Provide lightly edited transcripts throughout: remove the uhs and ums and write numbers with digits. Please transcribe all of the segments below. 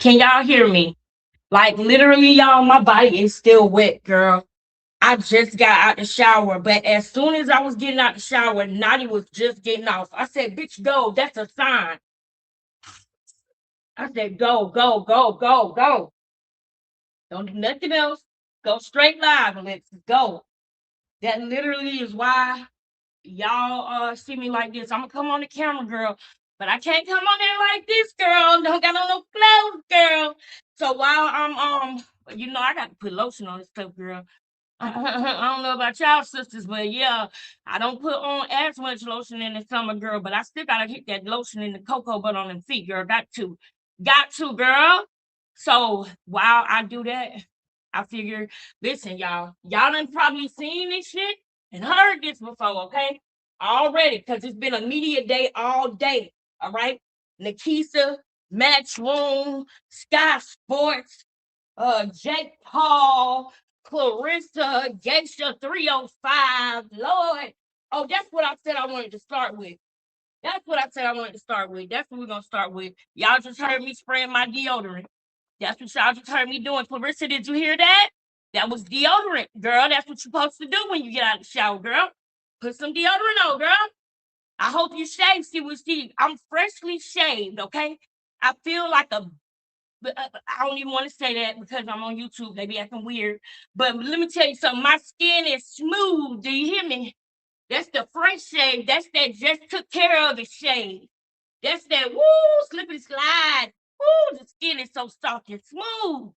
Can y'all hear me? Like literally, y'all, my body is still wet, girl. I just got out the shower, but as soon as I was getting out the shower, Naughty was just getting off. I said, "Bitch, go." That's a sign. I said, "Go, go, go, go, go. Don't do nothing else. Go straight live and let's go." That literally is why y'all see me like this. I'm gonna come on the camera, girl, but I can't come on there like this, girl. Don't got on no clothes, girl. So while I'm I got to put lotion on this stuff, girl. I don't know about y'all sisters, but yeah, I don't put on as much lotion in the summer, girl. But I still gotta hit that lotion in the cocoa butt on them feet, girl. Got to, girl. So while I do that, I figure, listen, y'all done probably seen this shit and heard this before, okay? Already, because it's been a media day all day, all right? Nikisa, Matchroom, Sky Sports, Jake Paul, Clarissa, Geisha 305, Lord. Oh, that's what I said I wanted to start with. That's what I said I wanted to start with. That's what we're going to start with. Y'all just heard me spraying my deodorant. That's what y'all just heard me doing. Clarissa, did you hear that? That was deodorant, girl. That's what you're supposed to do when you get out of the shower, girl. Put some deodorant on, girl. I hope you shaved. See, I'm freshly shaved, okay? I feel like I don't even want to say that because I'm on YouTube. They be acting weird. But let me tell you something. My skin is smooth. Do you hear me? That's the fresh shave. That's that just took care of the shave. That's that woo, slip and slide. Woo, the skin is so soft and smooth.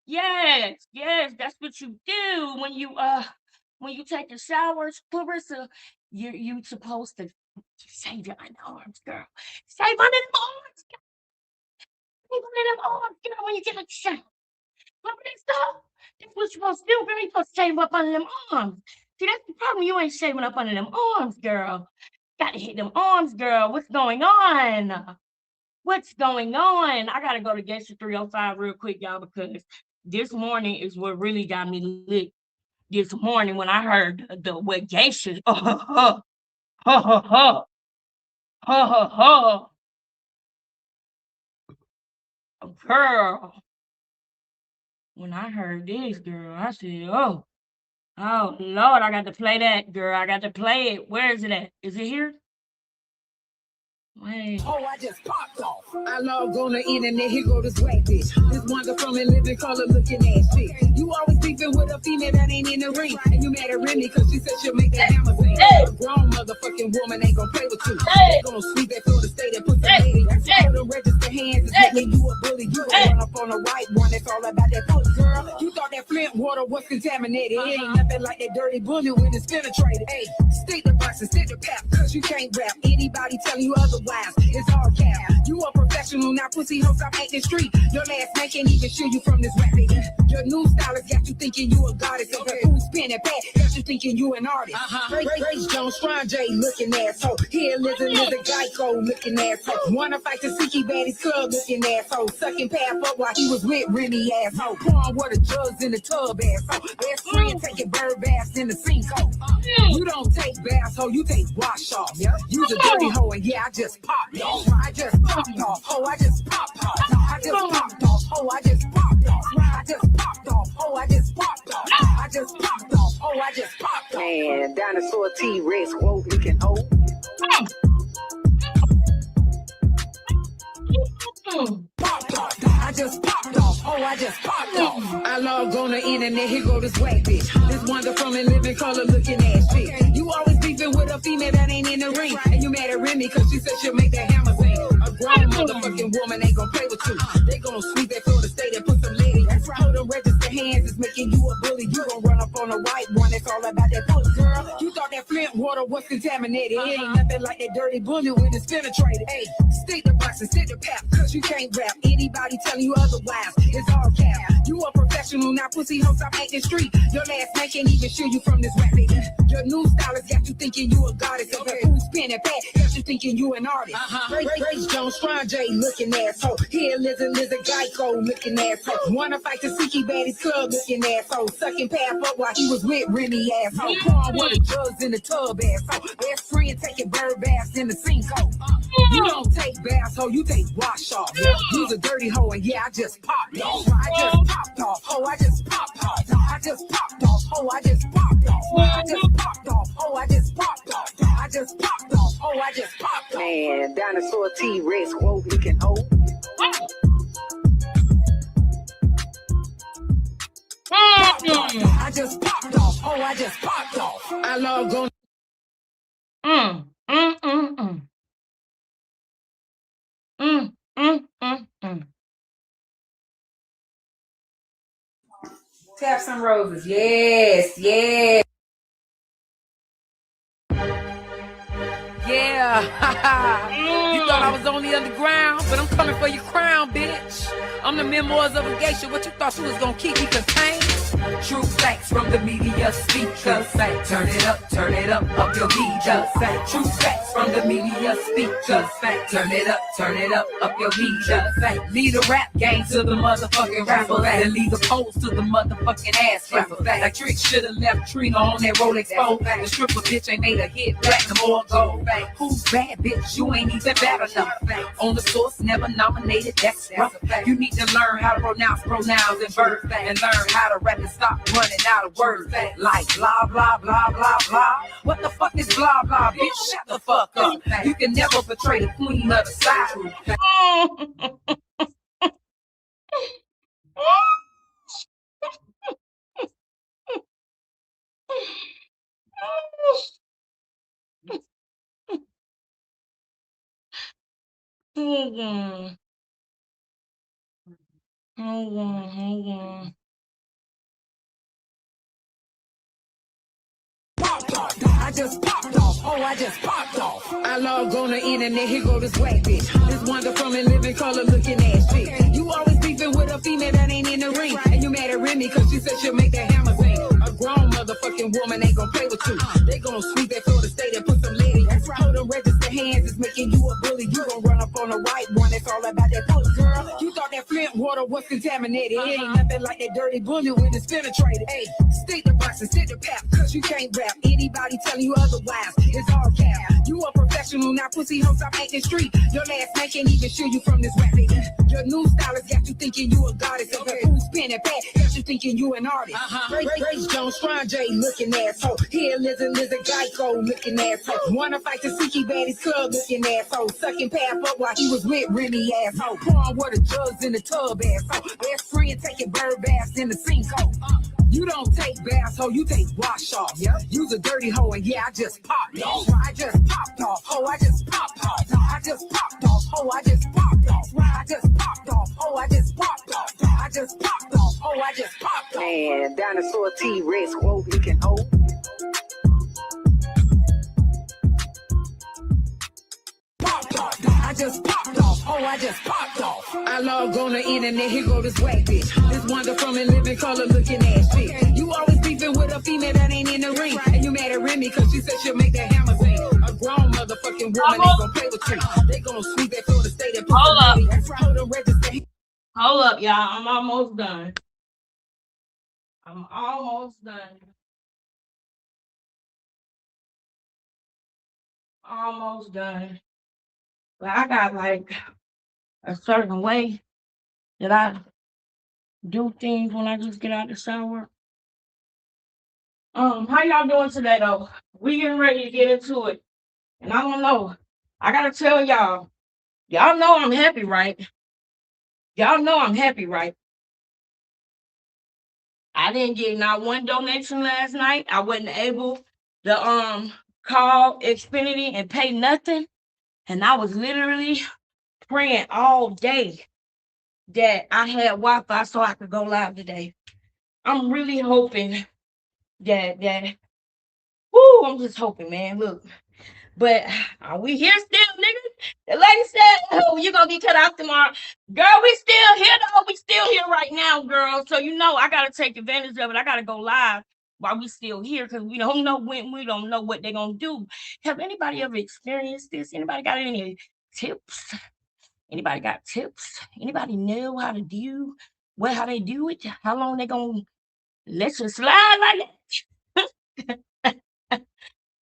Yes, yes, that's what you do when you take the showers, Clarissa. You supposed to shave your underarms, girl. Shave under them arms, girl. Shave under them arms, girl, when you get a shower. Remember that stuff? That's what you're supposed to do, girl. You're supposed to shave up under them arms. See, that's the problem. You ain't shaving up under them arms, girl. Gotta hit them arms, girl. What's going on? What's going on? I gotta go to Geisha 305 real quick, y'all, because this morning is what really got me lit. This morning when I heard the what Geisha, ha ha ha ha ha ha, girl. When I heard this, girl, I said, oh Lord, I got to play that, girl. I got to play it. Where is it at? Is it here? Wait. Oh, I just popped off. I logged on the internet, here go this whack bitch. This wonderful and living color looking ass shit. You always beefing with a female that ain't in the ring. And you mad at Remy cause she said she'll make that hammer sing. A grown motherfucking woman ain't gonna play with you. They gonna sweep that Florida State and put some lady. That's why them register hands is making you a bully. You gon' run up on the right one, that's all about that foot, girl. You thought that Flint water was contaminated. It ain't nothing like that dirty bullet when it's penetrated. Hey, stick the boxes, stick the pap, cause you can't rap. Anybody telling you otherwise, it's all cap. You a professional, now pussy hoes, I'm acting street. Your last man can't even shoot you from this rap. Your new stylist got you thinking you a goddess. Okay. Who's spinning back, got you thinking you an artist. Grace Jones, Strong J looking asshole. Here Lizard Geico looking asshole. Wanna fight the Siki Baddies Club looking asshole. Sucking Path up while he was with Remy asshole. Pouring water jugs in the tub asshole. Best friend taking bird baths in the sinkhole. You don't take baths, ho, you take wash off. You's a dirty hoe, and yeah, I just popped off. I just popped off. Oh, I just popped off. I just popped off. Oh, I just popped off. I just popped off. Oh, I just popped off. I just popped off. Oh, I just popped off. Man, dinosaur T-Rex, whoa, looking old. Popped off. I just popped off. Oh, I just popped off. I log on the internet, here go this whack bitch. This wonderful and living color looking ass shit. You always beefing with a female that ain't in the ring. And you mad at Remy cause she said she'll make that hammer sing. A grown motherfucking woman ain't gonna play with you. They gonna sweep that Florida State and put some lady. That's right. Them register hands is making you a bully. You gon' run up on the right one. It's all about that foot, girl. You thought that Flint water was contaminated. It ain't nothing like that dirty bullet when it's penetrated. Hey, stick the boxes, stick the pap, cause you can't rap. Anybody telling you otherwise, it's all cap. You a professional, now pussy hoes, I'm acting street. Your last man can't even shoot you from this rap. Your new stylist got you thinking you a goddess. Okay. Who's spinning back, got you thinking you an artist. Grace Jones, Strong J looking asshole. Here Lizard Geico looking asshole. Wanna fight the Siki Baddies club looking asshole. Sucking Pap up while he was with Remy asshole. Pouring water jugs in the tub asshole. Best friend taking bird baths in the sinkhole. You don't take baths, ho, you take wash off. You's a dirty hoe, and yeah, I just popped off. I just popped off, ho, I just popped off. I just popped off, ho, I just popped off. I just popped off, ho, I just popped off. I just popped off, ho, I just popped off. Man, dinosaur T-Rex, whoa, looking old. I just popped off, oh, I just popped off. I love going. Tap some roses. Yes, yes. Yeah, you thought I was only underground, but I'm coming for your crown, bitch. I'm the memoirs of a geisha. What you thought you was gonna keep me contained? True facts from the media speakers. Turn it up your heaters. True facts from the media speakers. Turn it up your heaters. Lead the rap game to the motherfucking rappers, and lead the pose to the motherfucking ass rapper. Like Trick shoulda left Trina on that Rolex pole. The stripper bitch ain't made a hit platinum or gold. Who's bad, bitch? You ain't even bad enough. On the source, never nominated. That's rough. You need to learn how to pronounce pronouns and verbs, and learn how to rap and stop running out of words. Like blah blah blah blah blah. What the fuck is blah blah, bitch? Shut the fuck up. You can never betray the queen of the side. Hold on. I just popped off, oh, I just popped off. I log on the internet, here go this whack bitch. This wonder from a living color looking ass shit. You always beefing with a female that ain't in the ring. And you mad at Remy cause she said she'll make that hammer sing. A grown motherfucking woman ain't gonna play with you. They gonna sweep that Florida State and put some lady. Hold them register hands is making you a bully. You gon' run up on the right one, it's all about that pussy, girl. You thought that Flint water was contaminated. It ain't nothing like that dirty bullet when it's penetrated. Hey, stick the box and stick the pap, cause you can't rap. Anybody telling you otherwise, it's all cap. You a professional, now pussy hoes, I'm acting street. Your last man can't even shoot you from this rap. Your new stylist got you thinking you a goddess. Of a food spin and pat, got you thinking you an artist. Grace Jones, Strong J looking asshole. Here, Lizard, Geico looking asshole. Wanna fight the Sicky Baddies Club looking asshole. Sucking Pap up while he was with Remy asshole. Pouring water jugs in the tub asshole. Best friend taking bird baths in the sinkhole. You don't take baths, ho, you take wash off. You's a dirty hoe, and yeah, I just popped off. I just popped off, ho, I just popped off. I just popped off, ho, I just popped off. I just popped off, ho, I just popped off. I just popped off, ho, I just popped off. Man, dinosaur T-Rex, whoa, looking old. I just popped off, oh, I just popped off. I log on the internet, here go this whack bitch. This wonder from a living color looking ass shit. You always beefing with a female that ain't in the ring. And you mad at Remy cause she said she'll make that hammer sing. A grown motherfucking woman ain't gonna play with you. They gonna sweep that Florida State and put Hold up, y'all. I'm almost done. Almost done. But I got like a certain way that I do things when I just get out the shower. How y'all doing today though? We getting ready to get into it. And I don't know. I gotta tell y'all know I'm happy, right? Y'all know I'm happy, right? I didn't get not one donation last night. I wasn't able to call Xfinity and pay nothing. And I was literally praying all day that I had Wi-Fi so I could go live today. I'm really hoping that I'm just hoping, man. Look, but are we here still, nigga? The lady said, "Oh, you're gonna be cut out tomorrow." Girl, we still here though. We still here right now, girl. So I gotta take advantage of it. I gotta go live while we still here because we don't know when, we don't know what they're gonna do. Have anybody ever experienced this? Anybody got any tips? Anybody got tips? Anybody know how to do Well, how they do it? How long they gonna let you slide like that?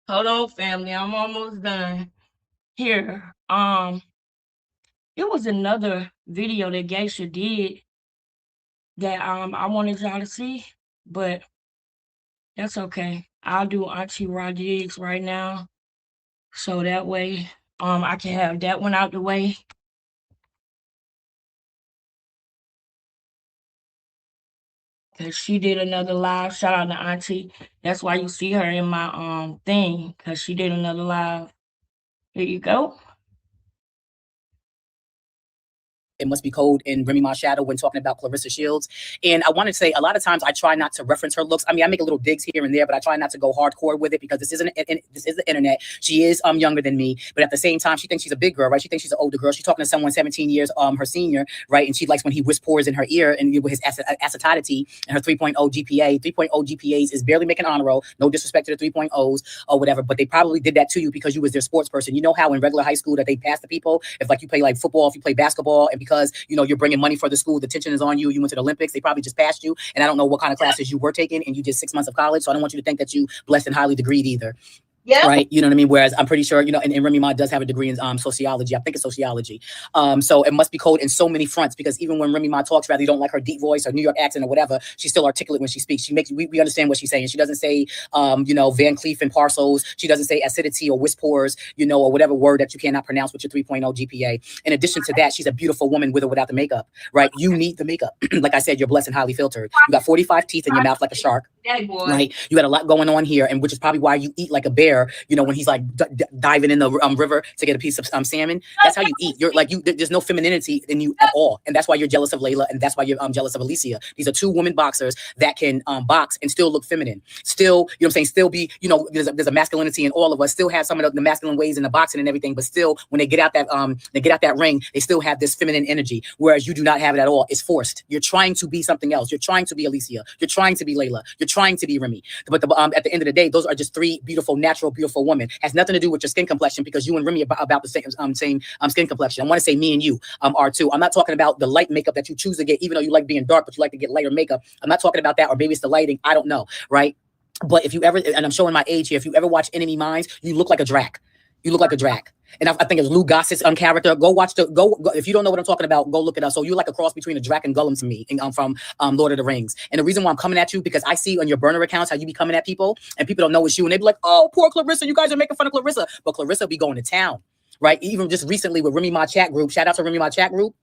Hold on, family. I'm almost done. Here. It was another video that Geisha did that I wanted y'all to see, but that's okay. I'll do Auntie Rodriguez right now. So that way I can have that one out the way. Cause she did another live. Shout out to Auntie. That's why you see her in my thing, cause she did another live. Here you go. It Must Be Cold in Remy Ma's shadow when talking about Clarissa Shields. And I want to say a lot of times I try not to reference her looks. I mean, I make a little digs here and there, but I try not to go hardcore with it because this is the internet. She is younger than me, but at the same time, she thinks she's a big girl, right? She thinks she's an older girl. She's talking to someone 17 years her senior, right? And she likes when he whispers in her ear and with his acetylity and her 3.0 GPA. 3.0 GPAs is barely making honor roll. No disrespect to the 3.0s or whatever, but they probably did that to you because you was their sports person. You know how in regular high school that they pass the people if like you play like football, if you play basketball, and because you know you're bringing money for the school, the attention is on you. You went to the Olympics, they probably just passed you, and I don't know what kind of classes you were taking, and you did 6 months of college, so I don't want you to think that you blessed and highly degreed either. Yeah. Right. You know what I mean? Whereas I'm pretty sure, you know, and Remy Ma does have a degree in sociology. I think it's sociology. So it must be cold in so many fronts because even when Remy Ma talks, rather you don't like her deep voice or New York accent or whatever, she's still articulate when she speaks. She makes we understand what she's saying. She doesn't say you know, Van Cleef and Parcels. She doesn't say acidity or whispers, you know, or whatever word that you cannot pronounce with your 3.0 GPA. In addition to that, she's a beautiful woman with or without the makeup. Right. You need the makeup. Like I said, you're blessed and highly filtered. You got 45 teeth in your mouth like a shark. Right. You got a lot going on here, and which is probably why you eat like a bear, you know, when he's like diving in the river to get a piece of salmon. That's how you eat. You're like there's no femininity in you at all, and that's why you're jealous of Layla, and that's why you're jealous of Alicia. These are two women boxers that can box and still look feminine. Still, you know what I'm saying, still be, you know, there's a masculinity in all of us, still have some of the masculine ways in the boxing and everything, but still when they get out that ring, they still have this feminine energy, whereas you do not have it at all. It's forced. You're trying to be something else. You're trying to be Alicia. You're trying to be Layla. You're trying to be Remy. But at the end of the day, those are just three beautiful, natural, beautiful women. Has nothing to do with your skin complexion because you and Remy are about the same skin complexion. I want to say me and you are too. I'm not talking about the light makeup that you choose to get, even though you like being dark, but you like to get lighter makeup. I'm not talking about that, or maybe it's the lighting. I don't know, right? But if you ever, and I'm showing my age here, if you ever watch Enemy Mines, you look like a drac. You look like a drac. And I think it's Lou Goss's character. Go watch go if you don't know what I'm talking about, go look it up. So you're like a cross between a drac and Gollum to me, and from Lord of the Rings. And the reason why I'm coming at you, because I see on your burner accounts how you be coming at people, and people don't know it's you, and they be like, oh, poor Clarissa, you guys are making fun of Clarissa. But Clarissa be going to town, right? Even just recently with Remy Ma chat group. Shout out to Remy Ma chat group.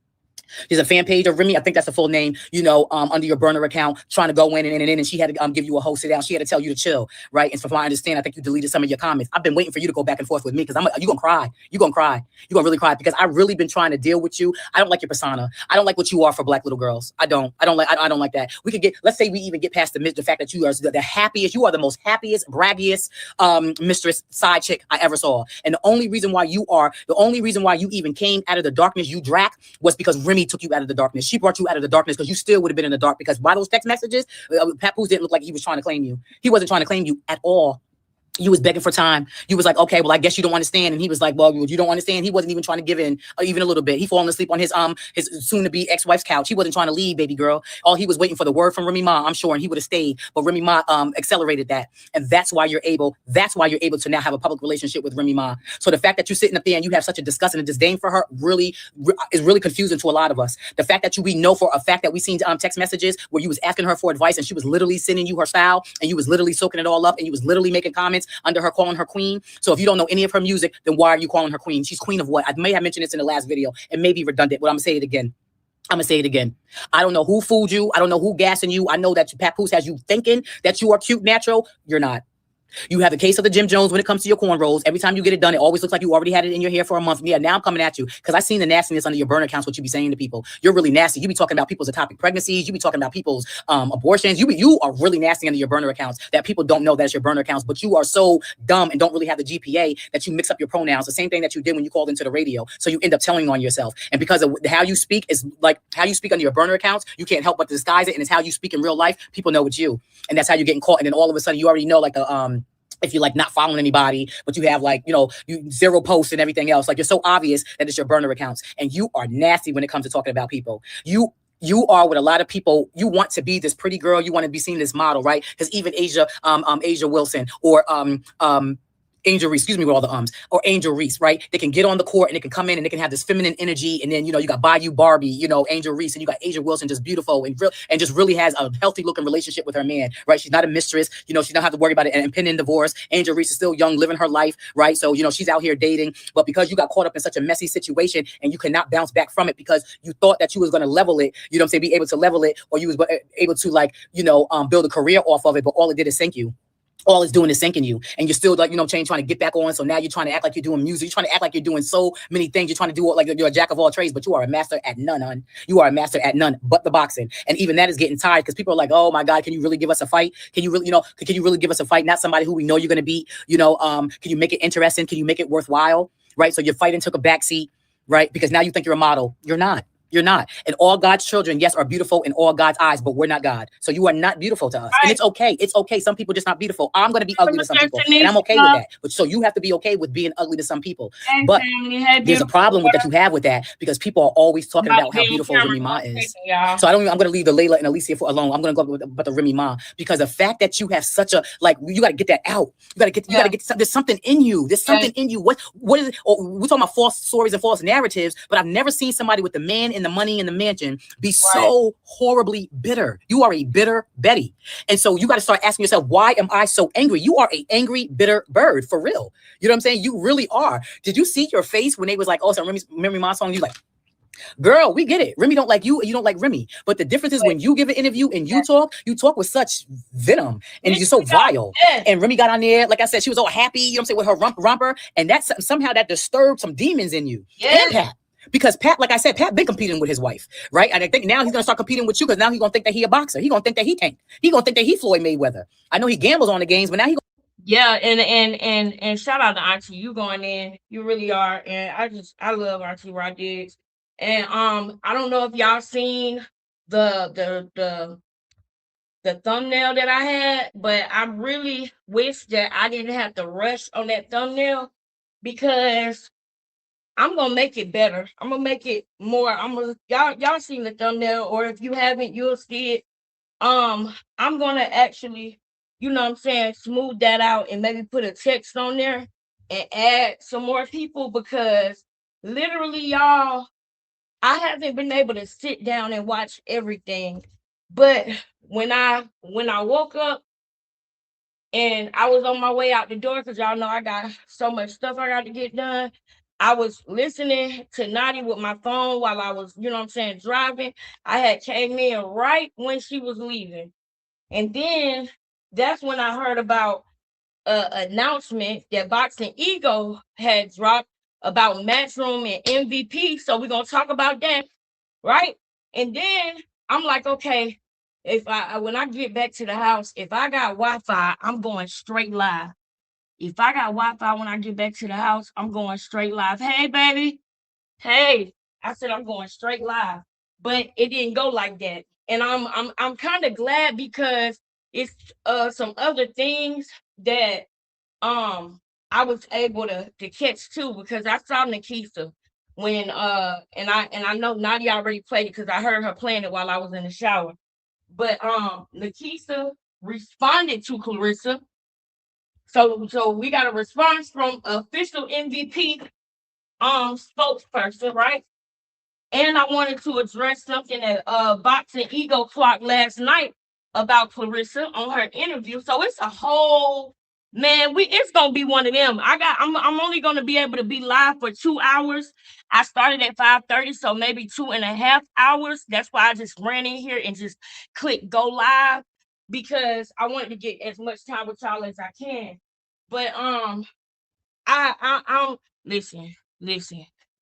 There's a fan page of Remy. I think that's the full name, you know, under your burner account, trying to go in and she had to give you a whole sit down. She had to tell you to chill, right? And from what I understand, I think you deleted some of your comments. I've been waiting for you to go back and forth with me because you're going to cry. You're going to cry. You're going to really cry because I've really been trying to deal with you. I don't like your persona. I don't like what you are for black little girls. I don't like that. We could let's say we even get past the fact that you are the happiest, you are the most happiest, braggiest mistress side chick I ever saw. And the only reason why you even came out of the darkness, you drac, was because Remy took you out of the darkness. She brought you out of the darkness because you still would have been in the dark, because by those text messages, Papoose didn't look like he was trying to claim you. He wasn't trying to claim you at all. You was begging for time. You was like, okay, well, I guess you don't understand. And he was like, well, you don't understand. He wasn't even trying to give in, even a little bit. He falling asleep on his soon-to-be ex-wife's couch. He wasn't trying to leave, baby girl. All he was waiting for the word from Remy Ma, I'm sure, and he would have stayed. But Remy Ma accelerated that, and that's why you're able to now have a public relationship with Remy Ma. So the fact that you're sitting up there and you have such a disgust and a disdain for her is really confusing to a lot of us. The fact that we know for a fact that we seen text messages where you was asking her for advice and she was literally sending you her style and you was literally soaking it all up and you was literally making comments under her, calling her queen. So if you don't know any of her music, then why are you calling her queen? She's queen of what? I may have mentioned this in the last video. It may be redundant, but I'm gonna say it again. I don't know who fooled you. I don't know who gassing you. I know that Papoose has you thinking that you are cute natural. You're not. You have a case of the Jim Jones when it comes to your cornrows. Every time you get it done, it always looks like you already had it in your hair for a month. Yeah, now I'm coming at you because I seen the nastiness under your burner accounts, what you be saying to people. You're really nasty. You be talking about people's ectopic pregnancies. You be talking about people's abortions. You are really nasty under your burner accounts that people don't know that's your burner accounts, but you are so dumb and don't really have the GPA that you mix up your pronouns. The same thing that you did when you called into the radio. So you end up telling on yourself. And because of how you speak is like how you speak under your burner accounts, you can't help but disguise it. And it's how you speak in real life. People know it's you. And that's how you're getting caught. And then all of a sudden you already know like the if you're like not following anybody, but you have like, you know, you zero posts and everything else, like you're so obvious that it's your burner accounts, and you are nasty when it comes to talking about people. you are what a lot of people, you want to be this pretty girl, you want to be seen as model, right? Because even Asia Wilson, or Angel Reese, excuse me with all the or Angel Reese, right? They can get on the court and they can come in and they can have this feminine energy, and then, you know, you got Bayou Barbie, you know, Angel Reese, and you got Asia Wilson, just beautiful and real, and just really has a healthy looking relationship with her man, right? She's not a mistress, you know, she don't have to worry about it and impending divorce. Angel Reese is still young, living her life, right? So, you know, she's out here dating, but because you got caught up in such a messy situation and you cannot bounce back from it because you thought that you was going to level it, you know what I'm saying, be able to level it, or you was able to, like, you know, build a career off of it, but all it did is sink you. All it's doing is sinking you, and you're still, like, you know, trying to get back on. So now you're trying to act like you're doing music. You're trying to act like you're doing so many things. You're trying to do like you're a jack of all trades, but you are a master at none, hon. You are a master at none but the boxing. And even that is getting tired because people are like, oh my God, can you really give us a fight? Can you really, you know, can you really give us a fight? Not somebody who we know you're going to beat, you know, can you make it interesting? Can you make it worthwhile? Right. So your fighting took a backseat, right? Because now you think you're a model. You're not. You're not. And all God's children, yes, are beautiful in all God's eyes, but we're not God. So you are not beautiful to us. Right. And it's okay. It's okay. Some people just not beautiful. I'm going to be ugly to some people, and I'm okay with that. But so you have to be okay with being ugly to some people. But there's a problem with that you have with that, because people are always talking about how beautiful Remy Ma is. So I'm going to leave the Layla and Alicia alone. I'm going to go about the Remy Ma, because the fact that you have such a, like, you got to get that out. You got to get, there's something in you. There's something in you. What is it? Or we're talking about false stories and false narratives, but I've never seen somebody with the man and the money and the mansion be so horribly bitter. You are a bitter Betty. And so you got to start asking yourself, why am I so angry? You are an angry, bitter bird, for real. You know what I'm saying? You really are. Did you see your face when they was like, oh, so Remy Ma song? You like, girl, we get it. Remy don't like you, and you don't like Remy. But the difference is when you give an interview and you talk with such venom, and you're so vile. And Remy got on there, like I said, she was all happy, you know what I'm saying, with her romper, and that's somehow that disturbed some demons in you. And Pat. Because Pat, like I said, Pat been competing with his wife, right? And I think now he's gonna start competing with you, because now he's gonna think that he a boxer. He's gonna think that he Tank. He's gonna think that he Floyd Mayweather. I know he gambles on the games, but now he and shout out to Auntie. You going in, you really are. And I love Auntie Rodriguez. And I don't know if y'all seen the thumbnail that I had, but I really wish that I didn't have to rush on that thumbnail, because I'm gonna make it better. I'm gonna make it more. Y'all seen the thumbnail, or if you haven't, you'll see it. I'm gonna actually, you know what I'm saying, smooth that out and maybe put a text on there and add some more people, because literally, y'all, I haven't been able to sit down and watch everything. But when I woke up and I was on my way out the door, because y'all know I got so much stuff I got to get done, I was listening to Naughty with my phone while I was, you know what I'm saying, driving. I had came in right when she was leaving. And then that's when I heard about an announcement that Boxing Ego had dropped about Matchroom and MVP. So we're going to talk about that, right? And then I'm like, okay, when I get back to the house, if I got Wi-Fi, I'm going straight live. If I got Wi-Fi when I get back to the house, I'm going straight live. Hey, baby. Hey, I said I'm going straight live, but it didn't go like that. And I'm kind of glad, because it's some other things that I was able to catch too, because I saw Nikisa when and I know Nadia already played it because I heard her playing it while I was in the shower. But Nikisa responded to Clarissa. So we got a response from official MVP spokesperson, right? And I wanted to address something that Boxing Ego clocked last night about Clarissa on her interview. So it's a whole, man, it's gonna be one of them. I'm only gonna be able to be live for 2 hours. I started at 5:30, so maybe 2.5 hours. That's why I just ran in here and just clicked go live, because I wanted to get as much time with y'all as I can. But I listen.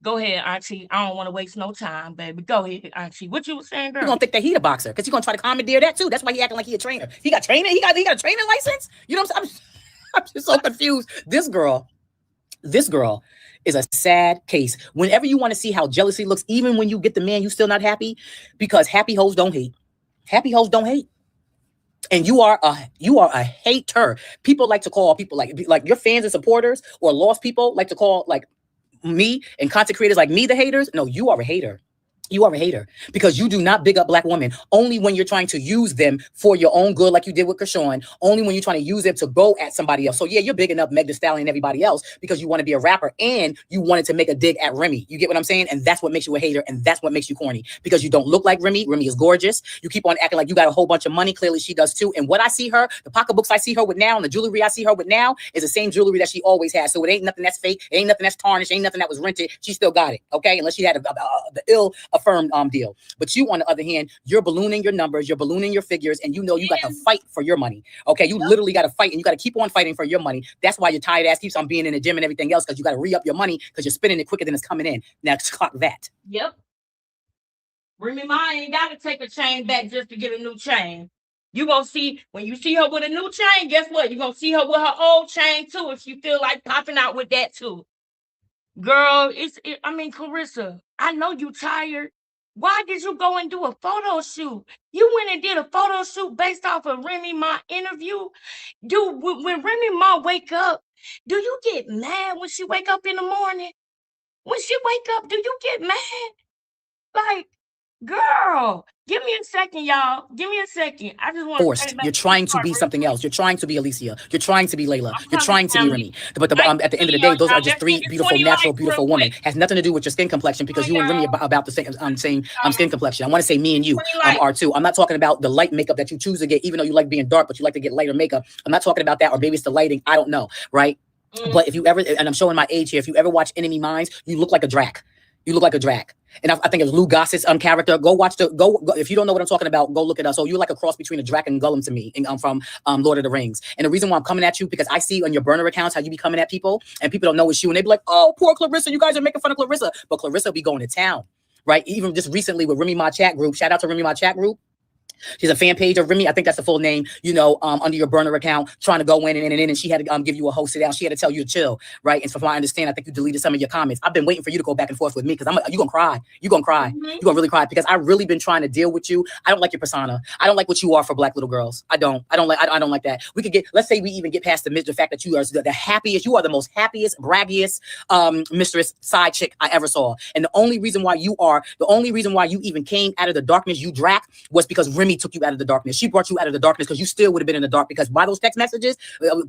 Go ahead, Auntie. I don't want to waste no time, baby. Go ahead, Auntie. What you were saying, girl? You're gonna think that he a boxer, because he's gonna try to commandeer that too. That's why he acting like he a trainer. He got training. He got a training license. You know what I'm saying? I'm just so confused. This girl is a sad case. Whenever you want to see how jealousy looks, even when you get the man, you still not happy, because happy hoes don't hate. Happy hoes don't hate. And you are a hater. People like to call people like your fans and supporters, or lost people like to call like me and content creators like me the haters. No, you are a hater. You are a hater because you do not big up black women only when you're trying to use them for your own good, like you did with Kershawn, only when you're trying to use them to go at somebody else. So yeah, you're big enough Meg Thee Stallion and everybody else because you want to be a rapper and you wanted to make a dig at Remy. You get what I'm saying? And that's what makes you a hater and that's what makes you corny because you don't look like Remy. Remy is gorgeous. You keep on acting like you got a whole bunch of money. Clearly she does too. And what I see her, the pocketbooks I see her with now and the jewelry I see her with now is the same jewelry that she always has. So it ain't nothing that's fake. It ain't nothing that's tarnished. It ain't nothing that was rented. She still got it. Okay. Unless she had the ill affirmed deal. But you, on the other hand, you're ballooning your numbers, you're ballooning your figures, and you know you got to fight for your money. Okay, you literally got to fight, and you got to keep on fighting for your money. That's why your tired ass keeps on being in the gym and everything else, because you got to re-up your money because you're spending it quicker than it's coming in. Now, clock that. Yep. Remy Ma ain't got to take a chain back just to get a new chain. You gonna see when you see her with a new chain. Guess what? You gonna see her with her old chain too if you feel like popping out with that too. Girl, I mean, Clarissa, I know you tired. Why did you go and do a photo shoot? You went and did a photo shoot based off of Remy Ma interview. Dude, when Remy Ma wake up, do you get mad when she wake up in the morning? When she wake up, do you get mad? Like, girl, give me a second, y'all. Give me a second. I just want forced. You're trying to be something else. You're trying to be Alicia. You're trying to be Layla. You're trying to be Remy. But at the end of the day, those are just three beautiful, natural, beautiful women. Has nothing to do with your skin complexion because you and Remy are about the same skin complexion. I want to say me and you are too. I'm not talking about the light makeup that you choose to get, even though you like being dark, but you like to get lighter makeup. I'm not talking about that, or maybe it's the lighting. I don't know, right? But if you ever, and I'm showing my age here, if you ever watch Enemy Minds, you look like a drac. You look like a drac. And I think it's Lou Goss's character. Go watch go if you don't know what I'm talking about, go look it up. So you're like a cross between a drac and Gollum to me, and from Lord of the Rings. And the reason why I'm coming at you, because I see on your burner accounts how you be coming at people, and people don't know it's you, and they be like, oh, poor Clarissa, you guys are making fun of Clarissa. But Clarissa be going to town, right? Even just recently with Remy Ma chat group. Shout out to Remy Ma chat group. She's a fan page of Remy. I think that's the full name, under your burner account, trying to go in, and she had to give you a whole sit down. She had to tell you to chill, right? And from what I understand, I think you deleted some of your comments. I've been waiting for you to go back and forth with me because you're gonna cry. You're gonna cry. You're gonna really cry because I've really been trying to deal with you. I don't like your persona. I don't like what you are for black little girls. I don't like that. We could let's say we even get past the fact that you are the happiest, you are the most happiest, braggiest mistress side chick I ever saw. And the only reason why you even came out of the darkness, you drac, was because Remy took you out of the darkness. She brought you out of the darkness because you still would have been in the dark, because by those text messages,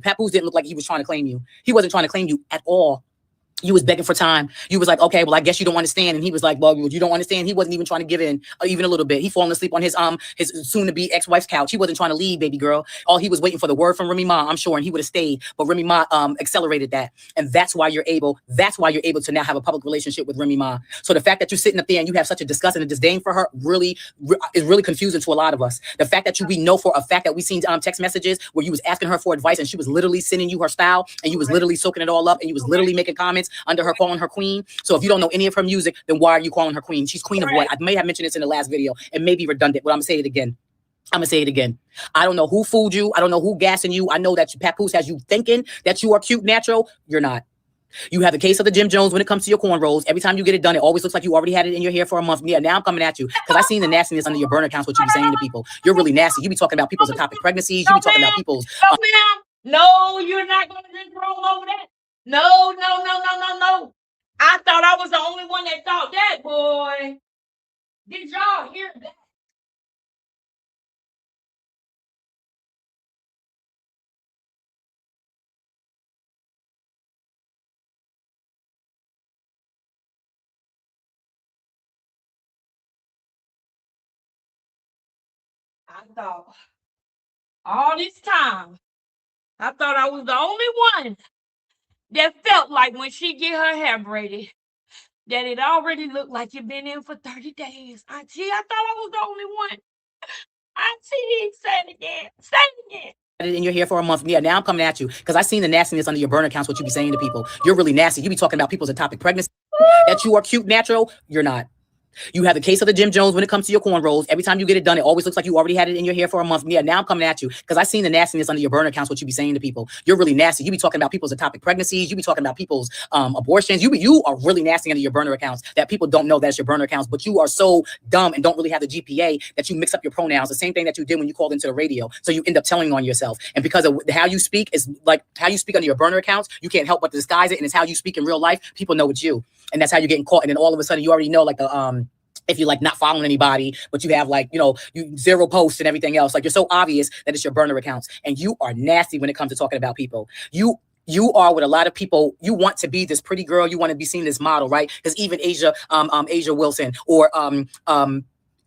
Papoose didn't look like he was trying to claim you. He wasn't trying to claim you at all. You was begging for time. You was like, okay, well, I guess you don't understand. And he was like, well, you don't understand. He wasn't even trying to give in even a little bit. He falling asleep on his soon-to-be ex-wife's couch. He wasn't trying to leave, baby girl. All he was waiting for the word from Remy Ma, I'm sure, and he would have stayed. But Remy Ma accelerated that. And that's why you're able to now have a public relationship with Remy Ma. So the fact that you're sitting up there and you have such a disgust and a disdain for her is really confusing to a lot of us. The fact that we know for a fact that we seen text messages where you was asking her for advice and she was literally sending you her style and you was literally soaking it all up and you was literally making comments under her, calling her queen. So if you don't know any of her music, then why are you calling her queen? She's queen of what? I may have mentioned this in the last video. It may be redundant, but I'm gonna say it again. I don't know who fooled you. I don't know who gassing you. I know that Papoose has you thinking that you are cute, natural. You're not. You have the case of the Jim Jones when it comes to your cornrows. Every time you get it done, it always looks like you already had it in your hair for a month. Yeah, now I'm coming at you because I seen the nastiness under your burner accounts, what you be saying to people. You're really nasty. You be talking about people's ectopic pregnancies. You be talking about people's... No, you're not going to just roll over that. No. I thought I was the only one that thought that, boy. Did y'all hear that? I thought all this time, I thought I was the only one that felt like when she get her hair braided, that it already looked like it been in for 30 days. Auntie, I thought I was the only one. Auntie, say it again. In your hair for a month. Yeah, now I'm coming at you because I seen the nastiness under your burner accounts, what you be saying to people. You're really nasty. You be talking about people's ectopic pregnancy. That you are cute, natural. You're not. You have the case of the Jim Jones when it comes to your cornrows. Every time you get it done, it always looks like you already had it in your hair for a month. Yeah, now I'm coming at you because I seen the nastiness under your burner accounts, what you be saying to people. You're really nasty. You be talking about people's ectopic pregnancies. You be talking about people's abortions. You are really nasty under your burner accounts that people don't know that's your burner accounts, but you are so dumb and don't really have the GPA that you mix up your pronouns. The same thing that you did when you called into the radio. So you end up telling on yourself. And because of how you speak is like how you speak under your burner accounts, you can't help but disguise it. And it's how you speak in real life. People know it's you. And that's how you're getting caught. And then all of a sudden you already know like if you're like not following anybody, but you have like, you know, you zero posts and everything else. Like you're so obvious that it's your burner accounts, and you are nasty when it comes to talking about people. You are what a lot of people, you want to be this pretty girl, you want to be seen this model, right? Because even Asia Wilson, or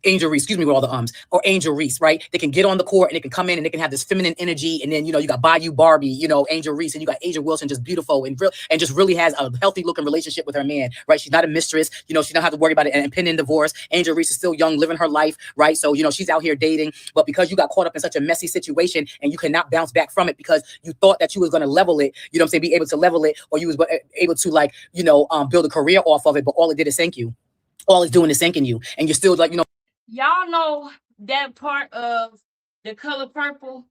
Angel Reese, excuse me with all the or Angel Reese, right? They can get on the court and they can come in and they can have this feminine energy, and then, you know, you got Bayou Barbie, you know, Angel Reese, and you got Asia Wilson, just beautiful and real, and just really has a healthy looking relationship with her man, right? She's not a mistress, you know, she don't have to worry about it and pending divorce. Angel Reese is still young, living her life, right? So, you know, she's out here dating, but because you got caught up in such a messy situation and you cannot bounce back from it because you thought that you was going to level it, you know what I'm saying, be able to level it, or you was able to, like, you know, build a career off of it, but all it did is sink you. All it's doing is sinking you, and you're still like, you know. Y'all know that part of The Color Purple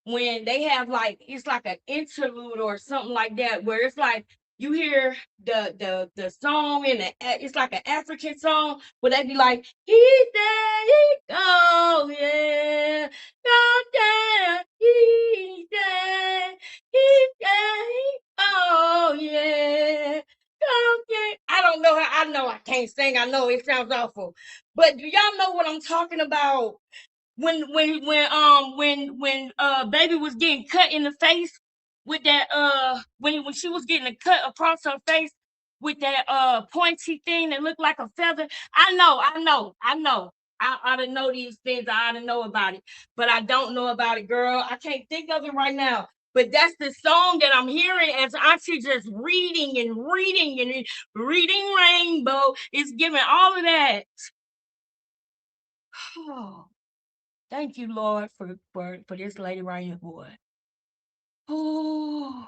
when they have like, it's like an interlude or something like that, where it's like you hear the song and it's like an African song, where they be like, he's there, he go, yeah, go there, he's there, he's there, he go, yeah. Okay. I don't know how, I know I can't sing. I know it sounds awful. But do y'all know what I'm talking about? When baby was getting cut in the face with that when she was getting a cut across her face with that pointy thing that looked like a feather. I know. I ought to know these things. I ought to know about it. But I don't know about it, girl. I can't think of it right now. But that's the song that I'm hearing as Auntie just reading and reading Rainbow. It's giving all of that. Oh, thank you, Lord, for this lady right here, boy. Oh,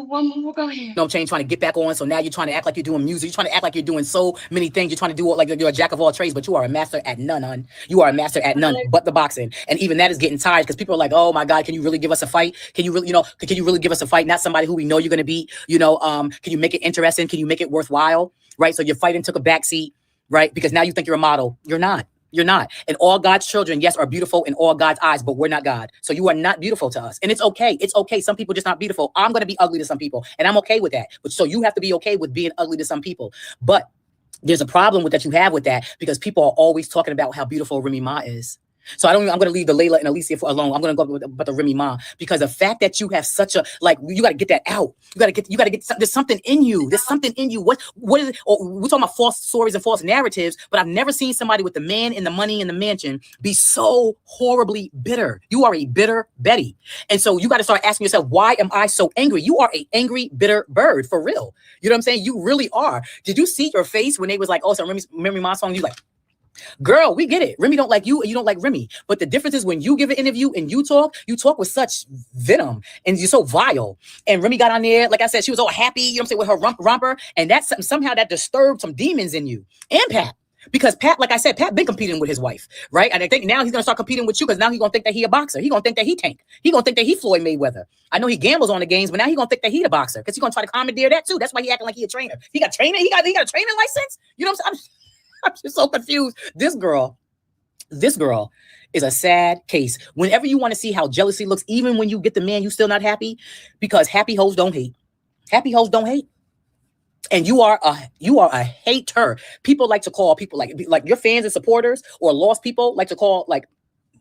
one more, go ahead. You know what I'm saying, trying to get back on. So now you're trying to act like you're doing music. You're trying to act like you're doing so many things. You're trying to do it like you're a jack of all trades, but you are a master at none, hon. You are a master at none but the boxing. And even that is getting tired because people are like, oh my God, can you really give us a fight? Can you really, you know, can you really give us a fight? Not somebody who we know you're going to beat, you know, can you make it interesting? Can you make it worthwhile? Right? So your fighting took a backseat, right? Because now you think you're a model. You're not. You're not. And all God's children, yes, are beautiful in all God's eyes, but we're not God. So you are not beautiful to us. And it's okay. It's okay. Some people just not beautiful. I'm going to be ugly to some people, and I'm okay with that. But so you have to be okay with being ugly to some people. But there's a problem with that you have with that, because people are always talking about how beautiful Remy Ma is. So I'm going to leave the Layla and Alicia alone. I'm going to go with the Remy Ma, because the fact that you have such a, like, you got to get that out. You got to get, there's something in you. There's something in you. What is it? Or we're talking about false stories and false narratives, but I've never seen somebody with the man and the money and the mansion be so horribly bitter. You are a bitter Betty. And so you got to start asking yourself, why am I so angry? You are an angry, bitter bird, for real. You know what I'm saying? You really are. Did you see your face when they was like, oh, so Remy Ma song? You like, girl, we get it. Remy don't like you and you don't like Remy. But the difference is when you give an interview and you talk with such venom and you're so vile. And Remy got on there, like I said, she was all happy, you know what I'm saying, with her romper. And that's somehow that disturbed some demons in you. And Pat. Because Pat, like I said, Pat been competing with his wife, right? And I think now he's going to start competing with you, because now he's going to think that he a boxer. He's going to think that he Tank. He's going to think that he Floyd Mayweather. I know he gambles on the games, but now he's going to think that he the boxer, because he's going to try to commandeer that too. That's why he acting like he a trainer. He got training. He got a training license. You know what I'm saying? I'm just so confused. This girl is a sad case. Whenever you want to see how jealousy looks, even when you get the man, you still not happy, because happy hoes don't hate. Happy hoes don't hate. And you are a hater. People like to call people like your fans and supporters, or lost people like to call like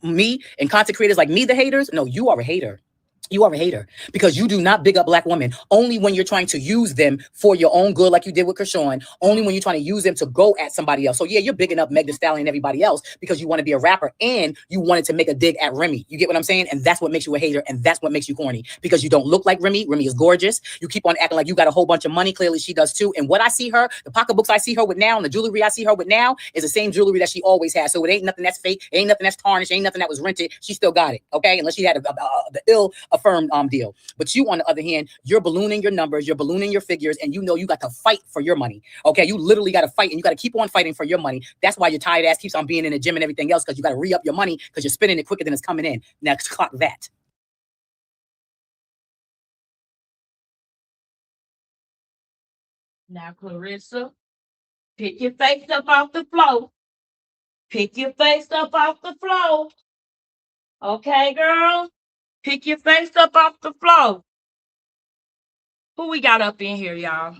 me and content creators like me the haters. No, you are a hater. You are a hater, because you do not big up Black women. Only when you're trying to use them for your own good, like you did with Kershawn. Only when you're trying to use them to go at somebody else. So yeah, you're bigging up Meg Thee Stallion and everybody else because you want to be a rapper and you wanted to make a dig at Remy. You get what I'm saying? And that's what makes you a hater, and that's what makes you corny, because you don't look like Remy. Remy is gorgeous. You keep on acting like you got a whole bunch of money. Clearly she does too. And what I see her, the pocketbooks I see her with now, and the jewelry I see her with now is the same jewelry that she always has. So it ain't nothing that's fake. It ain't nothing that's tarnished. It ain't nothing that was rented. She still got it. Okay. Unless she had the ill affirmed deal. But you, on the other hand, you're ballooning your numbers, you're ballooning your figures, and you know you got to fight for your money. Okay, you literally got to fight, and you got to keep on fighting for your money. That's why your tired ass keeps on being in the gym and everything else, because you got to re-up your money, because you're spending it quicker than it's coming in. Now clock that. Now, Clarissa, pick your face up off the floor. Pick your face up off the floor. Okay, girl? Pick your face up off the floor. Who we got up in here, y'all?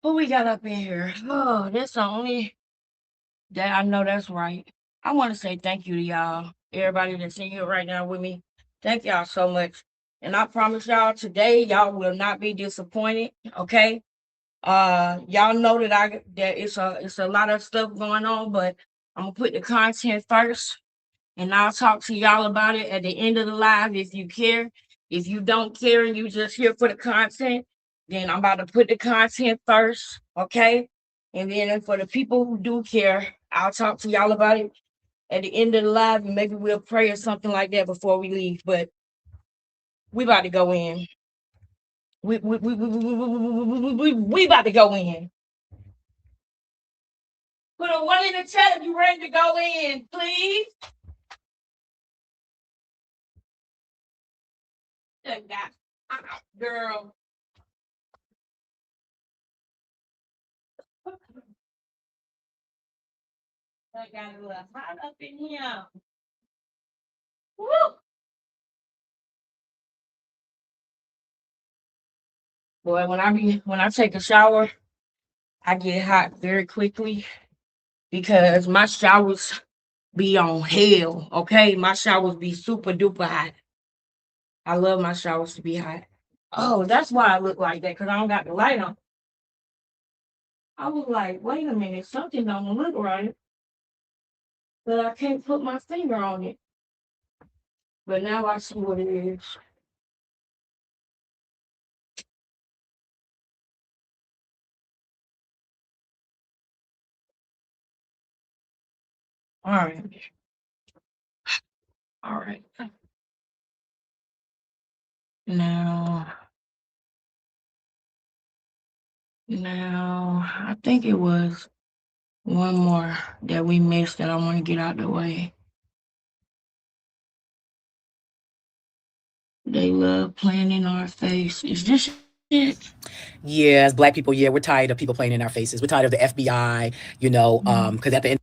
Who we got up in here? Oh, that's the only that I know that's right. I want to say thank you to y'all, everybody that's in here right now with me. Thank y'all so much. And I promise y'all today, y'all will not be disappointed. Okay. Y'all know that it's a lot of stuff going on, but I'm gonna put the content first and I'll talk to y'all about it at the end of the live if you care. If you don't care and you just here for the content, then I'm about to put the content first, okay? And then for the people who do care, I'll talk to y'all about it at the end of the live and maybe we'll pray or something like that before we leave. But we about to go in. We about to go in. Put a 1 in the chat if you ready to go in, please. Girl. I got a little hot up in here. Woo! Boy, when I take a shower, I get hot very quickly because my showers be on hell. Okay, my showers be super duper hot. I love my showers to be hot. Oh, that's why I look like that because I don't got the light on. I was like, wait a minute, something don't look right, but I can't put my finger on it. But now I see what it is. All right. All right. Now, I think it was one more that we missed that I want to get out the way. They love playing in our face. Is this it? Yeah, as Black people, yeah, we're tired of people playing in our faces. We're tired of the FBI, you know, because at the end.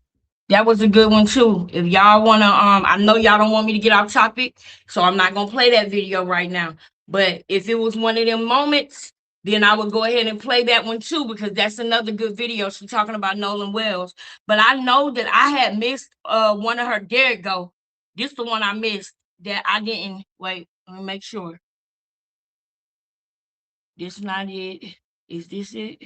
That was a good one too. If y'all wanna, I know y'all don't want me to get off topic, so I'm not gonna play that video right now. But if it was one of them moments, then I would go ahead and play that one too, because that's another good video. She's talking about Nolan Wells. But I know that I had missed one of her. There it go. This the one I missed that I didn't. Wait, let me make sure. This not it. Is this it?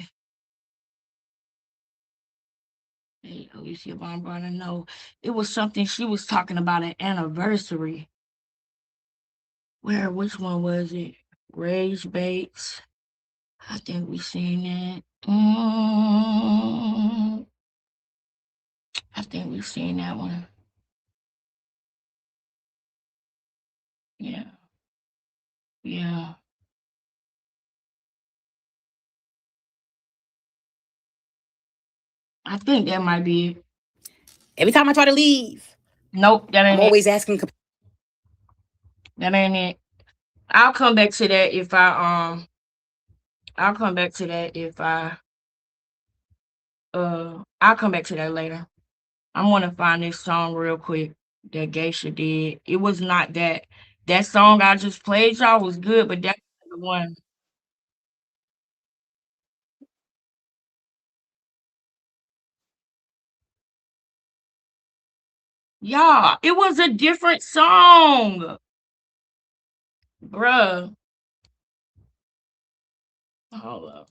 Hey, Alicia Von Brunner, no. It was something she was talking about an anniversary. Which one was it? Rage Bates. I think we seen that. I think we seen that one. Yeah. Yeah. I think that might be it. Every time I try to leave. Nope, that ain't I'm always asking. That ain't it. I'll come back to that if I I'll come back to that I'll come back to that later. I'm gonna find this song real quick that Geisha did. It was not that song I just played y'all was good, but that's the one. Y'all, it was a different song. Bruh. Hold up.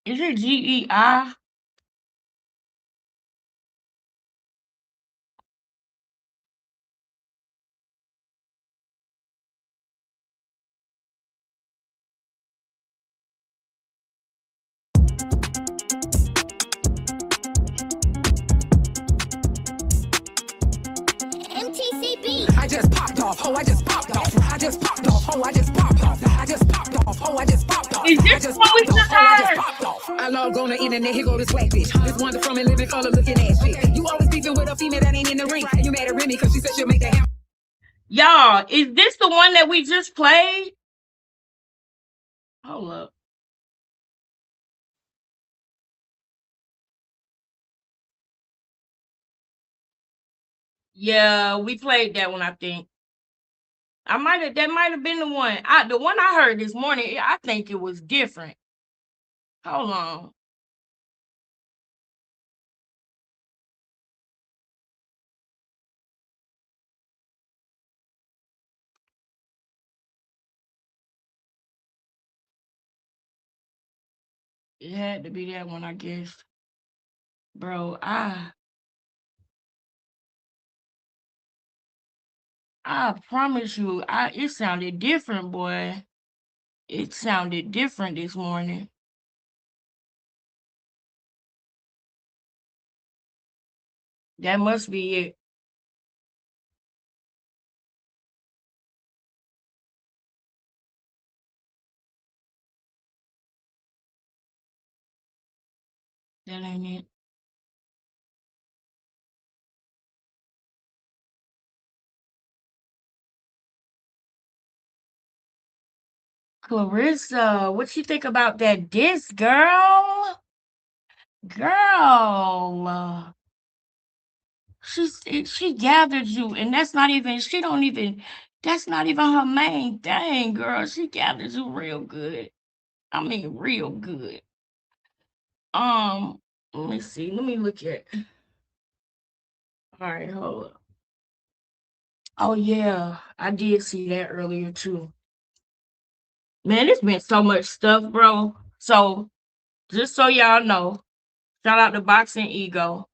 Is it GEI? I just popped off, oh, I just popped off. I just popped off, oh, I just popped off. I just popped off, oh, I just popped off. Is this what we just heard? I log on the internet, here go this swag bitch. This wonder from a living color looking ass shit. You always beefing with a female that ain't in the ring. And you mad at Remy because she said she'll make that happen. Y'all, is this the one that we just played? Hold up. Yeah, we played that one, I think. That might have been the one. The one I heard this morning, I think it was different. Hold on. It had to be that one, I guess. Bro, I promise you, it sounded different, boy. It sounded different this morning. That must be it. That ain't it. Clarissa, what you think about that disc, girl? Girl. She gathered you, and that's not even that's not even her main thing, girl. She gathered you real good. I mean real good. Let me see. Let me look at. All right, hold up. Oh yeah, I did see that earlier too. Man, it's been so much stuff, bro. So just so y'all know, shout out to Boxing Ego.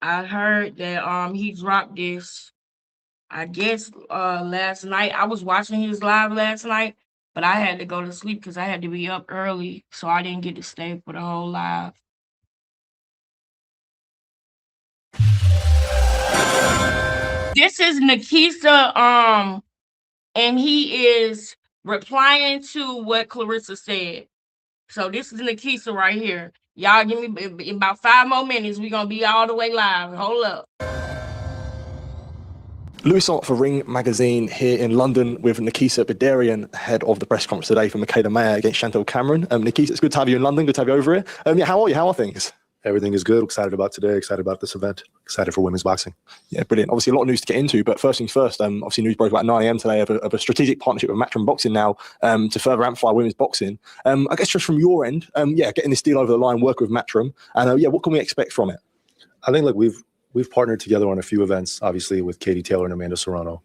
I heard that he dropped this, I guess last night. I was watching his live last night, but I had to go to sleep because I had to be up early, so I didn't get to stay for the whole live. This is Nikisa, and he is replying to what Clarissa said. So this is Nikisa right here. Y'all give me in about 5 more minutes. We're gonna be all the way live. Hold up. Louis for Ring Magazine here in London with Nikisa Bidarian, head of the press conference today for Michaela Mayer against Chantal Cameron. Nikisa, it's good to have you in London. Good to have you over here. Yeah, how are you? How are things? Everything is good. Excited about today. Excited about this event. Excited for women's boxing. Yeah, brilliant. Obviously, a lot of news to get into, but first things first. Obviously, news broke about 9 a.m. today of a strategic partnership with Matchroom Boxing now to further amplify women's boxing. I guess just from your end, getting this deal over the line, work with Matchroom, and what can we expect from it? I think we've partnered together on a few events, obviously with Katie Taylor and Amanda Serrano,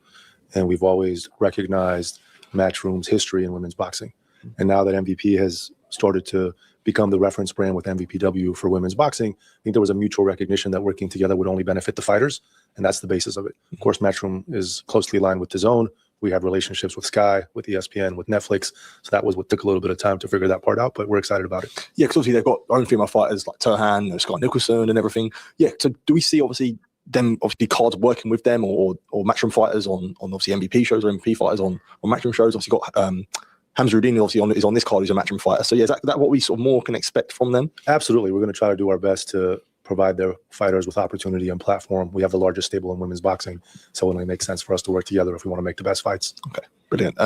and we've always recognized Matchroom's history in women's boxing. And now that MVP has started to become the reference brand with MVPW for women's boxing, I think there was a mutual recognition that working together would only benefit the fighters, and that's the basis of it. Of course, Matchroom is closely aligned with DAZN. We have relationships with Sky, with ESPN, with Netflix. So that was what took a little bit of time to figure that part out, but we're excited about it. Yeah, because obviously they've got their own female fighters like Turhan, Scott Nicholson and everything. Yeah, so do we see obviously cards working with them or Matchroom fighters on obviously MVP shows or MVP fighters on Matchroom shows? Obviously got Hamza Houdini obviously is on this card, he's a Matchroom fighter. So yeah, is that what we sort of more can expect from them? Absolutely. We're going to try to do our best to provide their fighters with opportunity and platform. We have the largest stable in women's boxing, so it only makes sense for us to work together if we want to make the best fights. Okay, brilliant.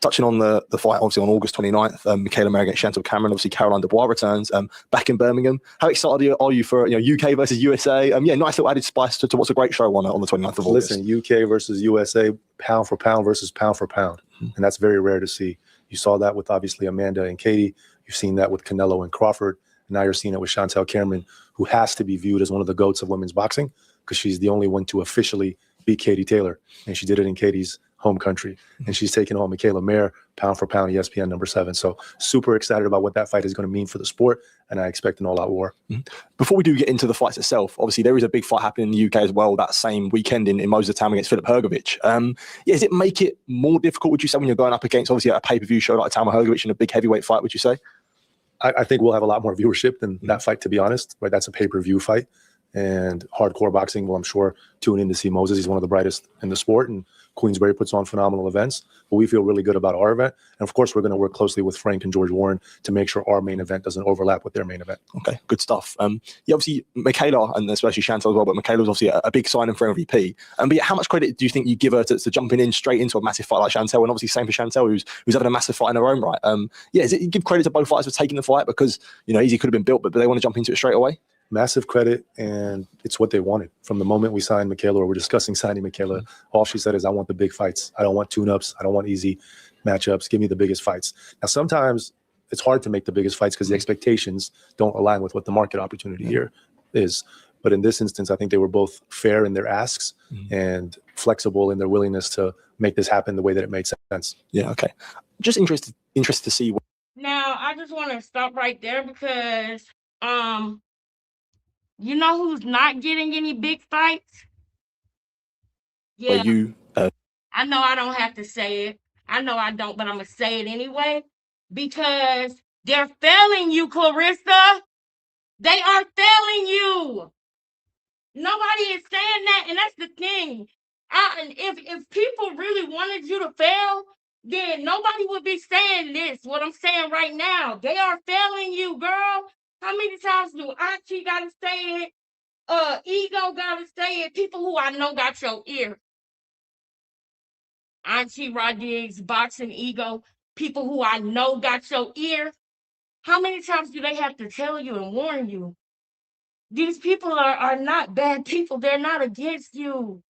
Touching on the fight, obviously on August 29th, Michaela Mayer against Chantal Cameron. Obviously, Caroline Dubois returns back in Birmingham. How excited are you for UK versus USA? Nice little added spice to what's a great show on the 29th of August. Listen, UK versus USA, pound for pound versus pound for pound, and that's very rare to see. You saw that with obviously Amanda and Katie. You've seen that with Canelo and Crawford. And now you're seeing it with Chantal Cameron, who has to be viewed as one of the GOATs of women's boxing because she's the only one to officially beat Katie Taylor. And she did it in Katie's home country. And she's taking on Michaela Mayer, pound for pound, ESPN #7. So super excited about what that fight is going to mean for the sport. And I expect an all-out war. Before we do get into the fights itself, obviously there is a big fight happening in the UK as well that same weekend in Moser Town against Filip Hrgović. Does it make it more difficult, would you say, when you're going up against obviously a pay-per-view show like Tama Hrgović in a big heavyweight fight, would you say? I think we'll have a lot more viewership than that fight, to be honest. Right? That's a pay-per-view fight. and hardcore boxing, well, I'm sure tune in to see Moses. He's one of the brightest in the sport, and Queensberry puts on phenomenal events. But we feel really good about our event. And of course, we're going to work closely with Frank and George Warren to make sure our main event doesn't overlap with their main event. Okay, good stuff. Yeah, obviously, Michaela, and especially Chantel as well, but Michaela was obviously a big signing for MVP. But yeah, how much credit do you think you give her to jumping in straight into a massive fight like Chantel? And obviously, same for Chantel, who's having a massive fight in her own right. Yeah, is it you give credit to both fighters for taking the fight because, easy could have been built, but they want to jump into it straight away? Massive credit, and it's what they wanted. From the moment we signed Michaela, or we're discussing signing Michaela, all she said is, I want the big fights. I don't want tune-ups. I don't want easy matchups. Give me the biggest fights. Now, sometimes it's hard to make the biggest fights because the expectations don't align with what the market opportunity here is. But in this instance, I think they were both fair in their asks and flexible in their willingness to make this happen the way that it made sense. Yeah, okay. Just interested to see. Now, I just want to stop right there because, you know who's not getting any big fights? Yeah, I know I don't have to say it. I know I don't, but I'm going to say it anyway. Because they're failing you, Clarissa. They are failing you. Nobody is saying that, and that's the thing. If people really wanted you to fail, then nobody would be saying this, what I'm saying right now. They are failing you, girl. How many times do Auntie gotta say it? Ego gotta say it. People who I know got your ear. Auntie Rodriguez, Boxing Ego, people who I know got your ear. How many times do they have to tell you and warn you? These people are not bad people. They're not against you.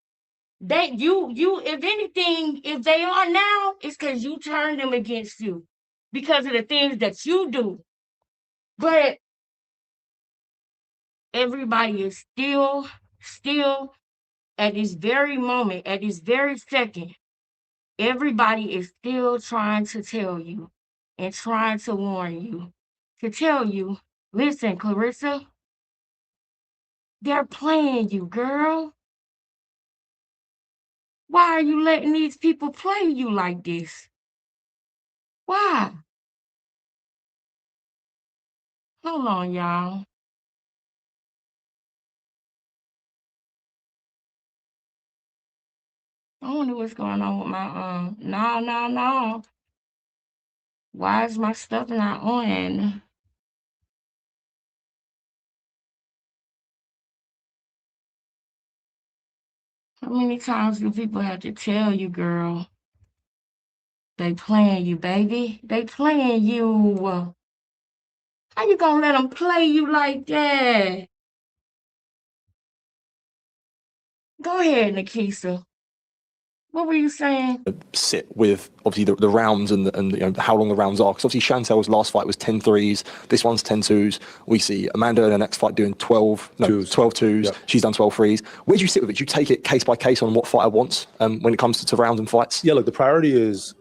If anything, if they are now, it's because you turned them against you because of the things that you do. But everybody is still at this very moment, at this very second, everybody is still trying to tell you and trying to warn you, to tell you, listen, Clarissa, they're playing you, girl. Why are you letting these people play you like this? Why? Hold on, y'all. I wonder what's going on with my no. Why is my stuff not on? How many times do people have to tell you, girl? They playing you, baby. They playing you. How you gonna let them play you like that? Go ahead, Nikisa. What were you saying? Sit with obviously the rounds and how long the rounds are, because obviously Chantel's last fight was 10 threes, this one's 10 twos. We see Amanda in her next fight doing 12 twos. Yep. She's done 12 threes. Where do you sit with it? Do you take it case by case on what fighter wants when it comes to rounds and fights? Yeah, look, the priority is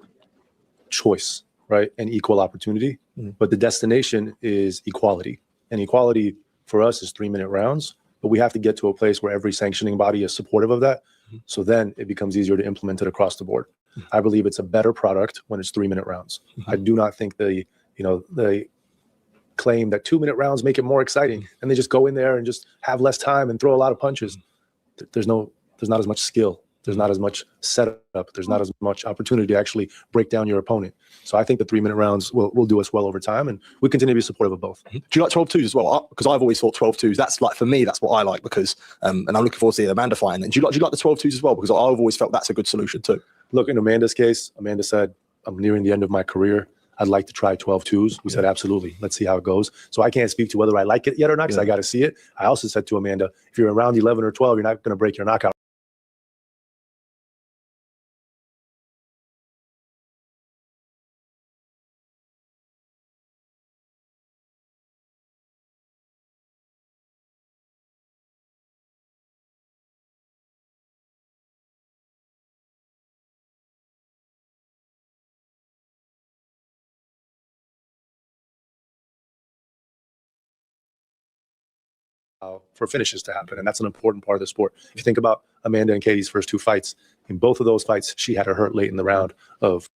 choice, right, and equal opportunity, but the destination is equality, and equality for us is 3-minute rounds, but we have to get to a place where every sanctioning body is supportive of that. So then it becomes easier to implement it across the board. I believe it's a better product when it's 3-minute rounds. I do not think the claim that 2-minute rounds make it more exciting and they just go in there and just have less time and throw a lot of punches. There's not as much skill. There's not as much setup. There's not as much opportunity to actually break down your opponent. So I think the 3-minute rounds will do us well over time, and we continue to be supportive of both. Do you like 12 twos as well? Because I've always thought 12 twos. That's like, for me, that's what I like, because and I'm looking forward to seeing Amanda fighting. And do you like the 12 twos as well? Because I've always felt that's a good solution too. Look, in Amanda's case, Amanda said, I'm nearing the end of my career. I'd like to try 12 twos. We said, absolutely. Let's see how it goes. So I can't speak to whether I like it yet or not, because I got to see it. I also said to Amanda, if you're around 11 or 12, you're not going to break your knockout. For finishes to happen, and that's an important part of the sport. If you think about Amanda and Katie's first 2 fights, in both of those fights, she had her hurt late in the round of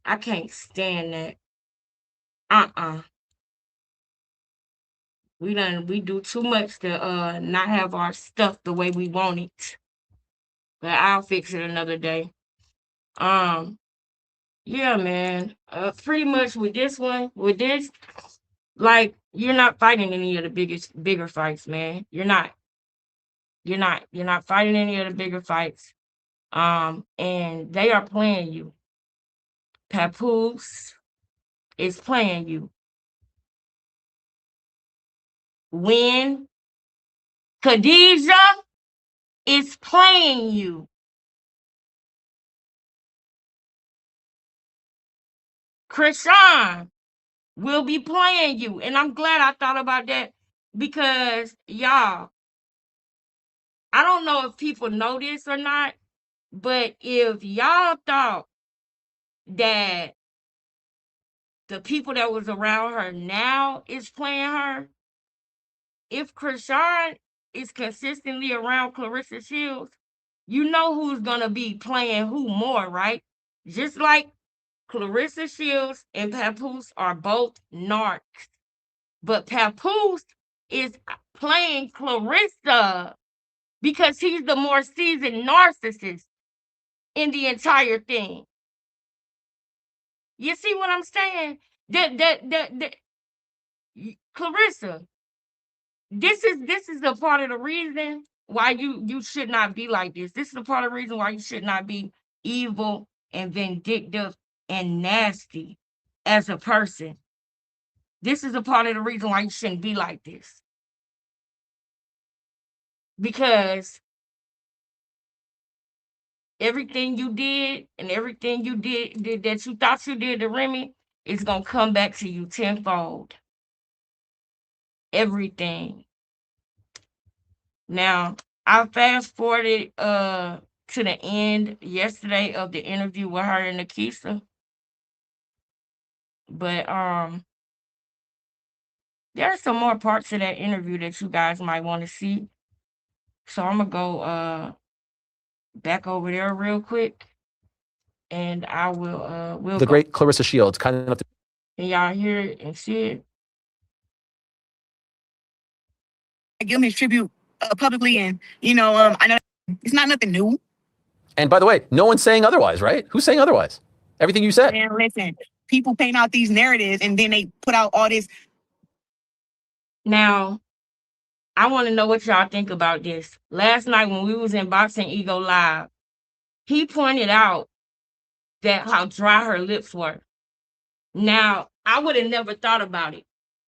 I can't stand that. We do too much to not have our stuff the way we want it. But I'll fix it another day. Yeah, man. Pretty much with this, like, you're not fighting any of the bigger fights, man. You're not. You're not fighting any of the bigger fights. And they are playing you. Papoose is playing you. When Khadijah is playing you. Krishan will be playing you. And I'm glad I thought about that because, y'all, I don't know if people know this or not, but if y'all thought that the people that was around her now is playing her, if Krishan is consistently around Clarissa Shields, you know who's going to be playing who more, right? Just like Clarissa Shields and Papoose are both narcs. But Papoose is playing Clarissa because he's the more seasoned narcissist in the entire thing. You see what I'm saying? Clarissa, this is a part of the reason why you should not be like this. This is a part of the reason why you should not be evil and vindictive and nasty as a person. This is a part of the reason why you shouldn't be like this. Because everything you did and everything you did that you thought you did to Remy is going to come back to you tenfold. Everything. Now, I fast forwarded to the end yesterday of the interview with her and Nakisa. But there are some more parts of that interview that you guys might want to see. So I'm gonna go back over there real quick, and I will we'll the great Clarissa Shields, kind enough to. Can y'all hear it and see it? I give him his tribute publicly, and I know it's not nothing new. And by the way, no one's saying otherwise, right? Who's saying otherwise? Everything you said. And listen, people paint out these narratives, and then they put out all this. Now, I want to know what y'all think about this. Last night when we was in Boxing Ego Live, he pointed out that how dry her lips were. Now, I would have never thought about it.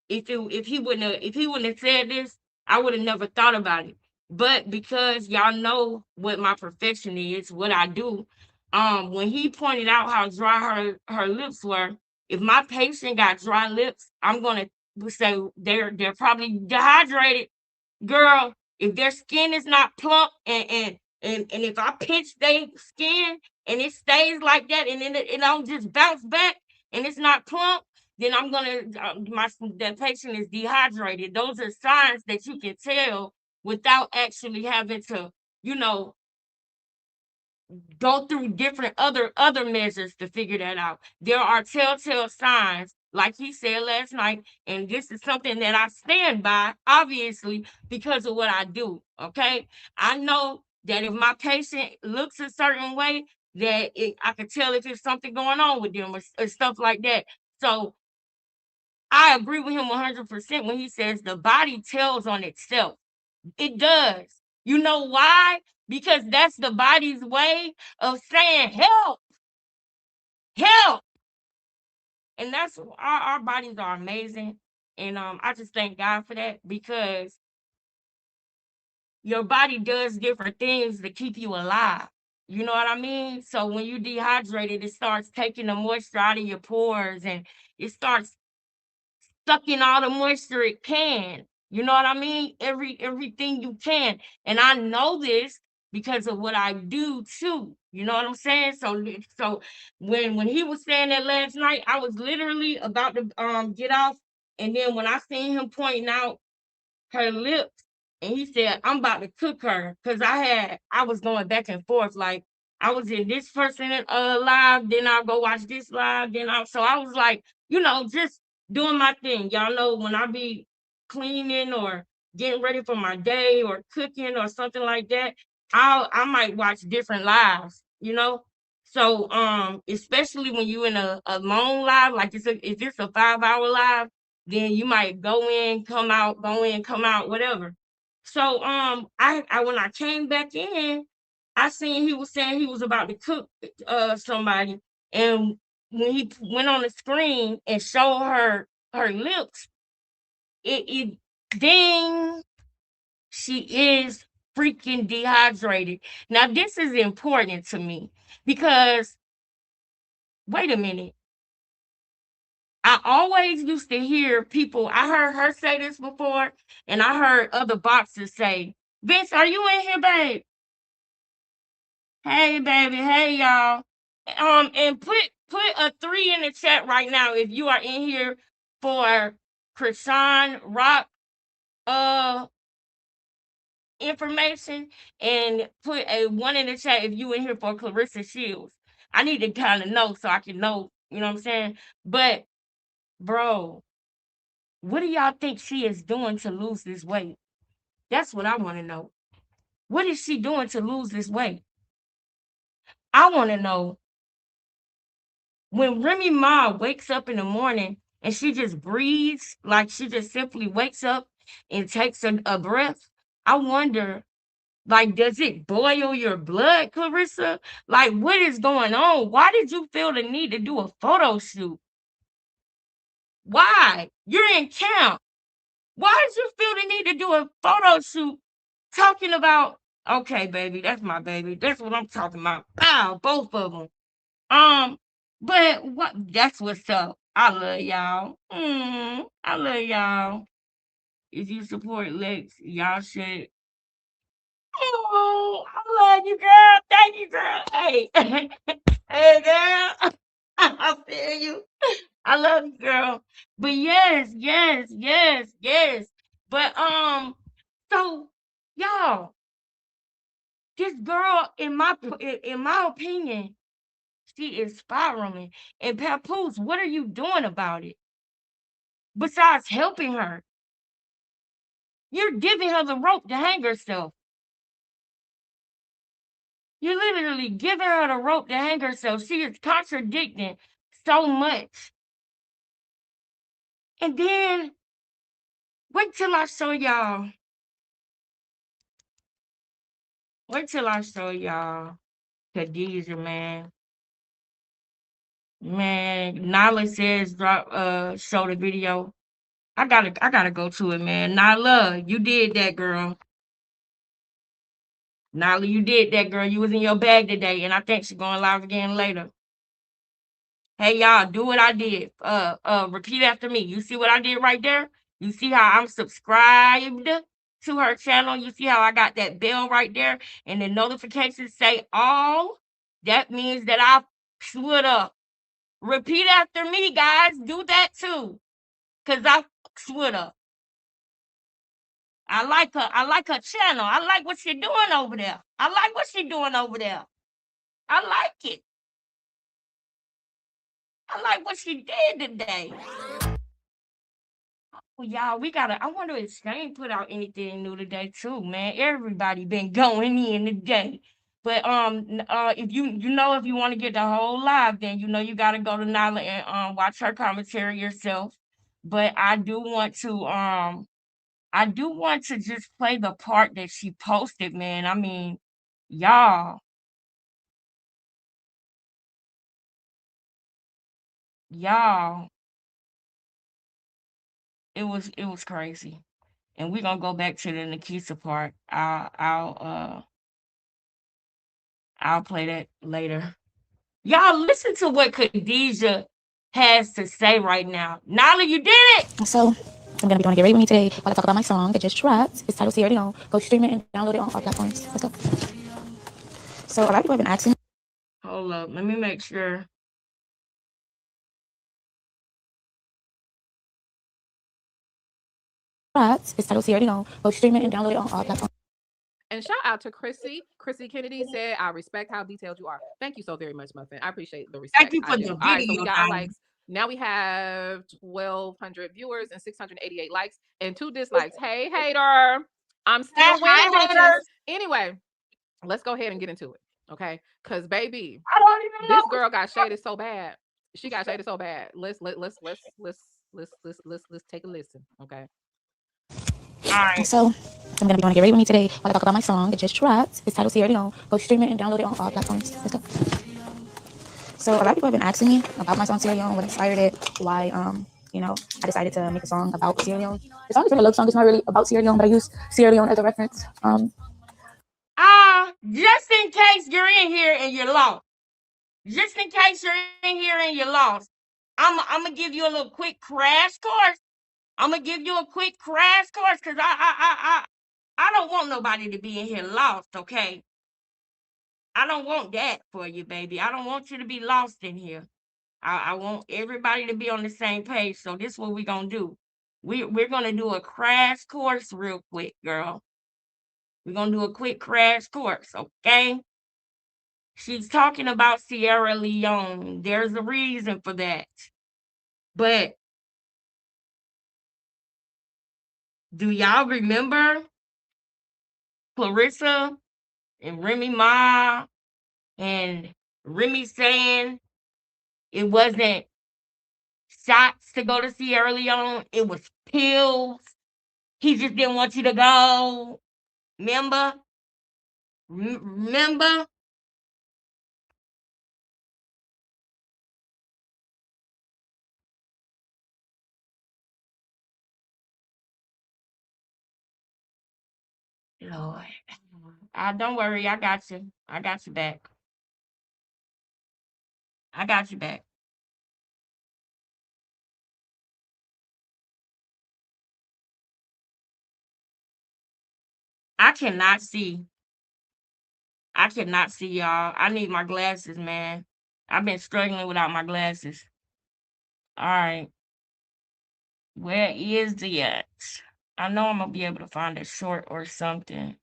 If he wouldn't have said this, I would have never thought about it. But because y'all know what my profession is, what I do, when he pointed out how dry her lips were, if my patient got dry lips, I'm gonna say they're probably dehydrated. Girl, if their skin is not plump and if I pinch their skin and it stays like that and then it don't just bounce back and it's not plump, then I'm gonna that patient is dehydrated. Those are signs that you can tell without actually having to, go through different other measures to figure that out. There are telltale signs, like he said last night, and this is something that I stand by, obviously, because of what I do. Okay, I know that if my patient looks a certain way, that I can tell if there's something going on with them or stuff like that. So I agree with him 100% when he says the body tells on itself. It does. You know why? Because that's the body's way of saying help. Help. And that's our bodies are amazing. And I just thank God for that because your body does different things to keep you alive. You know what I mean? So when you dehydrated, it starts taking the moisture out of your pores and it starts sucking all the moisture it can. You know what I mean? Everything you can. And I know this because of what I do too. You know what I'm saying? So when he was saying that last night, I was literally about to get off. And then when I seen him pointing out her lips, and he said, I'm about to cook her. Cause I was going back and forth like, I was in this person live, then I'll go watch this live, so I was like, just doing my thing. Y'all know when I be cleaning or getting ready for my day or cooking or something like that, I might watch different lives. So especially when you in a long live, like if it's a 5 hour live, then you might go in, come out, go in, come out, whatever. So I when I came back in, I seen he was saying he was about to cook somebody, and when he went on the screen and showed her lips, it ding, she is freaking dehydrated. Now this is important to me because wait a minute. I always used to hear people, I heard her say this before, and I heard other boxers say, Vince, are you in here, babe? Hey, baby. Hey, y'all. And put a 3 in the chat right now if you are in here for Krishan Rock uh information, and put a 1 in the chat if you in here for Clarissa Shields. I need to kind of know so I can know, you know what I'm saying? But bro, what do y'all think she is doing to lose this weight? That's what I want to know. What is she doing to lose this weight? I want to know. When Remy Ma wakes up in the morning and she just breathes, like she just simply wakes up and takes a breath, I wonder, like, does it boil your blood, Clarissa? Like, what is going on? Why did you feel the need to do a photo shoot? Why? You're in camp. Why did you feel the need to do a photo shoot talking about, okay, baby, that's my baby. That's what I'm talking about. Wow, both of them. Um, but what that's what's up. I love y'all. I love y'all. If you support Lex, y'all should. Oh, I love you, girl. Thank you, girl. Hey, hey, girl. I feel you. I love you, girl. But yes, yes, yes, yes. But so y'all, this girl, in my opinion, she is spiraling. And Papoose, what are you doing about it? Besides helping her, you're giving her the rope to hang herself. You're literally giving her the rope to hang herself. She is contradicting so much. And then wait till I show y'all. Wait till I show y'all Khadijah, man. Man, Nyla says show the video. I gotta go to it, man. Nyla, you did that, girl. Nyla, you did that, girl. You was in your bag today, and I think she's going live again later. Hey, y'all, do what I did. Repeat after me. You see what I did right there? You see how I'm subscribed to her channel? You see how I got that bell right there, and the notifications say all? That means that I swould up. Repeat after me, guys. Do that too, cause I swould up. I like her. I like her channel. I like what she's doing over there. I like what she's doing over there. I like it. I like what she did today. Well, y'all, I wonder if Shane put out anything new today too, man. Everybody been going in today. But if if you want to get the whole live, then you gotta go to Nyla and watch her commentary yourself. But I do want to just play the part that she posted, man. I mean, y'all, y'all, it was crazy. And we're gonna go back to the Nikisa part. I'll play that later. Y'all listen to what Khadijah has to say right now. Nala, you did it. So I'm gonna be doing a get ready with me today while I talk about my song that just dropped. It's titled "See Already Know." Go stream it and download it on all platforms. Let's go. So a lot of people have been asking. Hold up, let me make sure. It's titled "See Already Know." Go stream it and download it on all platforms. And shout out to Chrissy. Chrissy Kennedy said, I respect how detailed you are. Thank you so very much, Muffin. I appreciate the respect. Thank you I for do. the All right, so we video, got our darling. likes. Now we have 1,200 viewers and 688 likes and 2 dislikes. Hey, hater. I'm still winning, Hi, bitches. haters. Anyway, let's go ahead and get into it. Okay. Because baby, I don't even know. this girl got shaded so bad. She got shaded so bad. Let's take a listen. Okay. All right. So I'm gonna be going to get ready with me today while I talk about my song. It just dropped. It's titled "See Already Know." Go stream it and download it on all platforms. Let's go. So a lot of people have been asking me about my song "Sierra Leone," what inspired it, why you know, I decided to make a song about Sierra Leone. The song is really a love song. It's not really about Sierra Leone, but I use Sierra Leone as a reference. Just in case you're in here and you're lost. Just in case you're in here and you're lost. I'm gonna give you a little quick crash course. I'm gonna give you a quick crash course because I don't want nobody to be in here lost, okay? I don't want that for you, baby. I don't want you to be lost in here. I want everybody to be on the same page. So this is what we're gonna do. We're gonna do a crash course real quick, girl. We're gonna do a quick crash course, okay? She's talking about Sierra Leone. There's a reason for that. But do y'all remember Clarissa and Remy Ma and Remy saying it wasn't shots to go to Sierra Leone, it was pills. He just didn't want you to go. Remember? Remember? Lord. Don't worry, I got you. I got you back. I got you back. I cannot see. I cannot see y'all. I need my glasses, man. I've been struggling without my glasses. All right. Where is it? I know I'm gonna be able to find a short or something.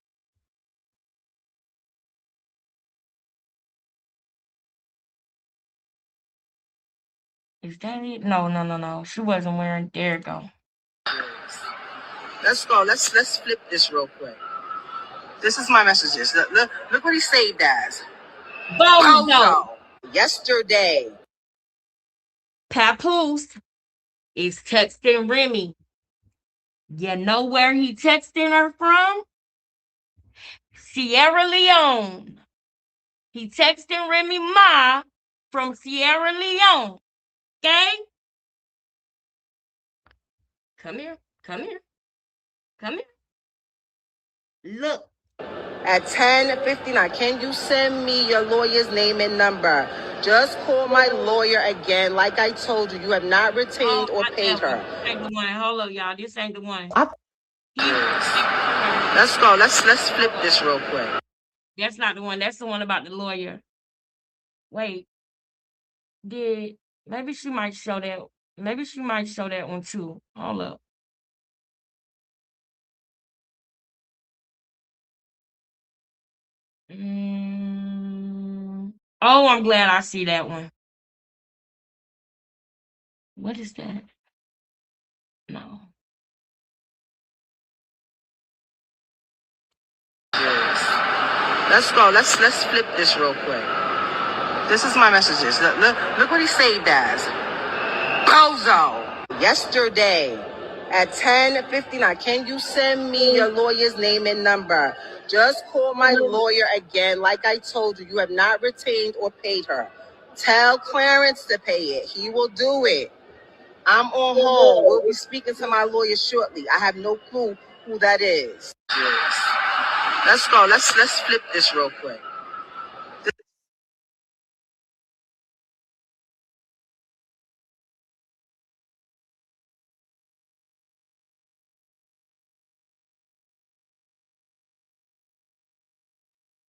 Is that it? No. She wasn't wearing. There it go. Let's go. Let's flip this real quick. This is my messages. Look what he saved as. Bozo. Yesterday. Papoose is texting Remy. You know where he texting her from? Sierra Leone. He texting Remy Ma from Sierra Leone. Okay? Come here. Come here. Come here. Look. At 10:59, can you send me your lawyer's name and number? Just call my lawyer again. Like I told you, you have not retained or paid her. This ain't the one. Hold up, y'all. This ain't the one. Let's go. Let's flip this real quick. That's not the one. That's the one about the lawyer. Wait. Maybe she might show that. Maybe she might show that one too. Hold up. Oh, I'm glad I see that one. What is that? No. Let's go. Let's flip this real quick. This is my messages. Look what he saved as. Bozo. Yesterday at 10:59, can you send me your lawyer's name and number? Just call my lawyer again. Like I told you, you have not retained or paid her. Tell Clarence to pay it. He will do it. I'm on hold. We'll be speaking to my lawyer shortly. I have no clue who that is. Let's go. Let's flip this real quick.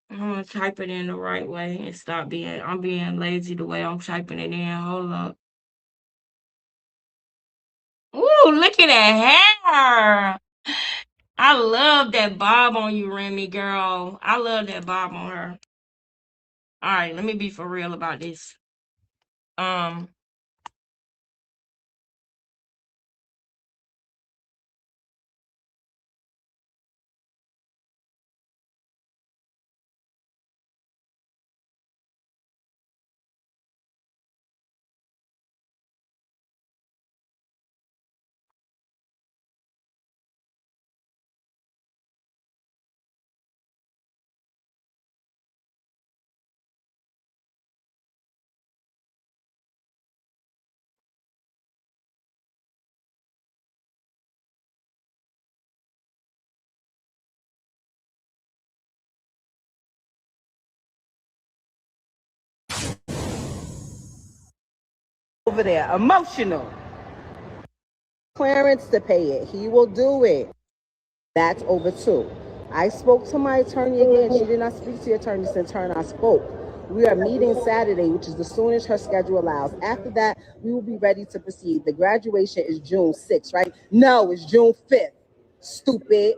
I'm gonna type it in the right way and stop being. I'm being lazy the way I'm typing it in. Hold up. Ooh, look at that hair. I love that bob on you, Remy, girl. I love that bob on her. All right, let me be for real about this. Over there, emotional. Clearance to pay it. He will do it. That's over too. I spoke to my attorney again. She did not speak to your attorney since her and I spoke. We are meeting Saturday, which is the soonest her schedule allows. After that, we will be ready to proceed. The graduation is June 6th, right? No, it's June 5th. Stupid.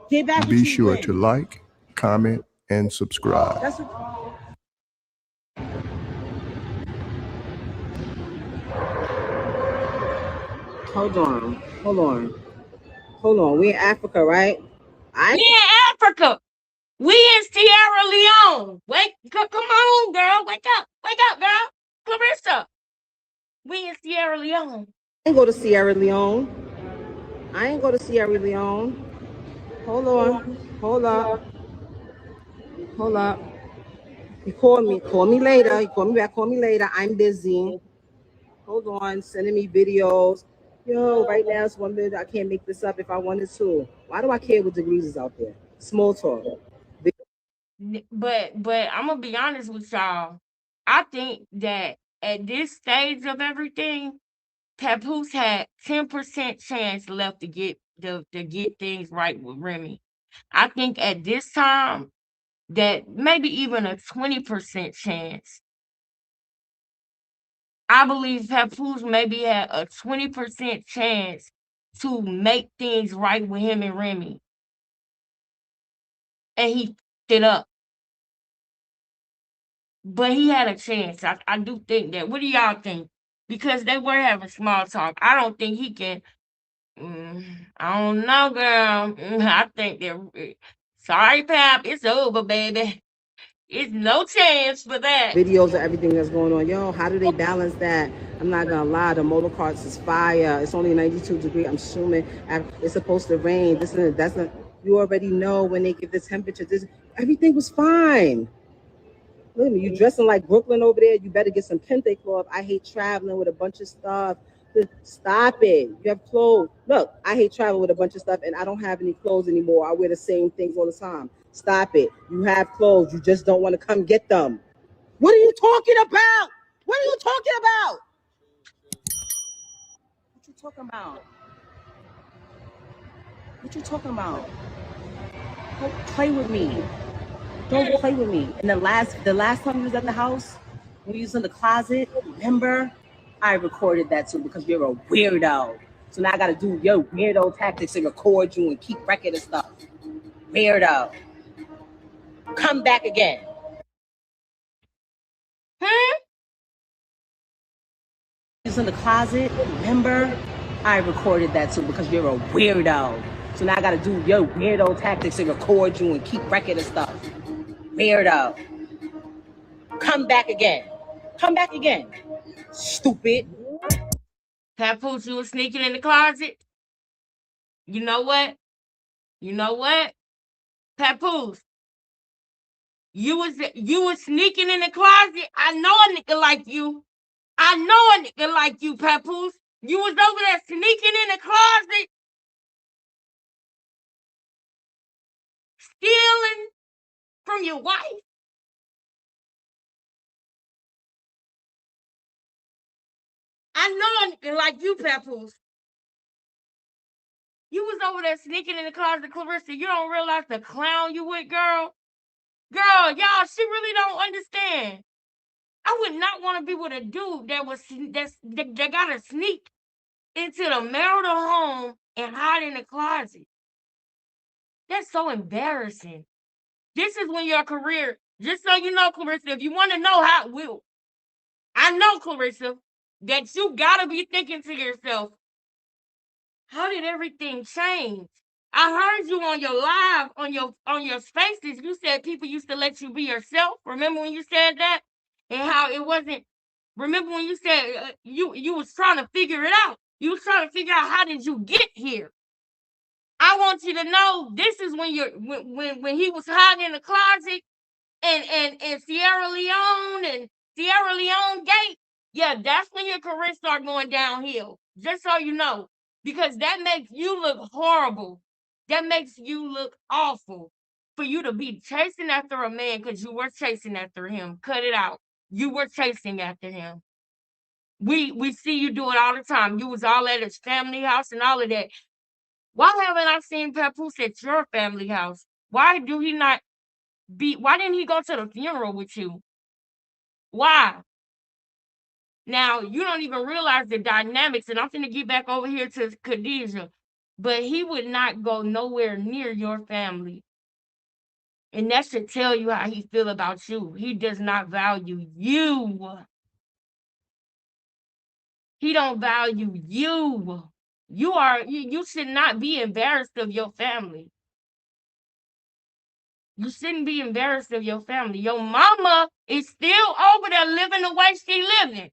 Get back. Be sure to like, comment, and subscribe. That's what... Hold on. We in Africa, right? We in Africa. We in Sierra Leone. Come on, girl. Wake up, girl. Clarissa. We in Sierra Leone. I ain't go to Sierra Leone. Hold up. You call me later. You call me back, I'm busy. Hold on, sending me videos. Yo, right now it's 1 minute. I can't make this up if I wanted to. Why do I care what degrees is out there? Small talk. But I'm gonna be honest with y'all. I think that at this stage of everything, Papoose had 10% chance left to get things right with Remy. I think at this time that maybe even a 20% chance. I believe Papoose maybe had a 20% chance to make things right with him and Remy. And he f***ed it up. But he had a chance. I do think that. What do y'all think? Because they were having small talk. I don't think he can. I don't know, girl. I think that. Sorry, Pap. It's over, baby. It's no chance for that. Videos of everything that's going on. Yo, how do they balance that? I'm not gonna lie, the motor carts is fire. It's only 92 degrees. I'm assuming it's supposed to rain. That's not. You already know when they give the temperature. Everything was fine. Look at me, you dressing like Brooklyn over there. You better get some kente cloth. I hate traveling with a bunch of stuff. Stop it. You have clothes. Look, I hate traveling with a bunch of stuff, and I don't have any clothes anymore. I wear the same things all the time. Stop it. You have clothes. You just don't want to come get them. What are you talking about? What are you talking about? What you talking about? What you talking about? Don't play with me. Don't play with me. And the last time you was at the house, when you was in the closet, remember? I recorded that too because you're a weirdo. So now I gotta do your weirdo tactics and record you and keep record of stuff. Weirdo. Come back again. You was in the closet, remember? I recorded that too because you're a weirdo. So now I gotta do your weirdo tactics and record you and keep record of stuff. Weirdo. Come back again. Come back again. Stupid. Papoose, you was sneaking in the closet. You know what? Papoose, you was sneaking in the closet. I know a nigga like you. Papoose. You was over there sneaking in the closet, stealing from your wife. I know a nigga like you, Papoose. You was over there sneaking in the closet, Clarissa. You don't realize the clown you with, girl? Girl, y'all, she really don't understand. I would not want to be with a dude that gotta sneak into the marital home and hide in the closet. That's so embarrassing. This is when your career, just so you know, Clarissa, if you want to know how it will, I know, Clarissa, that you gotta be thinking to yourself, how did everything change? I heard you on your live, on your spaces. You said people used to let you be yourself. Remember when you said that, and how it wasn't. Remember when you said you was trying to figure it out. You was trying to figure out how did you get here. I want you to know this is when you're when he was hiding in the closet and Sierra Leone gate. Yeah, that's when your career start going downhill. Just so you know, because that makes you look horrible. That makes you look awful for you to be chasing after a man because you were chasing after him. Cut it out. You were chasing after him. We see you do it all the time. You was all at his family house and all of that. Why haven't I seen Papoose at your family house? Why didn't he go to the funeral with you? Why? Now, you don't even realize the dynamics, and I'm going to get back over here to Khadijah, but he would not go nowhere near your family. And that should tell you how he feel about you. He does not value you. He don't value you. You should not be embarrassed of your family. You shouldn't be embarrassed of your family. Your mama is still over there living the way she living.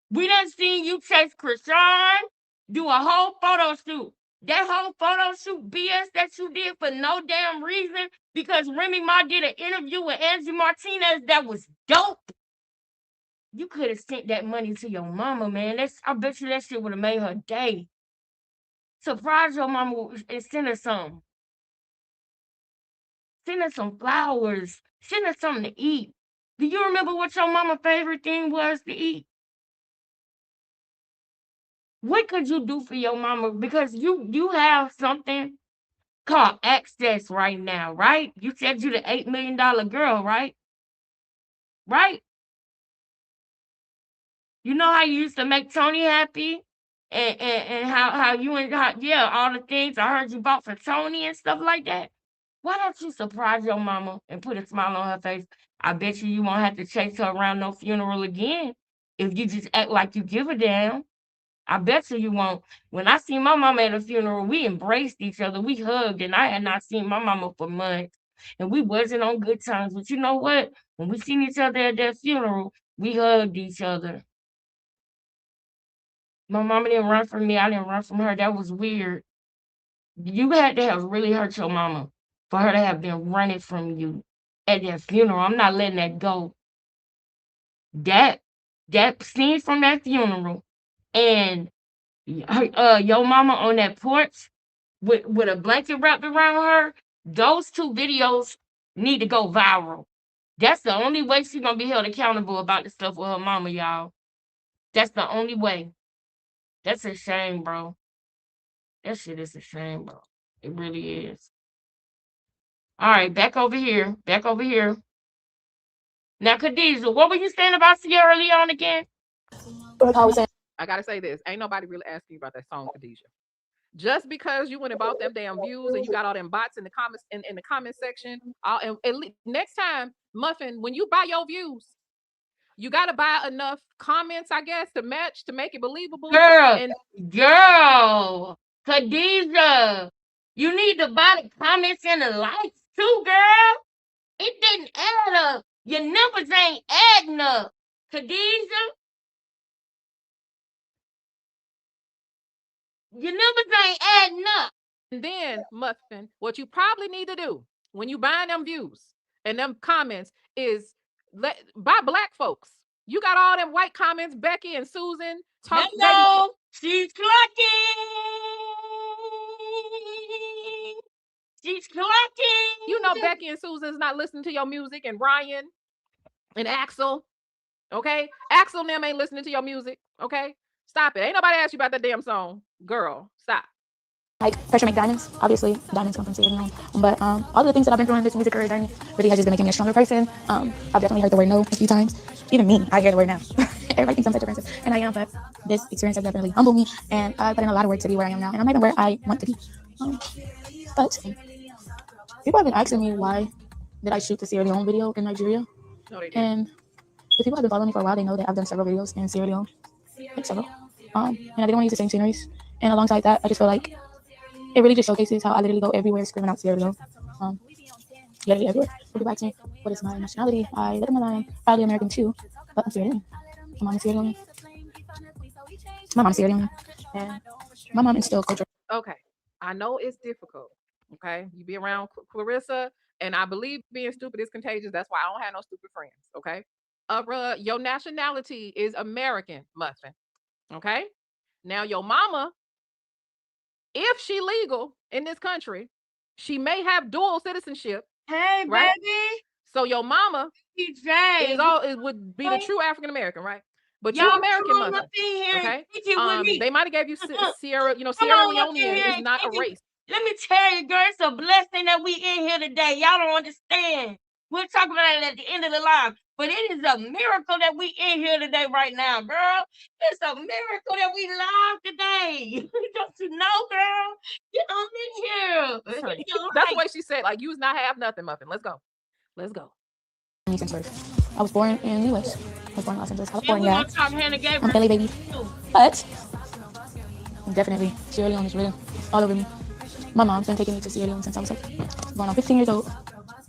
We done seen you chase Krishan, do a whole photo shoot. That whole photo shoot BS that you did for no damn reason because Remy Ma did an interview with Angie Martinez that was dope. You could have sent that money to your mama, man. I bet you that shit would have made her day. Surprise your mama and send her some. Send her some flowers. Send her something to eat. Do you remember what your mama's favorite thing was to eat? What could you do for your mama? Because you have something called access right now, right? You said you're the $8 million girl, right? Right? You know how you used to make Tony happy? And how you and all the things I heard you bought for Tony and stuff like that. Why don't you surprise your mama and put a smile on her face? I bet you won't have to chase her around no funeral again if you just act like you give a damn. I bet you won't. When I seen my mama at a funeral, we embraced each other. We hugged, and I had not seen my mama for months. And we wasn't on good terms. But you know what? When we seen each other at that funeral, we hugged each other. My mama didn't run from me. I didn't run from her. That was weird. You had to have really hurt your mama for her to have been running from you at that funeral. I'm not letting that go. That scene from that funeral and your mama on that porch with a blanket wrapped around her, those two videos need to go viral. That's the only way she's gonna be held accountable about the stuff with her mama, y'all. That's the only way. That's a shame, bro. That shit is a shame, bro. It really is. All right, back over here. Back over here. Now, Khadijah, what were you saying about Sierra Leone again? I gotta say this. Ain't nobody really asking you about that song, Khadijah. Just because you went and bought them damn views and you got all them bots in the comments in the comment section, next time, Muffin, when you buy your views, you gotta buy enough comments, I guess, to match to make it believable. Girl, Khadijah, you need to buy the comments and the likes too, girl. It didn't add up. Your numbers ain't adding up, Khadijah. Your numbers ain't adding up. And then, Muffin, what you probably need to do when you buying them views and them comments is buy black folks. You got all them white comments, Becky and Susan. Hello, she's clucking. She's clucking. You know Becky and Susan's not listening to your music, and Ryan and Axel. Okay? Axel and them ain't listening to your music. Okay? Stop it. Ain't nobody asked you about that damn song. Girl, stop. Like pressure make diamonds. Obviously, diamonds come from Sierra Leone. But all of the things that I've been through in this music career journey really has just been making me a stronger person. I've definitely heard the word no a few times. Even me, I hear the word now. everybody thinks I'm such a princess, and I am, but this experience has definitely humbled me, and I put in a lot of work to be where I am now, and I'm not even where I want to be. But people have been asking me why did I shoot the Sierra Leone video in Nigeria, and if people have been following me for a while, they know that I've done several videos in Sierra Leone, like several, and I didn't want to use the same sceneries, and alongside that, I just feel like it really just showcases how I literally go everywhere screaming out Sierra Leone, literally everywhere. People ask me, what is my nationality? I live in Milan, probably American too, but I'm Sierra Leone. My mom is Sierra Leone. My mom's Sierra Leone, and my mom instilled culture. Okay, I know it's difficult. Okay, you be around Clarissa, and I believe being stupid is contagious. That's why I don't have no stupid friends. Okay, your nationality is American, Muffin. Okay, now your mama, if she legal in this country, she may have dual citizenship. Hey, right? baby. So your mama TJ. it would be the true African American, right? But Y'all you American, come on Muffin. up in here and Okay. kick it with me. They might have gave you Sierra, Come Sierra on up in Leonean here is and not a kick it. race. Let me tell you, girl, it's a blessing that we in here today. Y'all don't understand. We'll talk about it at the end of the live. But it is a miracle that we in here today right now, girl. It's a miracle that we live today. Don't you know, girl? Get on in here. Honey, You're that's the right. way she said, like, you not have nothing, Muffin. Let's go. Let's go. Since birth. I was born in the US. I was born in Los Angeles, And we California. gonna talk Hannah Gabriel. I'm Philly baby. But definitely Sierra Leone is written all over me. My mom's been taking me to Sierra Leone since I was like going on 15 years old.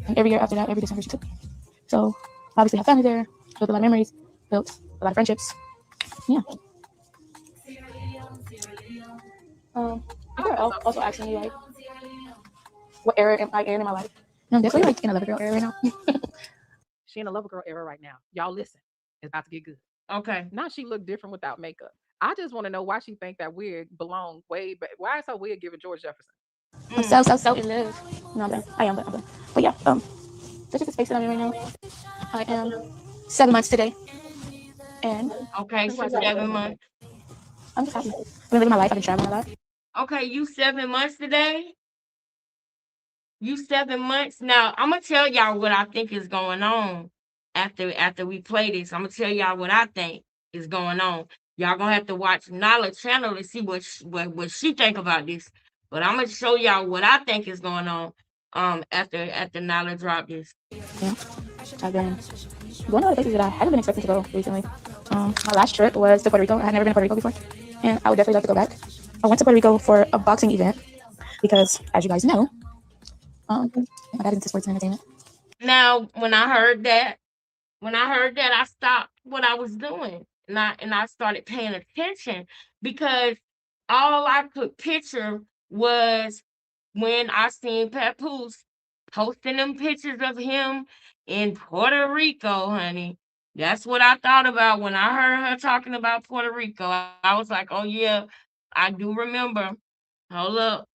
And every year after that, every December she took me. So obviously I have family there, built a lot of memories, built a lot of friendships. Yeah. People are also asking me like what era am I in my life? And I'm definitely like in a lover girl era right now. She in a lover girl era right now. Y'all listen. It's about to get good. Okay. Now she look different without makeup. I just want to know why she think that wig belonged way back. Why is her wig giving George Jefferson? I'm so in love. No, I'm done. I am, but I'm done. But yeah, this is the space that I'm in right now. I am 7 months today. And okay, so 7 months. I'm just happy. I've been living my life, I've been traveling a lot. Okay, you 7 months today? You 7 months. Now I'm gonna tell y'all what I think is going on after we play this. I'm gonna tell y'all what I think is going on. Y'all gonna have to watch Nala channel to see what she think about this. But I'm gonna show y'all what I think is going on. After Nala drop this. Yeah, I've been going to other places that I haven't been expecting to go recently. My last trip was to Puerto Rico. I had never been to Puerto Rico before, and I would definitely love to go back. I went to Puerto Rico for a boxing event because, as you guys know, my dad is into sports and entertainment. Now, when I heard that, I stopped what I was doing and I started paying attention because all I could picture was when I seen Papoose posting them pictures of him in Puerto Rico, honey. That's what I thought about when I heard her talking about Puerto Rico. I was like, oh yeah, I do remember. Hold up.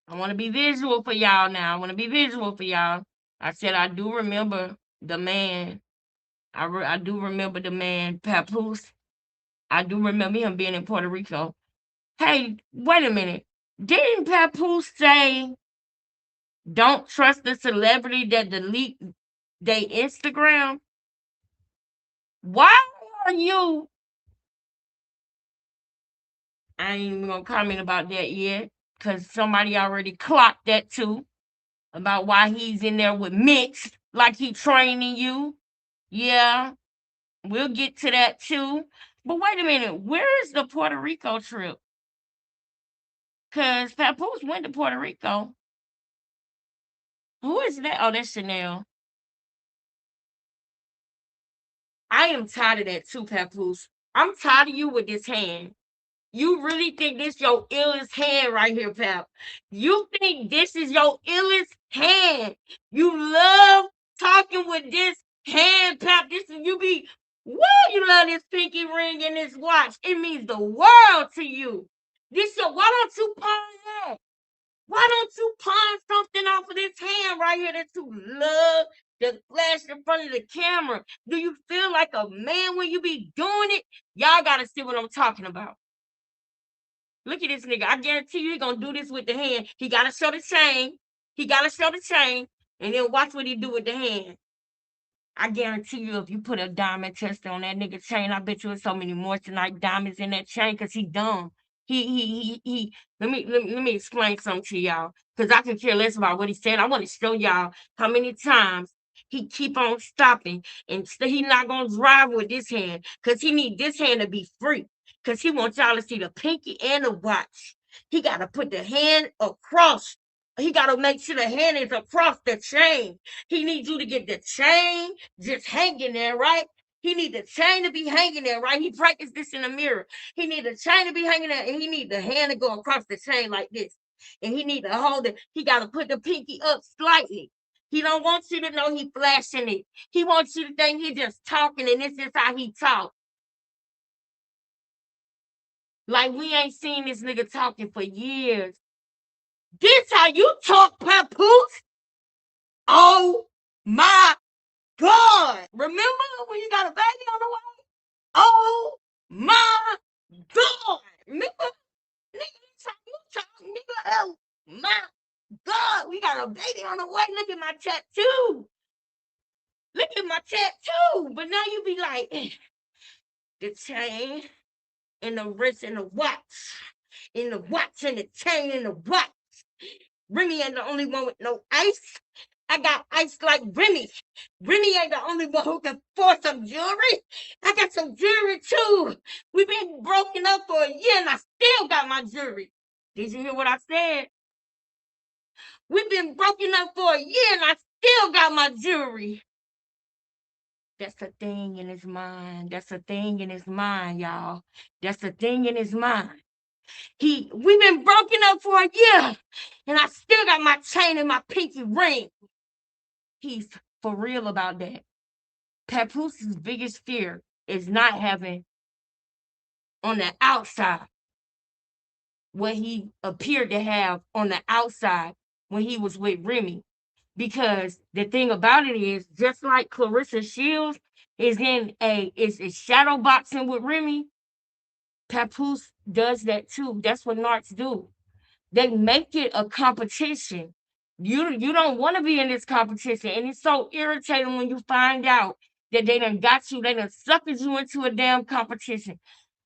I want to be visual for y'all now. I want to be visual for y'all. I said I do remember the man. I do remember the man, Papoose. I do remember him being in Puerto Rico. Hey, wait a minute. Didn't Papoose say, don't trust the celebrity that delete their Instagram? Why are you? I ain't even gonna comment about that yet, because somebody already clocked that too. About why he's in there with Mitch, like he training you. Yeah, we'll get to that too. But wait a minute, where is the Puerto Rico trip? Because Papoose went to Puerto Rico. Who is that? Oh, that's Chanel. I am tired of that too, Papoose. I'm tired of you with this hand. You really think this your illest hand right here, Pap? You think this is your illest hand? You love talking with this hand, Pap. This is you be. Woo, you love this pinky ring and this watch. It means the world to you. This your. Why don't you pawn that? Why don't you pawn something off of this hand right here that you love to flash in front of the camera? Do you feel like a man when you be doing it? Y'all gotta see what I'm talking about. Look at this nigga. I guarantee you he gonna do this with the hand. He gotta show the chain. He gotta show the chain. And then watch what he do with the hand. I guarantee you, if you put a diamond tester on that nigga chain, I bet you there's so many moissanite diamonds in that chain because he dumb. He. Let me explain something to y'all because I can care less about what he said. I want to show y'all how many times he keep on stopping and he not gonna drive with this hand because he need this hand to be free because he wants y'all to see the pinky and the watch. He got to put the hand across. He got to make sure the hand is across the chain. He needs you to get the chain just hanging there, right? He need the chain to be hanging there, right? He practiced this in the mirror. He need the chain to be hanging there, and he need the hand to go across the chain like this. And he need to hold it. He got to put the pinky up slightly. He don't want you to know he flashing it. He wants you to think he just talking, and this is how he talk. Like we ain't seen this nigga talking for years. This how you talk, Papoose? Oh my God. Remember when you got a baby on the way? Oh my God. Remember? Nigga, that's how you talk, nigga. Oh my God. We got a baby on the way. Look at my tattoo. Look at my tattoo. But now you be like, the chain and the wrist and the watch. And the watch and the chain and the watch. Remy ain't the only one with no ice. I got ice like Remy. Remy ain't the only one who can afford some jewelry. I got some jewelry too. We've been broken up for a year and I still got my jewelry. Did you hear what I said? We've been broken up for a year and I still got my jewelry. That's a thing in his mind. That's a thing in his mind, y'all. That's a thing in his mind. We've been broken up for a year, and I still got my chain and my pinky ring. He's for real about that. Papoose' biggest fear is not having on the outside what he appeared to have on the outside when he was with Remy. Because the thing about it is, just like Clarissa Shields is shadow boxing with Remy, Papoose does that too. That's what narcs do. They make it a competition. You don't want to be in this competition. And it's so irritating when you find out that they done got you, they done suckered you into a damn competition.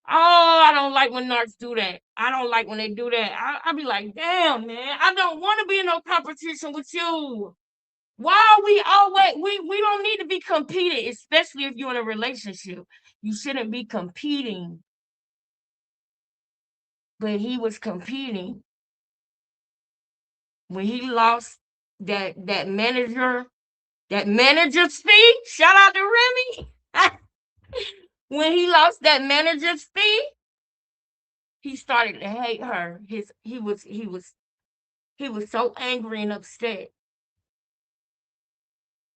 Oh, I don't like when narcs do that. I don't like when they do that. I be like, damn, man, I don't want to be in no competition with you. Why are we always, we don't need to be competing, especially if you're in a relationship. You shouldn't be competing. But he was competing. When he lost that manager fee, shout out to Remy. When he lost that manager's fee, he started to hate her. He was so angry and upset.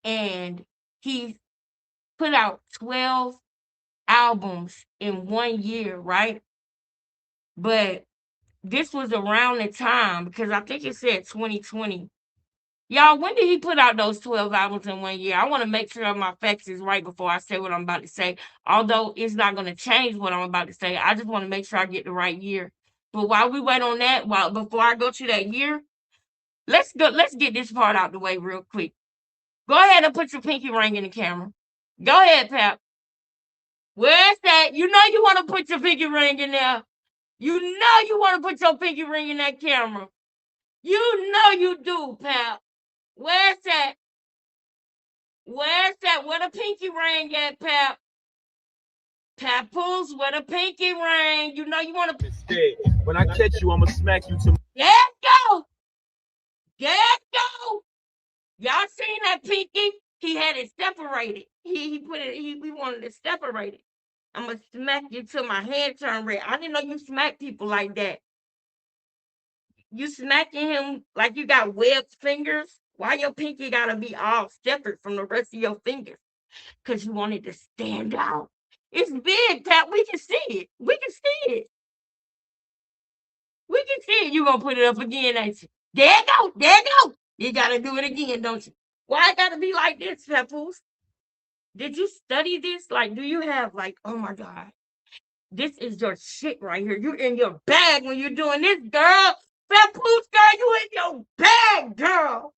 And he put out 12 albums in 1 year, right? But this was around the time, because I think it said 2020. Y'all, when did he put out those 12 albums in 1 year? I want to make sure my facts is right before I say what I'm about to say. Although it's not going to change what I'm about to say. I just want to make sure I get the right year. But while we wait on that, before I go to that year, let's get this part out the way real quick. Go ahead and put your pinky ring in the camera. Go ahead, Pap. Where's that? You know you want to put your pinky ring in there. You know you want to put your pinky ring in that camera. You know you do, Pap. Where's that? Where's that? Where the pinky ring at, Pap? Papoose, where the pinky ring? You know you want to. Instead, when I catch you, I'm gonna smack you to. There it go. There it go. Y'all seen that pinky? He had it separated. He put it. We wanted it separated. I'm gonna smack you till my hand turn red. I didn't know you smack people like that. You smacking him like you got webbed fingers. Why your pinky gotta be all separate from the rest of your fingers? Because you wanted to stand out. It's big, Pat. We can see it. We can see it. We can see it. You gonna put it up again, ain't you? There you go. There you go. You gotta do it again, don't you? Why it gotta be like this, Papoose? Did you study this? Like, do you have like, oh my God, this is your shit right here. You're in your bag when you're doing this, girl. Papoose, girl, you in your bag, girl.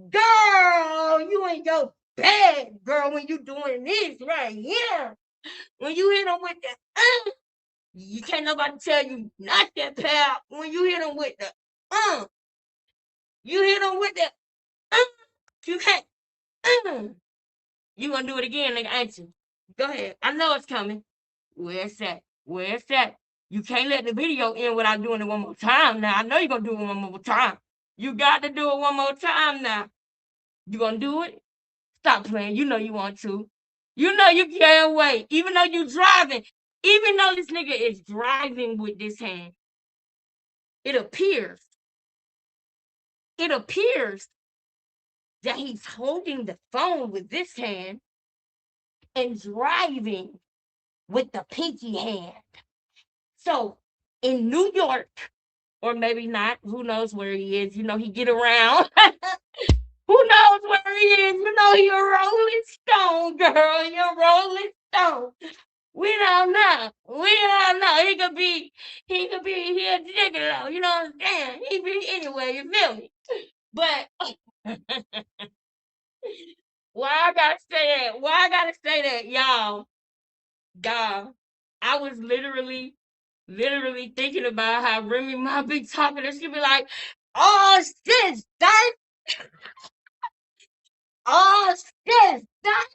Girl, you in your bad, girl, when you doing this right here. When you hit them with the you can't nobody tell you not that pal. When you hit them with the you hit them with the you can't you gonna do it again, nigga, ain't you? Go ahead. I know it's coming. Where's that? Where's that? You can't let the video end without doing it one more time now. I know you're gonna do it one more time. You got to do it one more time now. You gonna do it? Stop playing. You know you want to. You know you can't wait. Even though you driving, even though this nigga is driving with this hand, it appears that he's holding the phone with this hand and driving with the pinky hand. So in New York, or maybe not, who knows where he is? You know, he get around. Who knows where he is? You know, you're a Rolling Stone, girl. You're a Rolling Stone. We don't know. We don't know. He could be here gigolo. You know what I'm saying? He be anywhere, you feel me? But why I gotta say that? Why I gotta say that, y'all? Dog. I was literally thinking about how Remy might be talking and she'd be like, oh shit, that oh shit, that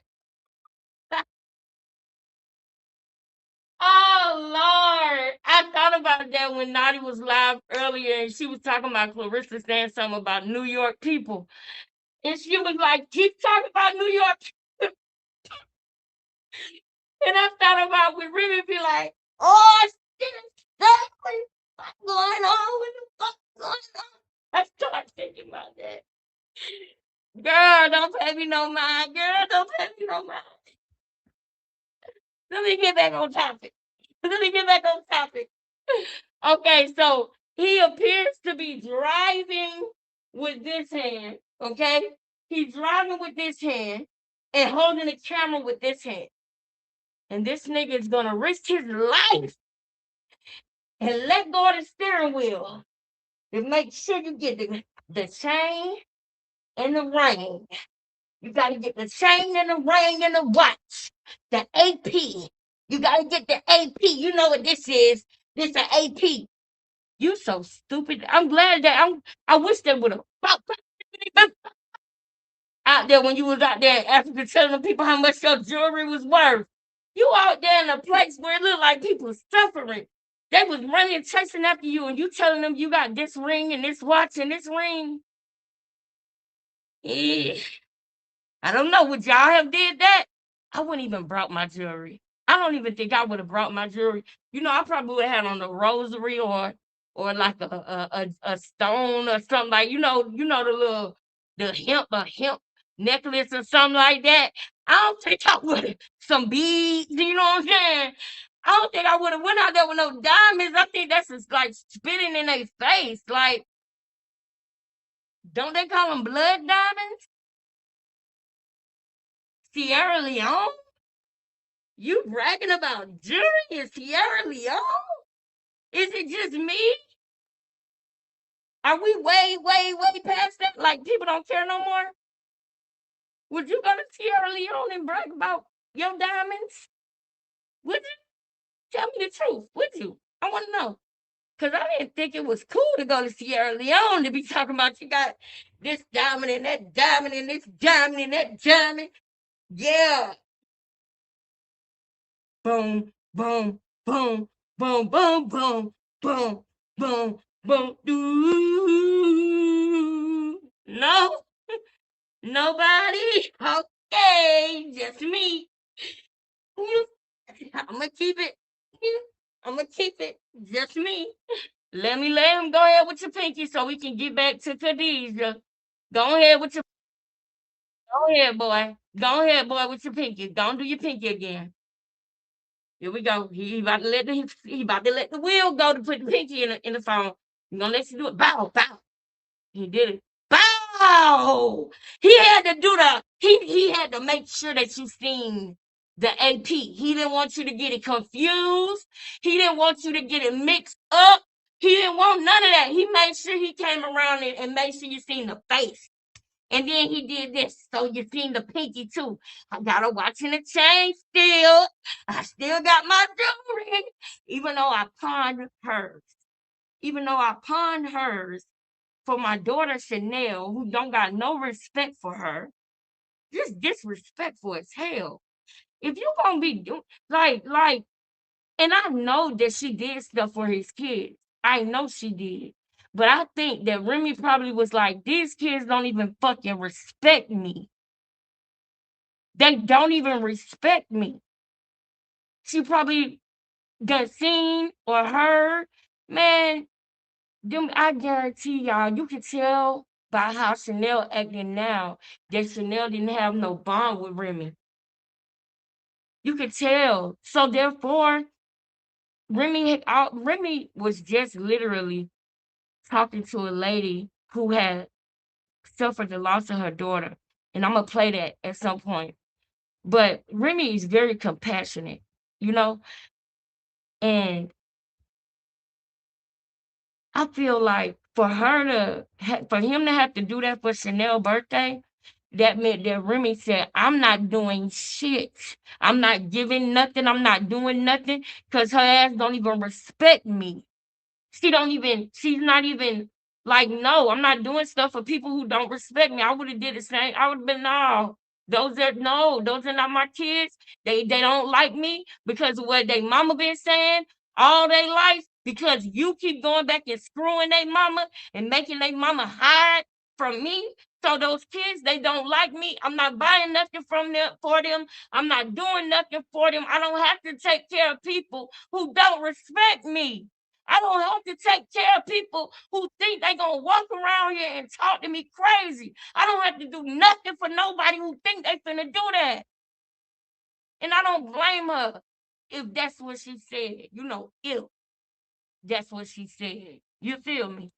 oh Lord. I thought about that when Naughty was live earlier and she was talking about Clarissa saying something about New York people. And she was like, keep talking about New York. And I thought about when Remy be like, oh shit, exactly what's going on? What the fuck going on? I started thinking about that. Girl, don't pay me no mind. Girl, don't pay me no mind. Let me get back on topic. Okay, so he appears to be driving with this hand, okay? He's driving with this hand and holding the camera with this hand. And this nigga is gonna risk his life and let go of the steering wheel to make sure you get the chain and the ring. You gotta get the chain and the ring and the watch. The AP. You gotta get the AP. You know what this is. This an AP. You so stupid. I'm glad that I wish they would have out there when you was out there in Africa telling people how much your jewelry was worth. You out there in a place where it looked like people suffering. They was running, chasing after you, and you telling them you got this ring and this watch and this ring. Yeah. I don't know. Would y'all have did that? I wouldn't even brought my jewelry. I don't even think I would have brought my jewelry. You know, I probably would have had on a rosary or like a stone or something like the hemp necklace or something like that. I don't think I would have some beads. You know what I'm saying? I don't think I would have went out there with no diamonds. I think that's just like spitting in their face. Like, don't they call them blood diamonds? Sierra Leone? You bragging about jewelry in Sierra Leone? Is it just me? Are we way past that? Like people don't care no more? Would you go to Sierra Leone and brag about your diamonds? Would you? Tell me the truth. Would you? I want to know. Because I didn't think it was cool to go to Sierra Leone to be talking about you got this diamond and that diamond and this diamond and that diamond. Yeah. Boom, boom, boom, boom, boom, boom, boom, boom, boom. Doo. No, nobody. Okay, just me. I'm gonna keep it. I'm gonna keep it. Just me. Let him go ahead with your pinky so we can get back to Khadijah. Go ahead, boy. Go ahead, boy, with your pinky. Don't do your pinky again. Here we go. He about to let the wheel go to put the pinky in the phone. He's gonna let you do it. Bow, bow. He did it. Bow. He had to do he had to make sure that you seen the AP. He didn't want you to get it confused. He didn't want you to get it mixed up. He didn't want none of that. He made sure he came around and made sure you seen the face. And then he did this. So you seen the pinky too. I got her watching the chain still. I still got my jewelry. Even though I pawned hers. Even though I pawned hers for my daughter Chanel, who don't got no respect for her. Just disrespectful as hell. If you gonna be doing like, and I know that she did stuff for his kids. I know she did. But I think that Remy probably was like, these kids don't even fucking respect me. They don't even respect me. She probably done seen or heard, man, them, I guarantee y'all, you can tell by how Chanel acting now that Chanel didn't have no bond with Remy. You could tell. So therefore, Remy was just literally talking to a lady who had suffered the loss of her daughter. And I'm gonna play that at some point. But Remy is very compassionate, you know? And I feel like for him to have to do that for Chanel's birthday, that meant that Remy said, I'm not doing shit. I'm not giving nothing. I'm not doing nothing because her ass don't even respect me. She's not even like, no, I'm not doing stuff for people who don't respect me. I would have did the same. I would have been, no, those are not my kids. They don't like me because of what they mama been saying all their life, because you keep going back and screwing their mama and making their mama hide from me. So those kids, they don't like me. I'm not buying nothing from them for them. I'm not doing nothing for them. I don't have to take care of people who don't respect me. I don't have to take care of people who think they gonna walk around here and talk to me crazy. I don't have to do nothing for nobody who think they finna do that. And I don't blame her if that's what she said. If that's what she said. You feel me?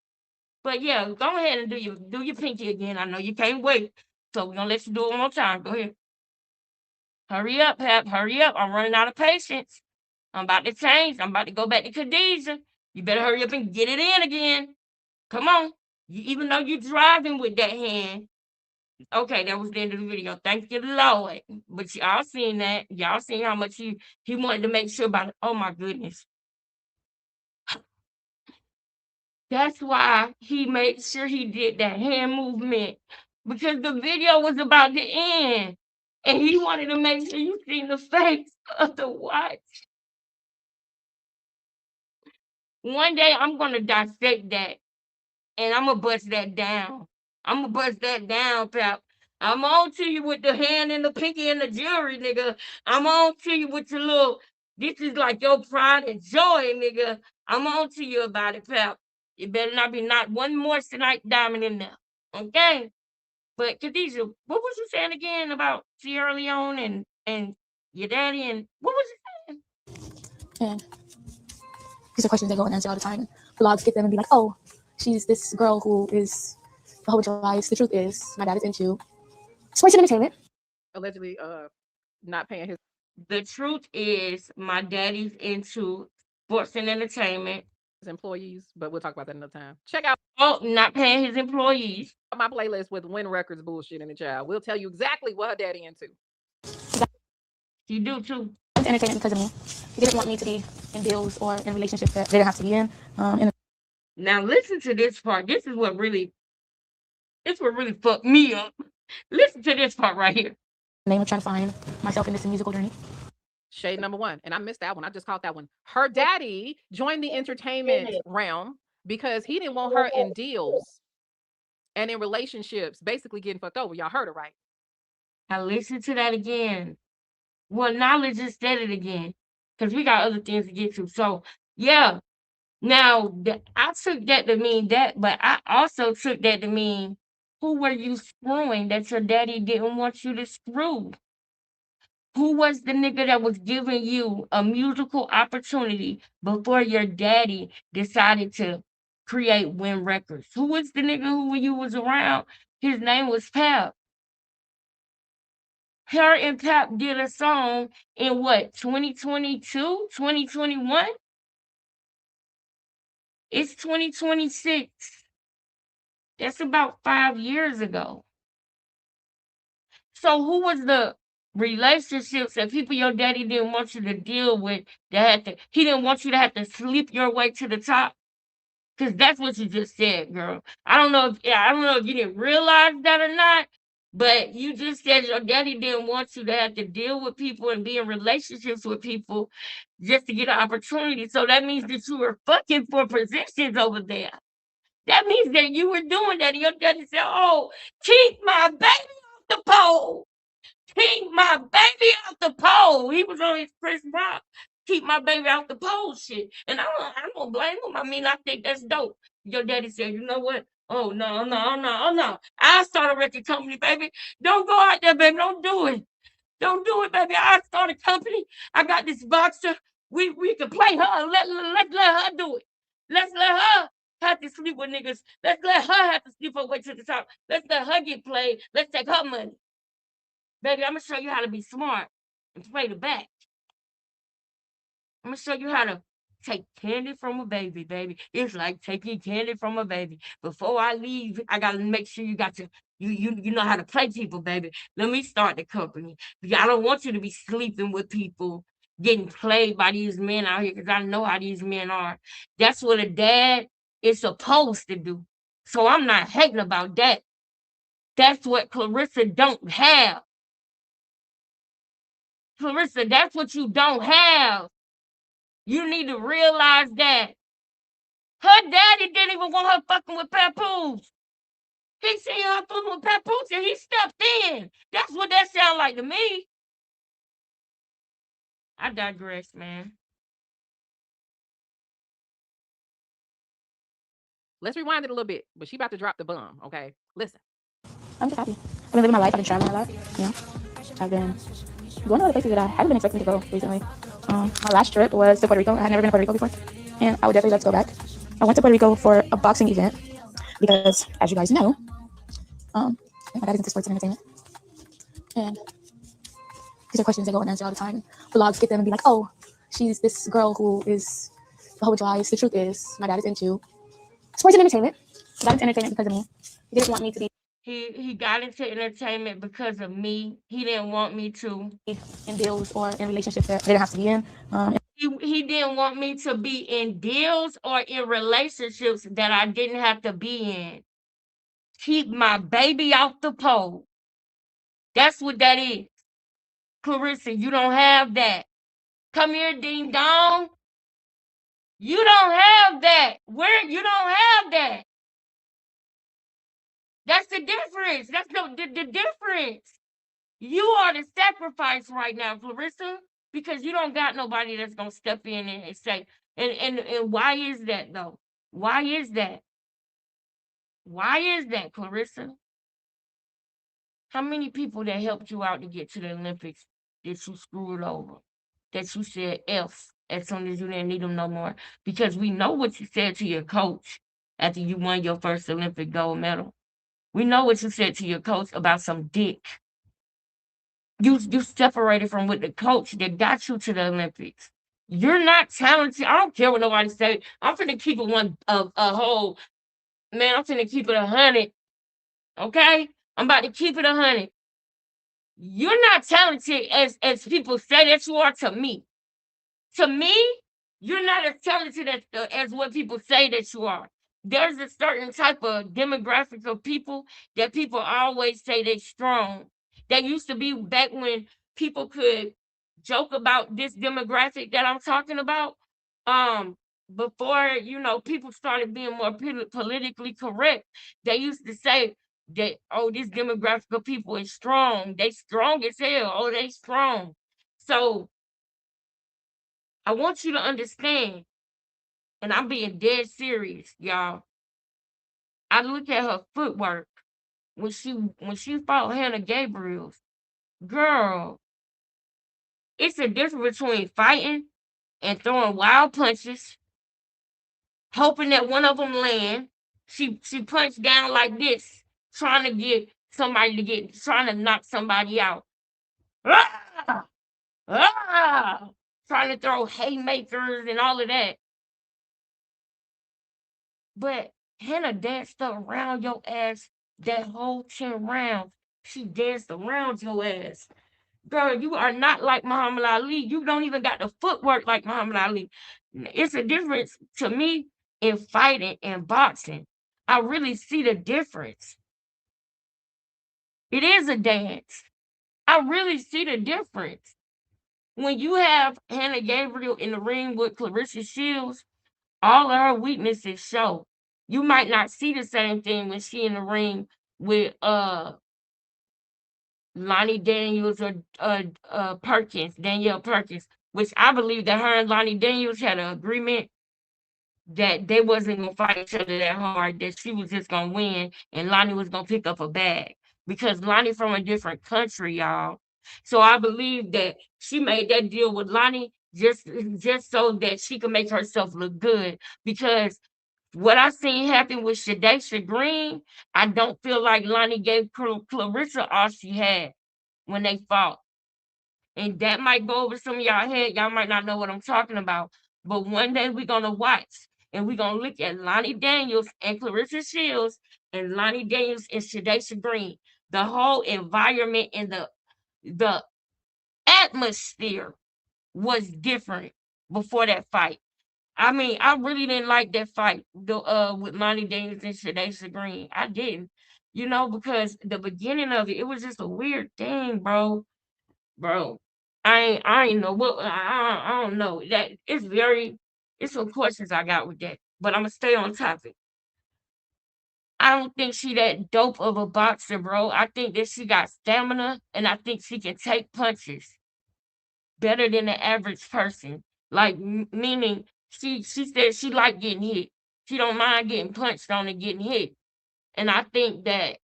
But yeah, go ahead and do your pinky again. I know you can't wait. So we're gonna let you do it one more time. Go ahead. Hurry up, Pep. Hurry up. I'm running out of patience. I'm about to change. I'm about to go back to Khadijah. You better hurry up and get it in again. Come on. Even though you're driving with that hand. Okay, that was the end of the video. Thank you, Lord. But y'all seen that. Y'all seen how much he wanted to make sure about it. Oh my goodness. That's why he made sure he did that hand movement. Because the video was about to end. And he wanted to make sure you seen the face of the watch. One day I'm gonna dissect that and I'm gonna bust that down. I'm gonna bust that down, pal. I'm on to you with the hand and the pinky and the jewelry, nigga. I'm on to you with your little. This is like your pride and joy, nigga. I'm on to you about it, pal. It better not be not one more tonight diamond in there, okay? But Khadijah, what was you saying again about Sierra Leone and your daddy and what was you saying? And these are questions they go and answer all the time. Blogs get them and be like, oh, she's this girl who is a whole bunch of lies. The truth is, my dad is into sports and entertainment. Allegedly, not paying his. The truth is, my daddy's into sports and entertainment. Employees, but we'll talk about that another time. Check out not paying his employees. my playlist with Win Records bullshit in the child. We'll tell you exactly what her daddy into. You do too. Entertainment because of me. He didn't want me to be in deals or in relationships that they didn't have to be in. Now listen to this part. This is what really fucked me up. Listen to this part right here. Name of trying to find myself in this musical journey. Shade number one. And I missed that one. I just caught that one. Her daddy joined the entertainment realm because he didn't want her in deals and in relationships, basically getting fucked over. Y'all heard it right. Now listen to that again. Well, Knowledge just said it again because we got other things to get to. So, yeah. Now, I took that to mean that, but I also took that to mean, who were you screwing that your daddy didn't want you to screw? Who was the nigga that was giving you a musical opportunity before your daddy decided to create Win Records? Who was the nigga who you was around? His name was Pap. Her and Pap did a song in what, 2022, 2021? It's 2026. That's about 5 years ago. So who was the relationships that people your daddy didn't want you to deal with he didn't want you to have to sleep your way to the top? Because that's what you just said, girl. I don't know if you didn't realize that or not, but you just said your daddy didn't want you to have to deal with people and be in relationships with people just to get an opportunity. So that means that you were fucking for positions over there. That means that you were doing that. And your daddy said, "Oh, keep my baby off the pole. Keep my baby off the pole." He was on his Chris Rock. Keep my baby off the pole shit. And I don't blame him. I mean, I think that's dope. Your daddy said, "You know what? Oh, no, no, no, no. I start a record company, baby. Don't go out there, baby. Don't do it. Don't do it, baby. I start a company. I got this boxer. We can play her. Let her do it. Let's let her have to sleep with niggas. Let's let her have to sleep her way to the top. Let's let her get played. Let's take her money. Baby, I'm gonna show you how to be smart and play the back. I'm gonna show you how to take candy from a baby, baby. It's like taking candy from a baby. Before I leave, I gotta make sure you got you know how to play people, baby. Let me start the company. I don't want you to be sleeping with people, getting played by these men out here, because I know how these men are. That's what a dad is supposed to do. So I'm not hating about that. That's what Clarissa don't have. Clarissa, that's what you don't have. You need to realize that. Her daddy didn't even want her fucking with Papoose. He seen her fucking with Papoose and he stepped in. That's what that sound like to me. I digress, man. Let's rewind it a little bit, but she about to drop the bomb, okay? Listen. I'm just happy. I've been living my life. I've been traveling a lot. You know, I've been going to other places that I haven't been expecting to go recently. My last trip was to Puerto Rico. I had never been to Puerto Rico before, and I would definitely like to go back. I went to Puerto Rico for a boxing event because, as you guys know, my dad is into sports and entertainment, and these are questions they go and answer all the time. Vlogs get them and be like, "Oh, she's this girl who is a whole bunch of lies." The truth is, my dad is into sports and entertainment. He got into entertainment because of me. He didn't want me to be. He got into entertainment because of me. He didn't want me to in deals or in relationships that they didn't have to be in. He didn't want me to be in deals or in relationships that I didn't have to be in. Keep my baby off the pole. That's what that is. Clarissa, you don't have that. Come here, ding dong. You don't have that. You don't have that. That's the difference. That's the difference. You are the sacrifice right now, Clarissa, because you don't got nobody that's gonna step in and say, and why is that though? Why is that? Why is that, Clarissa? How many people that helped you out to get to the Olympics that you screwed over? That you said F as soon as you didn't need them no more? Because we know what you said to your coach after you won your first Olympic gold medal. We know what you said to your coach about some dick. You separated from with the coach that got you to the Olympics. You're not talented. I don't care what nobody say. I'm finna keep it a whole man. I'm finna keep it 100. Okay, I'm about to keep it 100. You're not talented as people say that you are to me. To me, you're not as talented as what people say that you are. There's a certain type of demographic of people that people always say they're strong. That used to be back when people could joke about this demographic that I'm talking about. Before people started being more politically correct, they used to say that, oh, this demographic of people is strong. They strong as hell. Oh, they strong. So I want you to understand, and I'm being dead serious, y'all. I look at her footwork when she fought Hannah Gabriel's. Girl, it's a difference between fighting and throwing wild punches, hoping that one of them land. She punched down like this, trying to trying to knock somebody out. Ah! Ah! Trying to throw haymakers and all of that. But Hannah danced around your ass that whole 10 rounds. She danced around your ass. Girl, you are not like Muhammad Ali. You don't even got the footwork like Muhammad Ali. It's a difference to me in fighting and boxing. I really see the difference. It is a dance. I really see the difference. When you have Hannah Gabriel in the ring with Clarissa Shields, all of her weaknesses show. You might not see the same thing when she in the ring with Lonnie Daniels or Danielle Perkins, which I believe that her and Lonnie Daniels had an agreement that they wasn't gonna fight each other that hard, that she was just gonna win and Lonnie was gonna pick up a bag. Because Lonnie from a different country, y'all. So I believe that she made that deal with Lonnie just so that she could make herself look good. Because what I seen happen with Shadaysha Green, I don't feel like Lonnie gave Clarissa all she had when they fought. And that might go over some of y'all head. Y'all might not know what I'm talking about. But one day we're gonna watch and we're gonna look at Lonnie Daniels and Clarissa Shields and Lonnie Daniels and Shadaysha Green. The whole environment and the atmosphere was different before that fight. I mean, I really didn't like that fight with Lonnie Daniels and Shadaysha Green. I didn't, because the beginning of it was just a weird thing, bro. I ain't know what I don't know. That it's some questions I got with that. But I'm gonna stay on topic. I don't think she that dope of a boxer, bro. I think that she got stamina and I think she can take punches better than the average person. Like meaning she said she like getting hit. She don't mind getting punched on and getting hit. And I think that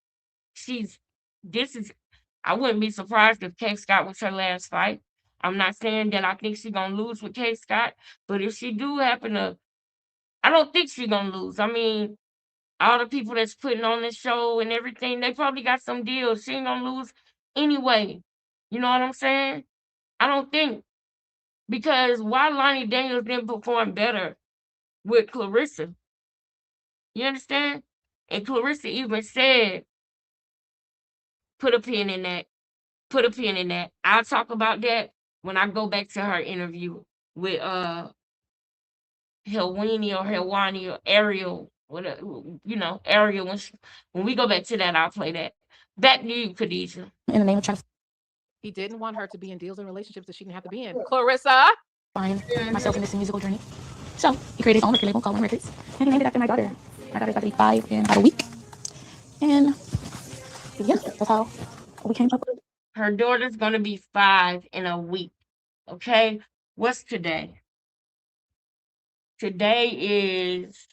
she's this is I wouldn't be surprised if K Scott was her last fight. I'm not saying that I think she's gonna lose with K Scott, but if she do happen to, I don't think she's gonna lose. I mean, all the people that's putting on this show and everything, they probably got some deals. She ain't gonna lose anyway. You know what I'm saying? I don't think because why Lonnie Daniels didn't perform better with Clarissa? You understand? And Clarissa even said, put a pin in that. Put a pin in that. I'll talk about that when I go back to her interview with Helwani or Ariel, whatever, Ariel. When we go back to that, I'll play that. Back to you, Khadijah. In the name of trying to He didn't want her to be in deals and relationships that she didn't have to be in. Clarissa. find myself in this musical journey. So he created his own record label called One Records, and he named it after my daughter. My daughter's about to be 5 in about a week. And yeah, that's how we came up with it. Her daughter's gonna be 5 in a week. Okay, what's today? Today is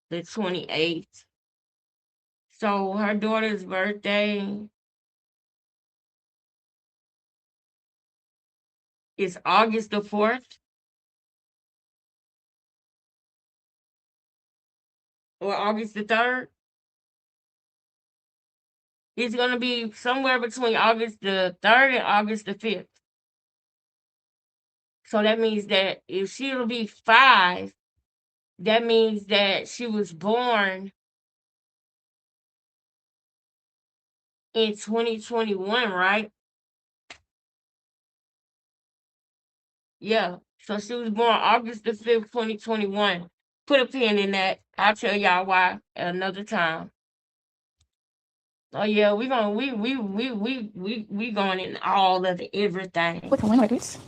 the 28th. So her daughter's birthday is August the 4th or August the 3rd. It's going to be somewhere between August the 3rd and August the 5th. So that means that if she'll be 5, that means that she was born in 2021, right? Yeah. So she was born August the 5th, 2021. Put a pin in that. I'll tell y'all why another time. Oh yeah, we going in all of everything. With One Records.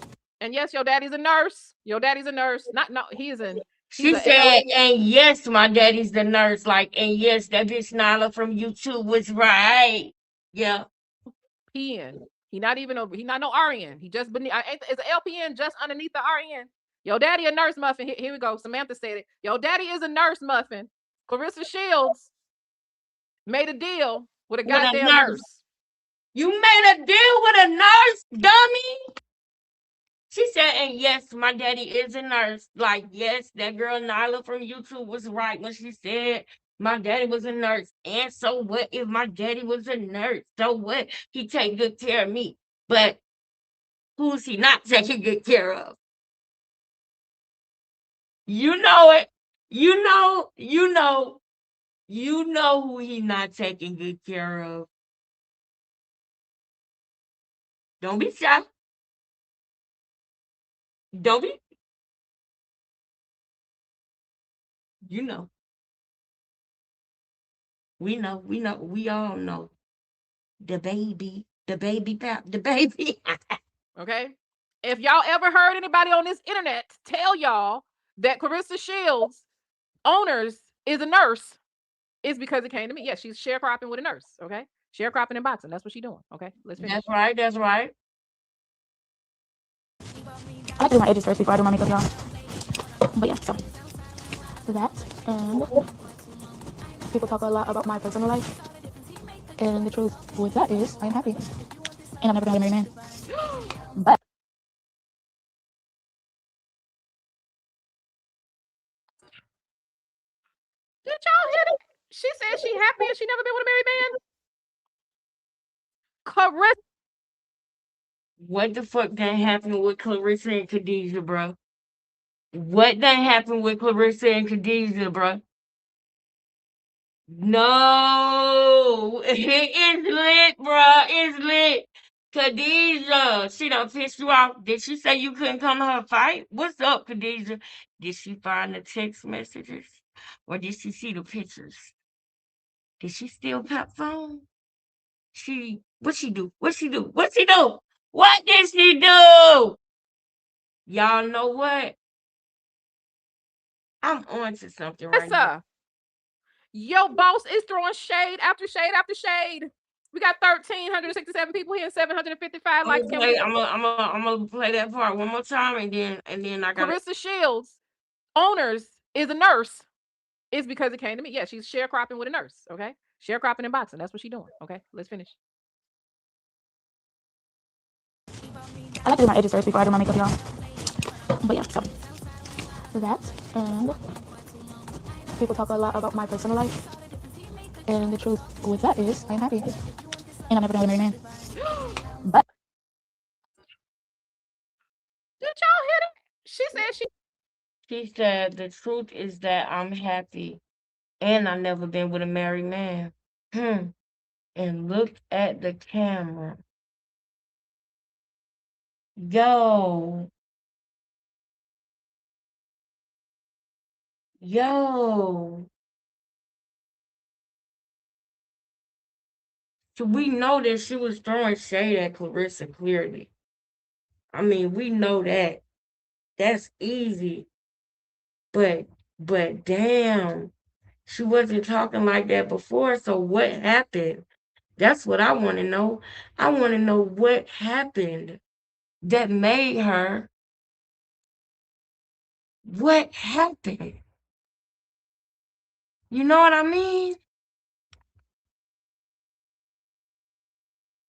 And yes, your daddy's a nurse. Your daddy's a nurse. He's in. She said, and yes, my daddy's the nurse. Like, and yes, that bitch Nyla from YouTube was right. Yeah. PN. He not no RN. He just beneath. Is an LPN just underneath the RN. Your daddy a nurse muffin. Here we go. Samantha said it. Your daddy is a nurse muffin. Clarissa Shields made a deal with a goddamn nurse. You made a deal with a nurse, dummy? She said, and yes, my daddy is a nurse. Like, yes, that girl Nyla from YouTube was right when she said my daddy was a nurse. And so what if my daddy was a nurse? So what? He take good care of me. But who's he not taking good care of? You know it. You know You know who he not taking good care of. Don't be shy. Don't be. You know. We know. We know. We all know. The baby. The baby pap. The baby. Okay. If y'all ever heard anybody on this internet tell y'all that Clarissa Shields' owners is a nurse, it's because it came to me. Yeah, she's sharecropping with a nurse. Okay. Sharecropping and boxing. That's what she's doing. Okay. Let's finish. That's right. That's right. I like to do my edges first before I do my makeup, y'all. But yeah, so that, and people talk a lot about my personal life, and the truth with that is I am happy, and I'm never gonna marry a man. But Did y'all hear that? She said she happy and she never been with a married man. Clarissa. What the fuck done happened with Clarissa and Khadijah, bro? What done happened with Clarissa and Khadijah, bro? No, it's lit, bro. It's lit. Khadijah, she done pissed you off. Did she say you couldn't come to her fight? What's up, Khadijah? Did she find the text messages? Or did she see the pictures? Did she steal Pep's phone? What she do? What she do? What she do? What did she do? Y'all know what? I'm on to something right now. Your boss is throwing shade after shade after shade. We got 1,367 people here and 755 likes. I'm gonna play that part one more time, and then I got Clarissa Shields' owners is a nurse. It's because it came to me. Yeah, she's sharecropping with a nurse. Okay, sharecropping and boxing. That's what she's doing. Okay, let's finish. I like to do my edges first before I do my makeup, y'all. But yeah, so that, and people talk a lot about my personal life, and the truth with that is I am happy, and I'm never gonna marry a man. But did y'all hear that? She said the truth is that I'm happy, and I've never been with a married man. And look at the camera. Yo. So we know that she was throwing shade at Clarissa clearly. I mean, we know that. That's easy. But damn, she wasn't talking like that before. So what happened? That's what I want to know. I want to know what happened that made her. What happened? You know what I mean?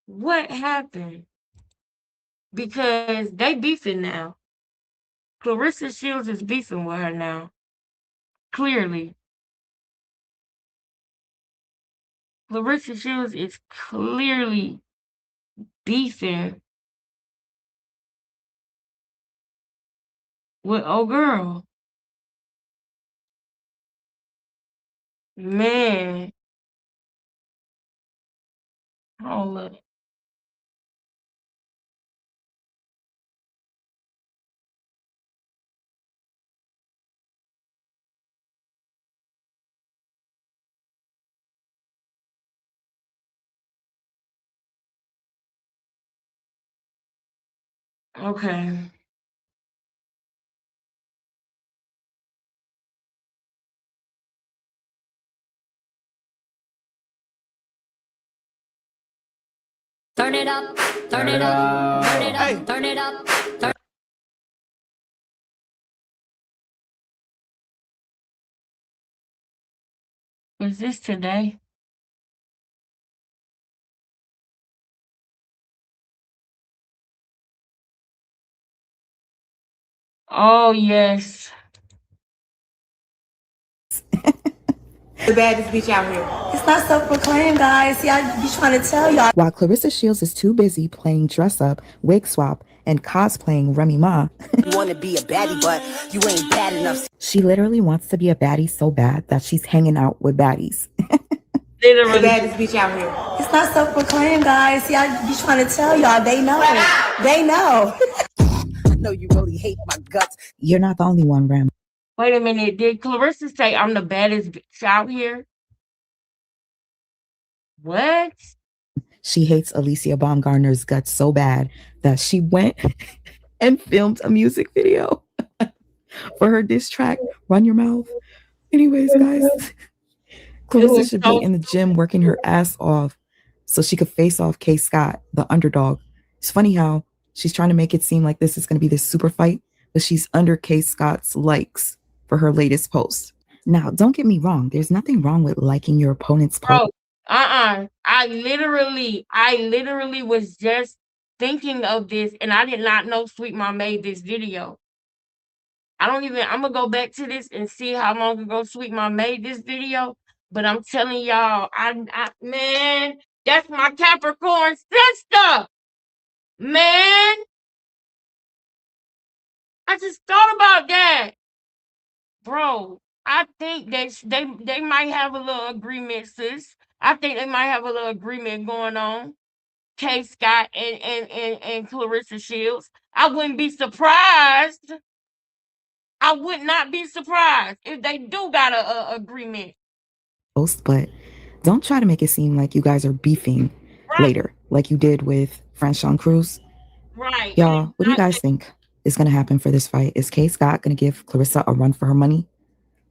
What happened? Because they beefing now. Clarissa Shields is beefing with her now. Clearly. Clarissa Shields is clearly beefing with old girl. Man. Hold up. Okay. Turn it up, turn it up, turn it up, turn it up. Is this today? Oh, yes. The baddest bitch out here. It's not self-proclaimed, guys. See, I be trying to tell y'all. While Clarissa Shields is too busy playing dress up, wig swap, and cosplaying Remy Ma. You want to be a baddie, but you ain't bad enough. She literally wants to be a baddie so bad that she's hanging out with baddies. Literally. The baddest bitch out here. It's not self-proclaimed, guys. See, I be trying to tell y'all. They know. They know. I know you really hate my guts. You're not the only one, Rem. Wait a minute. Did Clarissa say I'm the baddest bitch out here? What? She hates Alicia Baumgartner's guts so bad that she went and filmed a music video for her diss track, Run Your Mouth. Anyways, guys, Clarissa should be in the gym working her ass off so she could face off K. Scott, the underdog. It's funny how she's trying to make it seem like this is going to be this super fight, but she's under K. Scott's likes for her latest post. Now, don't get me wrong. There's nothing wrong with liking your opponent's post. I literally was just thinking of this, and I did not know Sweet Mom made this video. I'm gonna go back to this and see how long ago Sweet Mom made this video. But I'm telling y'all, man, that's my Capricorn sister. Man, I just thought about that. Bro, I think they might have a little agreement, sis. I think they might have a little agreement going on. K. Scott and Clarissa Shields. I wouldn't be surprised. I would not be surprised if they do got a agreement. But don't try to make it seem like you guys are beefing later, like you did with Franchon Cruz. Right. Y'all, what do you guys think is going to happen for this fight? Is K. Scott going to give Clarissa a run for her money?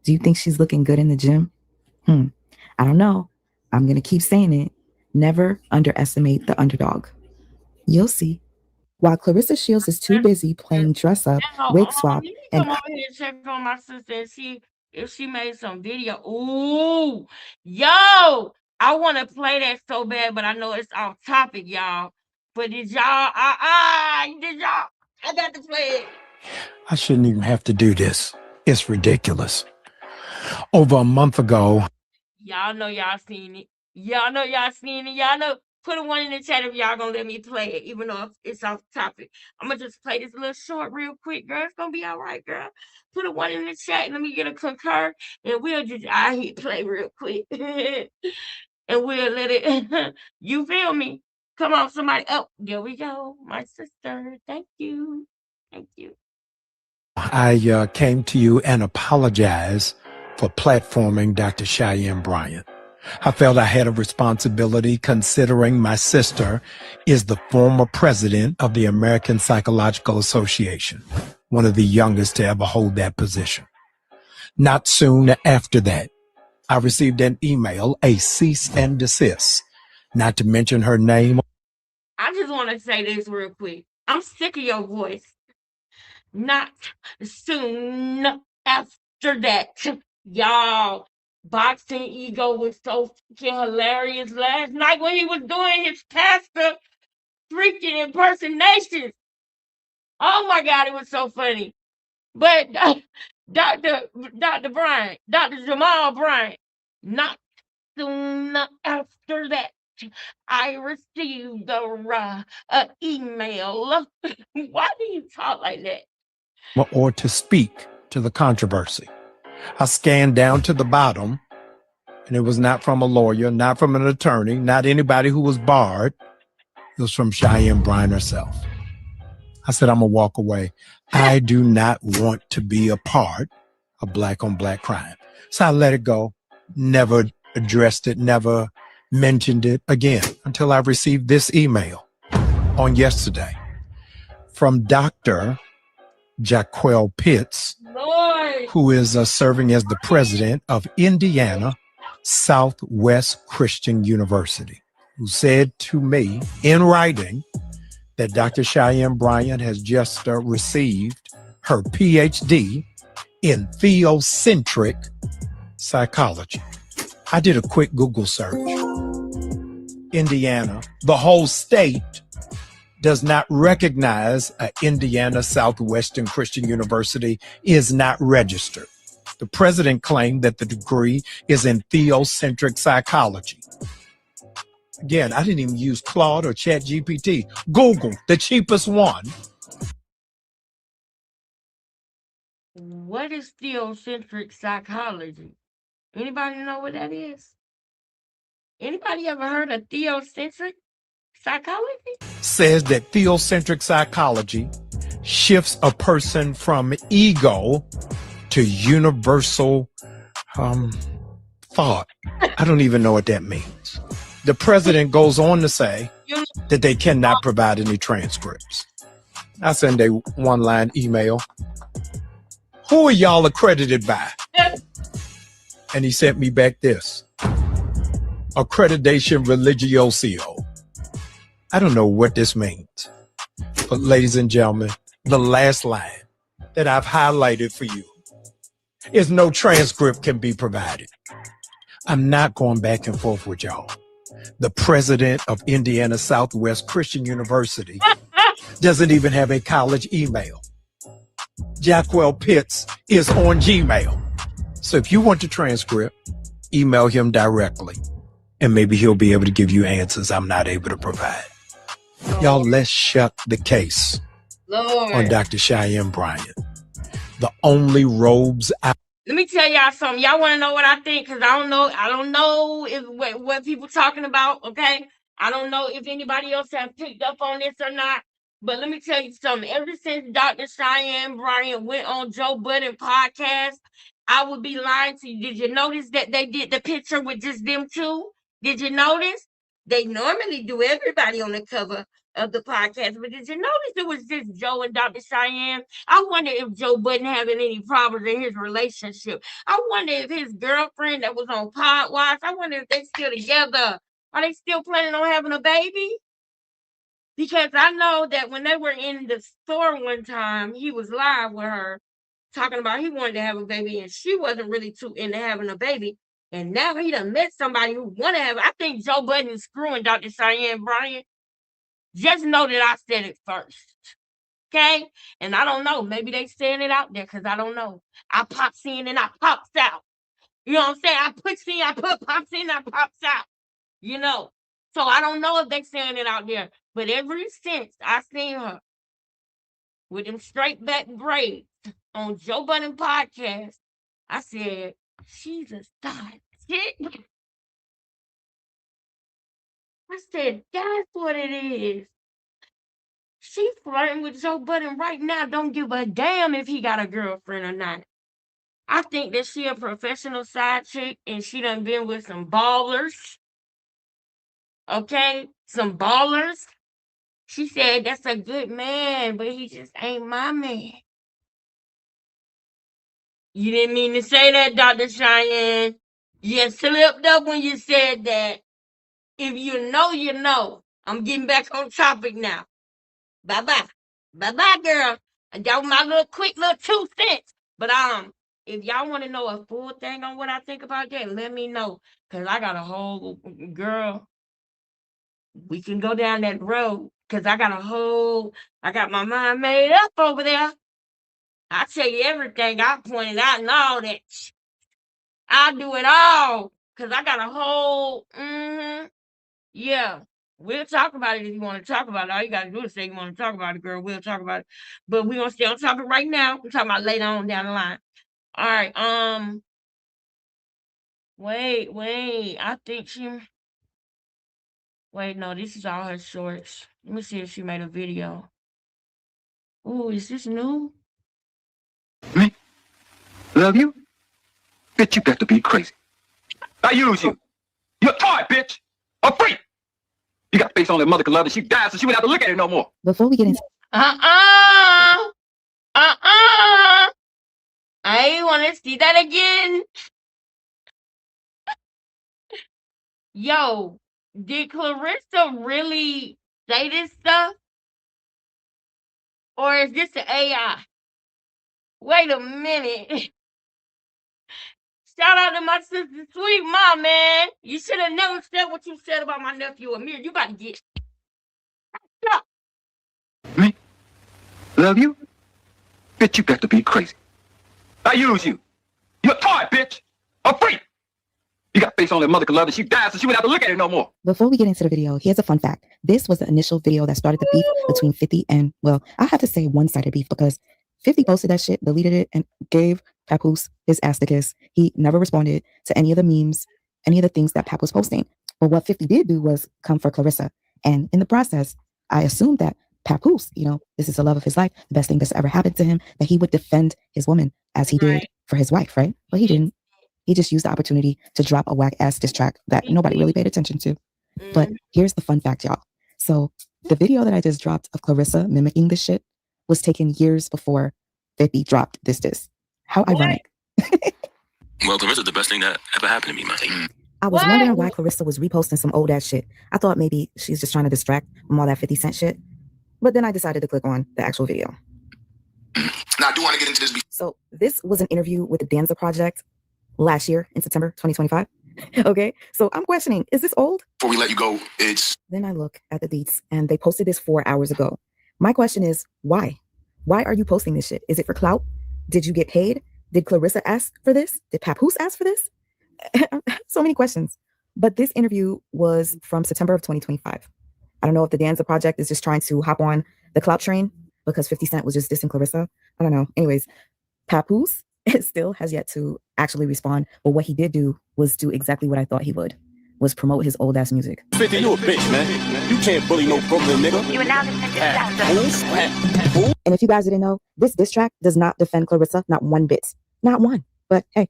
Do you think she's looking good in the gym? I don't know. I'm going to keep saying it. Never underestimate the underdog. You'll see. While Clarissa Shields is too busy playing dress up, wig swap, and come over here and check on my sister and see if she made some video. Ooh, yo, I want to play that so bad, but I know it's off topic, y'all. But did y'all? I got to play it. I shouldn't even have to do this. It's ridiculous. Over a month ago. Y'all know y'all seen it. Y'all know y'all seen it. Y'all know. Put a one in the chat if y'all gonna let me play it, even though it's off topic. I'm gonna just play this little short real quick, girl. It's gonna be all right, girl. Put a one in the chat and let me get a concur, and we'll just hit play real quick. And we'll let it, you feel me? Come on, somebody. Oh, there we go. My sister. Thank you. Thank you. I came to you and apologized for platforming Dr. Cheyenne Bryant. I felt I had a responsibility considering my sister is the former president of the American Psychological Association, one of the youngest to ever hold that position. Not soon after that, I received an email, a cease and desist, not to mention her name. I just want to say this real quick. I'm sick of your voice. Not soon after that. Y'all, Boxing Ego was so freaking hilarious last night when he was doing his pastor freaking impersonations. Oh my God, it was so funny. But Dr. Bryant, Dr. Jamal Bryant, not soon after that, I received a email. Why do you talk like that? Or to speak to the controversy. I scanned down to the bottom, and it was not from a lawyer, not from an attorney, not anybody who was barred. It was from Cheyenne Bryant herself. I said, I'm going to walk away. I do not want to be a part of black on black crime. So I let it go, never addressed it, never mentioned it again until I received this email on yesterday from Dr. Jaquel Pitts, who is serving as the president of Indiana Southwest Christian University, who said to me in writing that Dr. Cheyenne Bryant has just received her PhD in theocentric psychology. I did a quick Google search. Indiana, the whole state, does not recognize Indiana Southwestern Christian University is not registered. The president claimed that the degree is in theocentric psychology. Again, I didn't even use Claude or ChatGPT. Google, the cheapest one, What is theocentric psychology? Anybody know what that is? Anybody ever heard of theocentric psychology? Says that theocentric psychology shifts a person from ego to universal thought. I don't even know what that means. The president goes on to say that they cannot provide any transcripts. I send a one-line email. Who are y'all accredited by? And he sent me back this. Accreditation religioso. I don't know what this means. But ladies and gentlemen, the last line that I've highlighted for you is no transcript can be provided. I'm not going back and forth with y'all. The president of Indiana Southwest Christian University doesn't even have a college email. Jackwell Pitts is on Gmail. So if you want the transcript, email him directly, and maybe he'll be able to give you answers I'm not able to provide. Y'all, let's shut the case on Dr. Cheyenne Bryant. The only robes out. Let me tell y'all something. Y'all want to know what I think? Because I don't know if what people talking about, okay? I don't know if anybody else have picked up on this or not. But let me tell you something. Ever since Dr. Cheyenne Bryant went on Joe Budden podcast, I would be lying to you. Did you notice that they did the picture with just them two? Did you notice? They normally do everybody on the cover of the podcast, but did you notice it was just Joe and Dr. Cheyenne? I wonder if Joe Budden having any problems in his relationship. I wonder if his girlfriend that was on Podwatch, I wonder if they still together. Are they still planning on having a baby? Because I know that when they were in the store one time, he was live with her talking about he wanted to have a baby and she wasn't really too into having a baby. And now he done met somebody who want to have. I think Joe Budden is screwing Dr. Cheyenne Bryant. Just know that I said it first. Okay? And I don't know. Maybe they saying it out there because I don't know. I pops in and I pops out. You know what I'm saying? I puts in, I pops in, I pops out. You know? So I don't know if they saying it out there. But ever since I seen her with them straight back braids on Joe Budden podcast, I said, she's a star. I said, that's what it is. She's flirting with Joe Budden right now. Don't give a damn if he got a girlfriend or not. I think that she a professional side chick and she done been with some ballers. Okay? Some ballers. She said that's a good man, but he just ain't my man. You didn't mean to say that, Dr. Cheyenne. You slipped up when you said that. If you know, you know. I'm getting back on topic now. Bye-bye. Bye-bye, girl. And that was my little quick little 2 cents. But if y'all want to know a full thing on what I think about that, let me know. Because I got a whole girl. We can go down that road. Because I got my mind made up over there. I'll tell you everything. I pointed out and all that. I'll do it all. Because I got a whole, yeah. We'll talk about it if you want to talk about it. All you got to do is say you want to talk about it, girl. We'll talk about it. But we're going to stay on topic right now. We're talking about later on down the line. All right. Wait. I think wait, no, this is all her shorts. Let me see if she made a video. Ooh, is this new? Me? Love you? Bitch, you got to be crazy. I use you. You're a toy, bitch. A freak. You got face on that mother could love and she died so she wouldn't have to look at it no more. Before we get into I ain't want to see that again. Yo, did Clarissa really say this stuff? Or is this an AI? Wait a minute. Shout out to my sister, sweet mom, man. You should have never said what you said about my nephew Amir. You about to get shot. Me? Love you? Bitch, you got to be crazy. I use you. You're a toy, bitch. A freak. You got face on that mother could love and she died so she wouldn't have to look at it no more. Before we get into the video, here's a fun fact. This was the initial video that started the beef between 50 and, well, I have to say one-sided beef because 50 posted that shit, deleted it, and gave Papoose his ass to kiss. He never responded to any of the memes, any of the things that Pap was posting. But what 50 did do was come for Clarissa. And in the process, I assumed that Papoose, this is the love of his life, the best thing that's ever happened to him, that he would defend his woman as he did for his wife, right? But he didn't. He just used the opportunity to drop a whack ass diss track that nobody really paid attention to. But here's the fun fact, y'all. So the video that I just dropped of Clarissa mimicking this shit was taken years before 50 dropped this diss. How ironic. Well, Clarissa's the best thing that ever happened to me, man. I was wondering why Clarissa was reposting some old ass shit. I thought maybe she's just trying to distract from all that 50 Cent shit. But then I decided to click on the actual video. Now, I do want to get into this. So this was an interview with the Danza Project last year in September 2025. Okay, so I'm questioning, is this old? Before we let you go, it's... Then I look at the deets and they posted this 4 hours ago. My question is, why? Why are you posting this shit? Is it for clout? Did you get paid? Did Clarissa ask for this? Did Papoose ask for this? So many questions. But this interview was from September of 2025. I don't know if the Danza Project is just trying to hop on the clout train because 50 Cent was just dissing Clarissa. I don't know. Anyways, Papoose still has yet to actually respond. But what he did do was do exactly what I thought he would, was promote his old ass music. 50, you a bitch, man. You can't bully no Brooklyn nigga. You are now And if you guys didn't know, this diss track does not defend Clarissa, not one bit. Not one. But hey,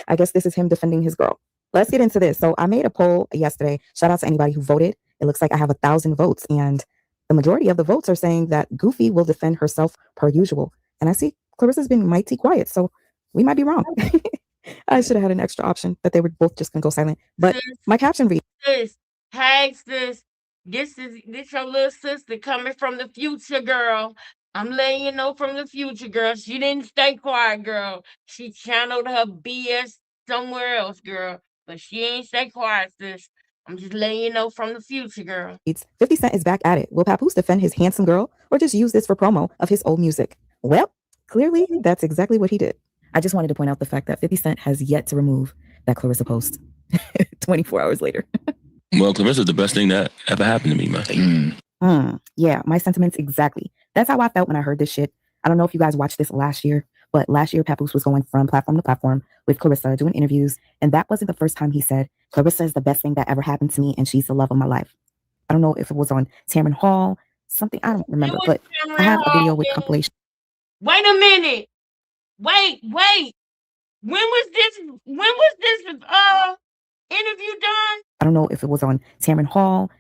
I guess this is him defending his girl. Let's get into this. So I made a poll yesterday. Shout out to anybody who voted. It looks like I have 1,000 votes. And the majority of the votes are saying that Goofy will defend herself per usual. And I see Clarissa's been mighty quiet. So we might be wrong. I should have had an extra option that they were both just gonna go silent. But my caption reads, this is your little sister coming from the future, girl. I'm letting you know from the future, girl. She didn't stay quiet, girl. She channeled her BS somewhere else, girl. But she ain't stay quiet, sis. I'm just letting you know from the future, girl. 50 Cent is back at it. Will Papoose defend his handsome girl or just use this for promo of his old music? Well, clearly that's exactly what he did. I just wanted to point out the fact that 50 Cent has yet to remove that Clarissa post 24 hours later. Well, Clarissa's the best thing that ever happened to me, man. Yeah, my sentiments exactly. That's how I felt when I heard this shit. I don't know if you guys watched this last year, but last year Papoose was going from platform to platform with Clarissa doing interviews. And that wasn't the first time he said, Clarissa is the best thing that ever happened to me and she's the love of my life. I don't know if it was on Tamron Hall, something, I don't remember, but I have a video with compilation. Wait a minute. Wait. When was this interview done? I don't know if it was on Tamron Hall.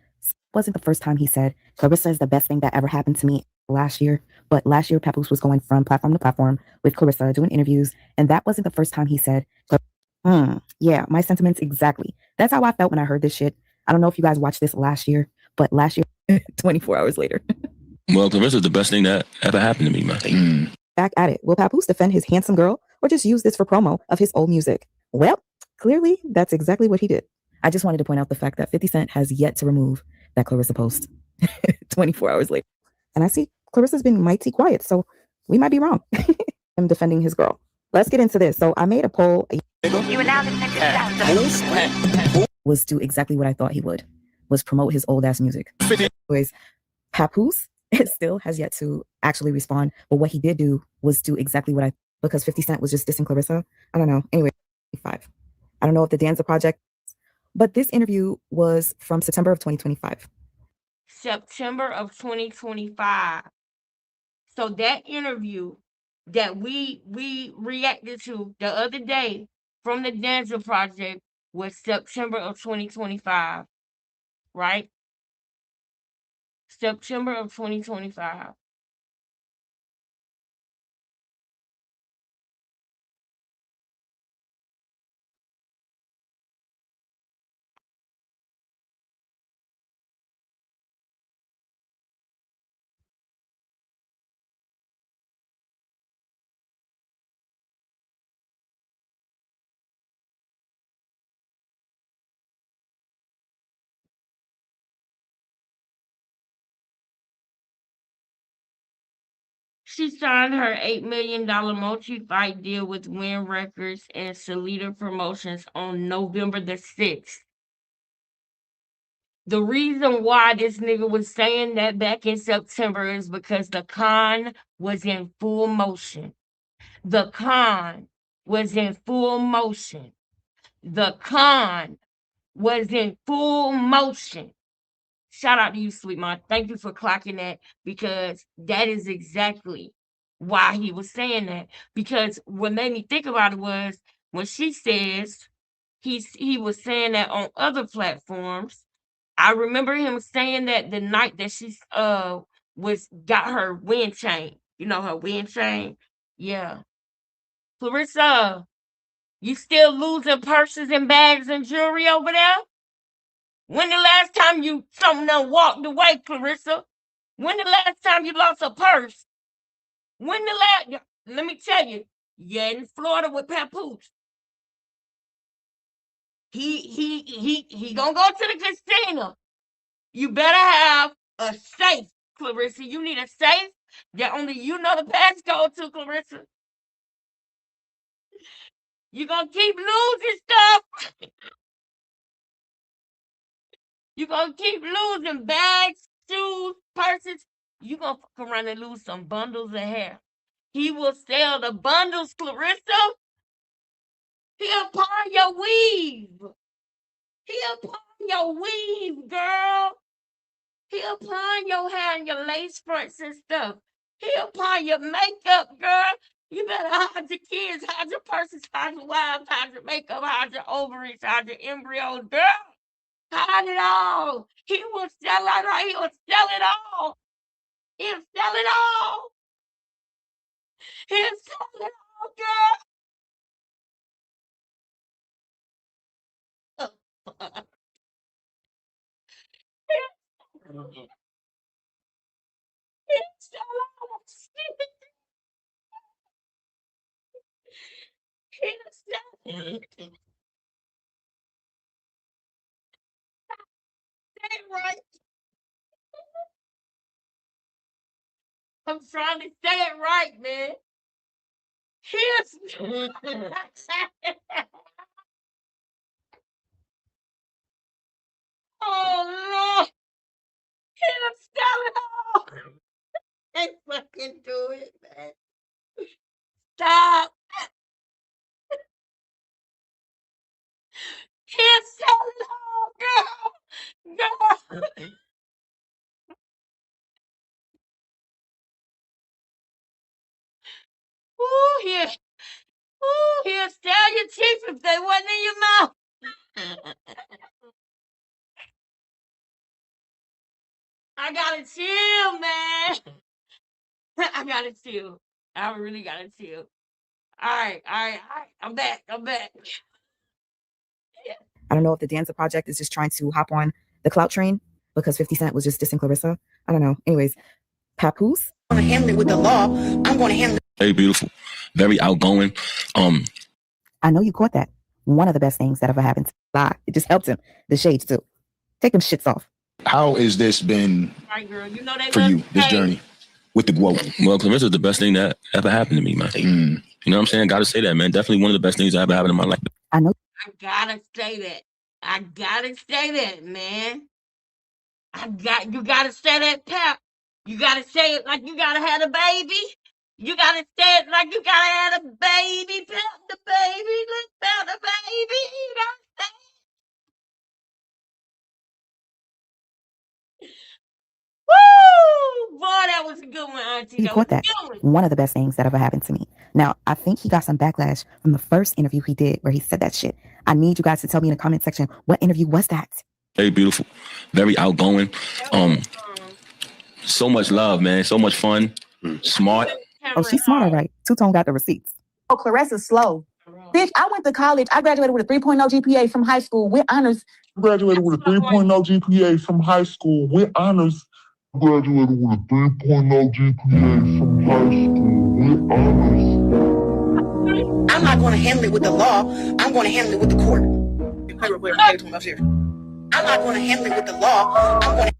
Wasn't the first time he said, Clarissa is the best thing that ever happened to me last year. But last year, Papoose was going from platform to platform with Clarissa doing interviews. And that wasn't the first time he said, yeah, my sentiments exactly. That's how I felt when I heard this shit. I don't know if you guys watched this last year, but last year, 24 hours later. Well, Clarissa's the best thing that ever happened to me, man. Back at it. Will Papoose defend his handsome girl or just use this for promo of his old music? Well, clearly that's exactly what he did. I just wanted to point out the fact that 50 Cent has yet to remove that Clarissa post 24 hours later. And I see Clarissa's been mighty quiet, so we might be wrong. I'm defending his girl. Let's get into this. So I made a poll. Was do exactly what I thought he would, was promote his old ass music. Anyways, Papoose still has yet to actually respond. But what he did do was do exactly what because 50 Cent was just dissing Clarissa. I don't know. Anyway, 5. I don't know if the Danza Project, but this interview was from September of 2025. September of 2025. So that interview that we reacted to the other day from the Danza Project was September of 2025, right? September of 2025. She signed her $8 million multi-fight deal with Win Records and Salida Promotions on November the 6th. The reason why this nigga was saying that back in September is because the con was in full motion. The con was in full motion. The con was in full motion. Shout out to you, Sweet Mom. Thank you for clocking that, because that is exactly why he was saying that. Because what made me think about it was when she says he was saying that on other platforms. I remember him saying that the night that she was got her wind chain. You know, her wind chain. Yeah. Clarissa, you still losing purses and bags and jewelry over there? When the last time you something done walked away, Clarissa? When the last time you lost a purse? When the last? Let me tell you, you're in Florida with Papoose. He gonna go to the casino. You better have a safe, Clarissa. You need a safe that only you know the passcode to, Clarissa. You gonna keep losing stuff. You gonna keep losing bags, shoes, purses. You gonna fuck around and lose some bundles of hair. He will sell the bundles, Clarissa. He'll pawn your weave. He'll pawn your weave, girl. He'll pawn your hair and your lace fronts and stuff. He'll pawn your makeup, girl. You better hide your kids, hide your purses, hide your wives, hide your makeup, hide your ovaries, hide your embryos, girl. Hide it all. He will sell it all. He will sell it all. He'll sell it all. He'll sell it all, girl. Right. I'm trying to say it right, man. Here's oh Lord. He'll sell it all. They fucking do it, man. Stop. He'll sell it all, girl. Girl. Ooh, he'll sell your teeth if they wasn't in your mouth. I gotta chill, man. I gotta chill. I really gotta chill. All right. I'm back. I don't know if the Danza Project is just trying to hop on the clout train because 50 Cent was just dissing Clarissa. I don't know. Anyways, Papoose. I'm gonna handle it with the law. I'm gonna handle it. Very beautiful, very outgoing. I know you caught that. One of the best things that ever happened. It just helped him. The shades too. Take them shits off. How has this been Right, girl. You know they for you, this journey with the growth? Well, Clarissa's the best thing that ever happened to me, man. You know what I'm saying? I gotta say that, man. Definitely one of the best things that ever happened in my life. I know. I gotta say that, man. You gotta say that, Pep. You gotta say it like you gotta have a baby. You gotta say it like you gotta have a baby, Pep the baby, look Pep the baby. You gotta say it. Woo! Boy, that was a good one, Auntie. You caught that. One of the best things that ever happened to me. Now, I think he got some backlash from the first interview he did where he said that shit. I need you guys to tell me in the comment section, what interview was that? Very beautiful, very outgoing. So much love, man. So much fun. Smart. Oh, she's smart, all right. Two-Tone got the receipts. Oh, Clarissa's slow. Bitch, I went to college. I graduated with a 3.0 GPA from high school with honors. Graduated with a 3.0 GPA from high school with honors. Graduated with a 3.0 GPA from high school with honors. I'm not gonna handle it with the law. I'm gonna handle it with the court. I'm not gonna handle it with the law. I'm gonna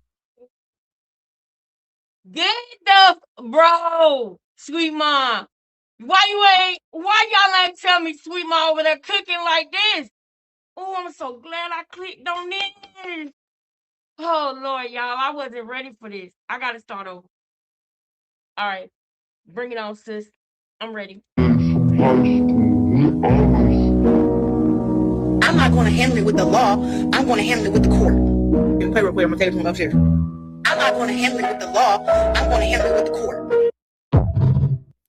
get the bro, Sweet Mom. Why y'all ain't tell me Sweet Mom over there cooking like this? Oh, I'm so glad I clicked on this. Oh Lord, y'all, I wasn't ready for this. I gotta start over. All right, bring it on, sis. I'm ready. From high school, we're honest. I'm not going to handle it with the law. I'm going to handle it with the court. Play real quick. I'm going to take it from upstairs. I'm not going to handle it with the law. I'm going to handle it with the court.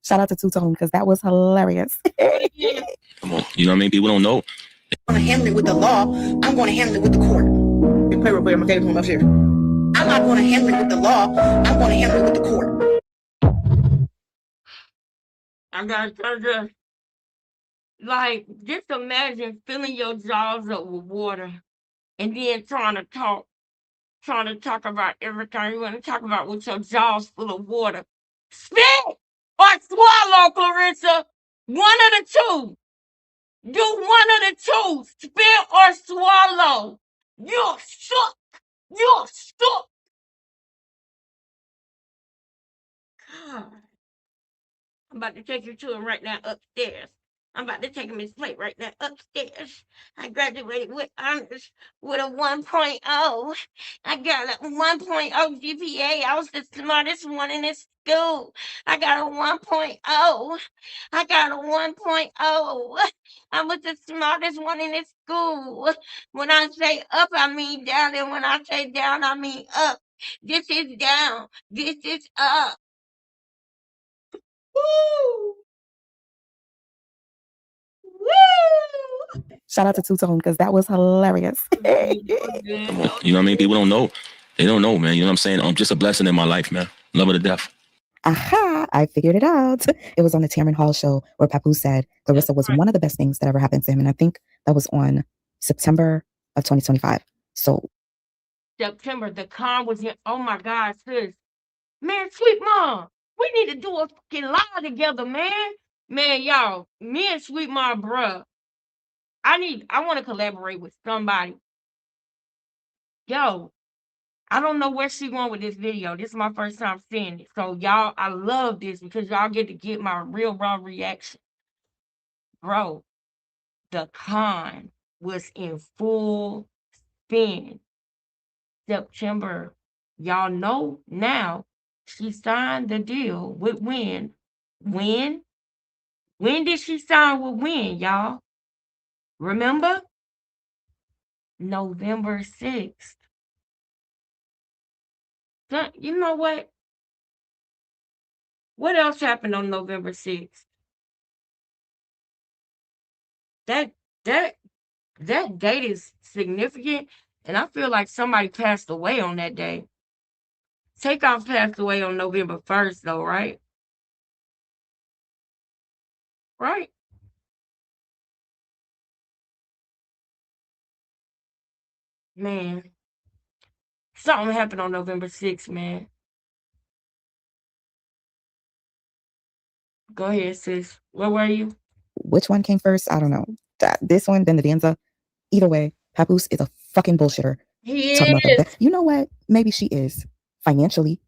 Shout out to Two Tone because that was hilarious. Come on. You know what I mean? People don't know. I'm going to handle it with the law. I'm going to handle it with the court. Play real quick. I'm going to take it from upstairs. I'm not going to handle it with the law. I'm going to handle it with the court. I gotta like, just imagine filling your jaws up with water and then trying to talk about everything you want to talk about with your jaws full of water. Spit or swallow, Clarissa. One of the two. Do one of the two. Spit or swallow. You're shook. You're shook. God. I'm about to take you to him right now upstairs. I'm about to take him his plate right now upstairs. I graduated with honors with a 1.0. I got a 1.0 GPA. I was the smartest one in this school. I got a 1.0. I got a 1.0. I was the smartest one in this school. When I say up, I mean down. And when I say down, I mean up. This is down. This is up. Woo! Woo! Shout out to Two Tone because that was hilarious. Come on. You know what I mean? People don't know. They don't know, man. You know what I'm saying? I'm just a blessing in my life, man. Love her to death. Aha, I figured it out. It was on the Tamron Hall show where Papoose said Clarissa was one of the best things that ever happened to him. And I think that was on September of 2025. So September, the con was in. Oh my God, sis. Man, Sweet Mom, we need to do a fucking live together, man. Man, y'all, me and Sweet Mom, bruh. I want to collaborate with somebody. Yo, I don't know where she going with this video. This is my first time seeing it. So y'all, I love this because y'all get to get my real raw reaction. Bro, the con was in full spin. September. Y'all know now she signed the deal with Win. When? When did she sign with Win, y'all? Remember? November 6th. You know what? What else happened on November 6th? That that that date is significant, and I feel like somebody passed away on that day. Takeoff passed away on November 1st, though, right? Right? Man, something happened on November 6th, man. Go ahead, sis. Where were you? which one came first? I don't know. This one, then the danza. Either way, Papoose is a fucking bullshitter. He Talking about the is. best. You know what? Maybe she is financially,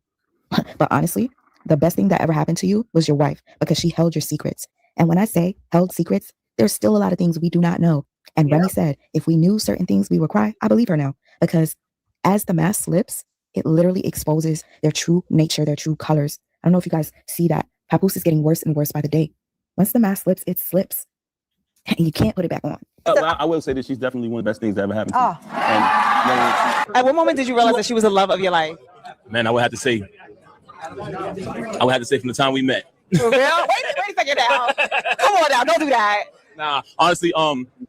but honestly, the best thing that ever happened to you was your wife because she held your secrets. And when I say held secrets, there's still a lot of things we do not know. And Remy said, if we knew certain things, we would cry. I believe her now because as the mask slips, it literally exposes their true nature, their true colors. I don't know if you guys see that. Papoose is getting worse and worse by the day. Once the mask slips, it slips. And you can't put it back on. I will say that she's definitely one of the best things that ever happened to me. And, At what moment did you realize that she was the love of your life? man, I would have to say from the time we met. For real? Wait a second now. Come on now, don't do that. Nah, honestly,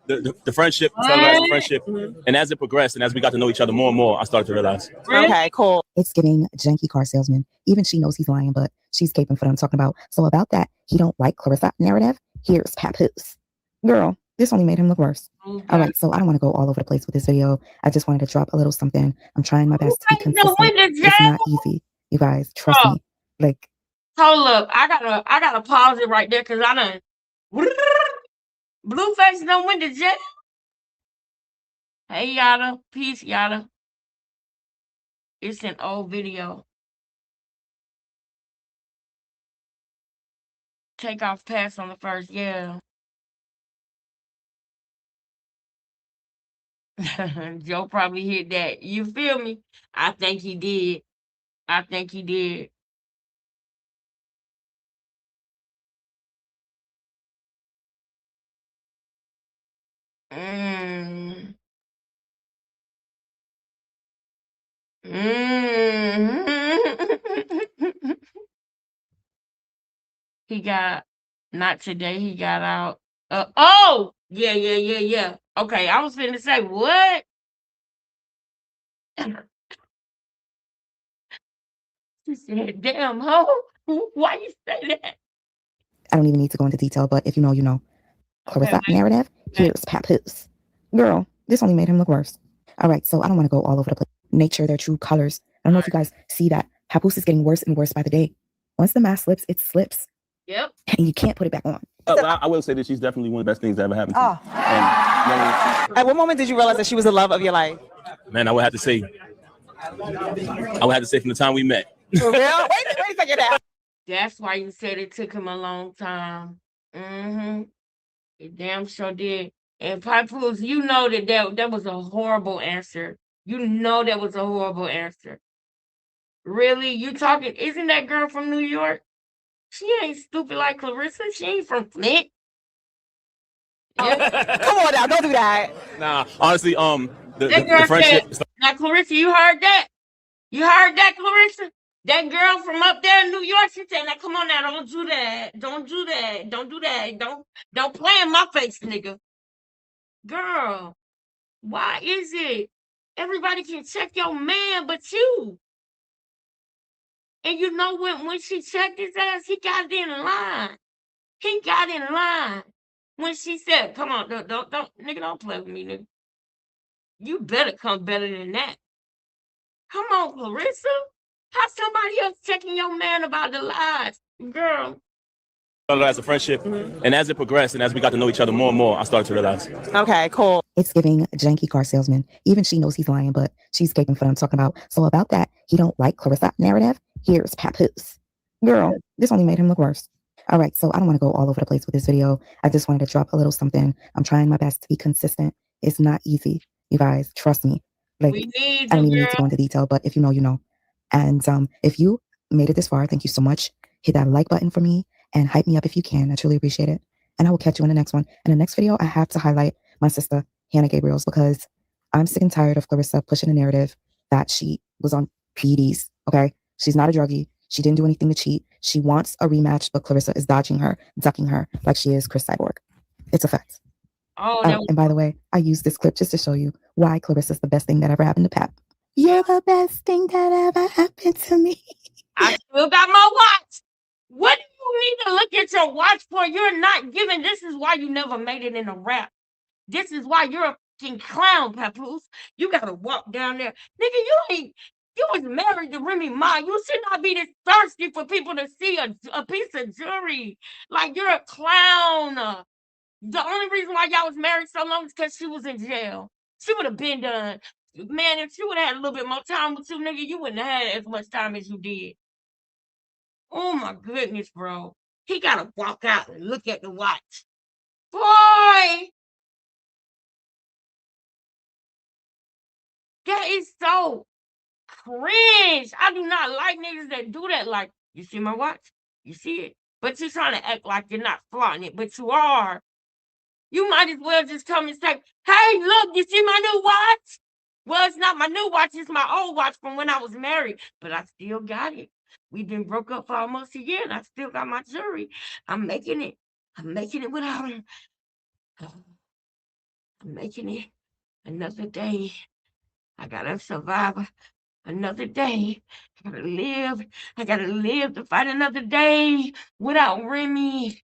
the friendship started as a friendship, and as it progressed and as we got to know each other more and more, I started to realize. Okay, cool. It's giving janky car salesman. Even she knows he's lying, but she's caping for them talking about. So about that, he don't like Clarissa narrative. Here's Papoose. Girl, this only made him look worse. Okay. All right, so I don't want to go all over the place with this video. I just wanted to drop a little something. I'm trying my best to be consistent. It's not easy, you guys. Trust me. Like, hold up, I gotta pause it right there because I done. Blueface done went to jail. Hey, Yada. Peace, Yada. It's an old video. Takeoff pass on the first, yeah. Joe probably hit that. You feel me? I think he did. I think he did. Mm. Mm. He got not today. He got out. Oh, yeah. Okay, I was finna say what? She said, "Damn ho, why you say that?" I don't even need to go into detail, but if you know, you know. Clarissa narrative, here's Papoose. Girl, this only made him look worse. All right, so I don't want to go all over the place. Nature, their true colors. I don't know if you guys see that. Papoose is getting worse and worse by the day. Once the mask slips, it slips. Yep. And you can't put it back on. I will say that she's definitely one of the best things that ever happened to me. At what moment did you realize that she was the love of your life? Man, I would have to say from the time we met. For real? Wait a second now. That's why you said it took him a long time. Mm-hmm. It damn sure did. And Papoose, you know that was a horrible answer. You know that was a horrible answer. Really? You talking, isn't that girl from New York? She ain't stupid like Clarissa. She ain't from Flint. Yeah. Come on now, don't do that. Nah, honestly, That girl the friendship. said, now Clarissa, you heard that? You heard that, Clarissa? That girl from up there in New York, she said, now come on now, don't do that. Don't do that. Don't do that. Don't play in my face, nigga. Girl, why is it everybody can check your man but you? And you know when she checked his ass, he got in line. He got in line. When she said, come on, don't, nigga, don't play with me, nigga. You better come better than that. Come on, Clarissa. How somebody else checking your man about the lies? Girl. As a friendship, and as it progressed, and as we got to know each other more and more, I started to realize. Okay, cool. It's giving janky car salesman. Even she knows he's lying, but she's caping for what I'm talking about. So about that, he don't like Clarissa narrative. Here's Papoose. Girl, this only made him look worse. All right, so I don't want to go all over the place with this video. I just wanted to drop a little something. I'm trying my best to be consistent. It's not easy, you guys. Trust me. Like, I don't even need to go into detail, but if you know, you know. And if you made it this far, thank you so much. Hit that like button for me and hype me up if you can. I truly appreciate it. And I will catch you in the next one. In the next video, I have to highlight my sister, Hannah Gabriels, because I'm sick and tired of Clarissa pushing the narrative that she was on PEDs, okay? She's not a druggie. She didn't do anything to cheat. She wants a rematch, but Clarissa is dodging her, ducking her like she is Chris Cyborg. It's a fact. Oh, and by the way, I used this clip just to show you why Clarissa's the best thing that ever happened to Pap. You're the best thing that ever happened to me. I still got my watch. What do you need to look at your watch for? You're not giving. This is why you never made it in a rap. This is why you're a fucking clown, Papoose. You gotta walk down there. Nigga, you was married to Remy Ma. You should not be this thirsty for people to see a piece of jewelry. Like, you're a clown. The only reason why y'all was married so long is because she was in jail. She would have been done. Man, if she would have had a little bit more time with you, nigga, you wouldn't have had as much time as you did. Oh my goodness, bro. He gotta walk out and look at the watch. Boy! That is so cringe. I do not like niggas that do that. Like, you see my watch? You see it? But you're trying to act like you're not flaunting it, but you are. You might as well just come and say, hey, look, you see my new watch? Well, it's not my new watch. It's my old watch from when I was married, but I still got it. We've been broke up for almost a year, and I still got my jewelry. I'm making it. I'm making it without her. I'm making it another day. I gotta survive another day. I gotta live. I gotta live to fight another day without Remy.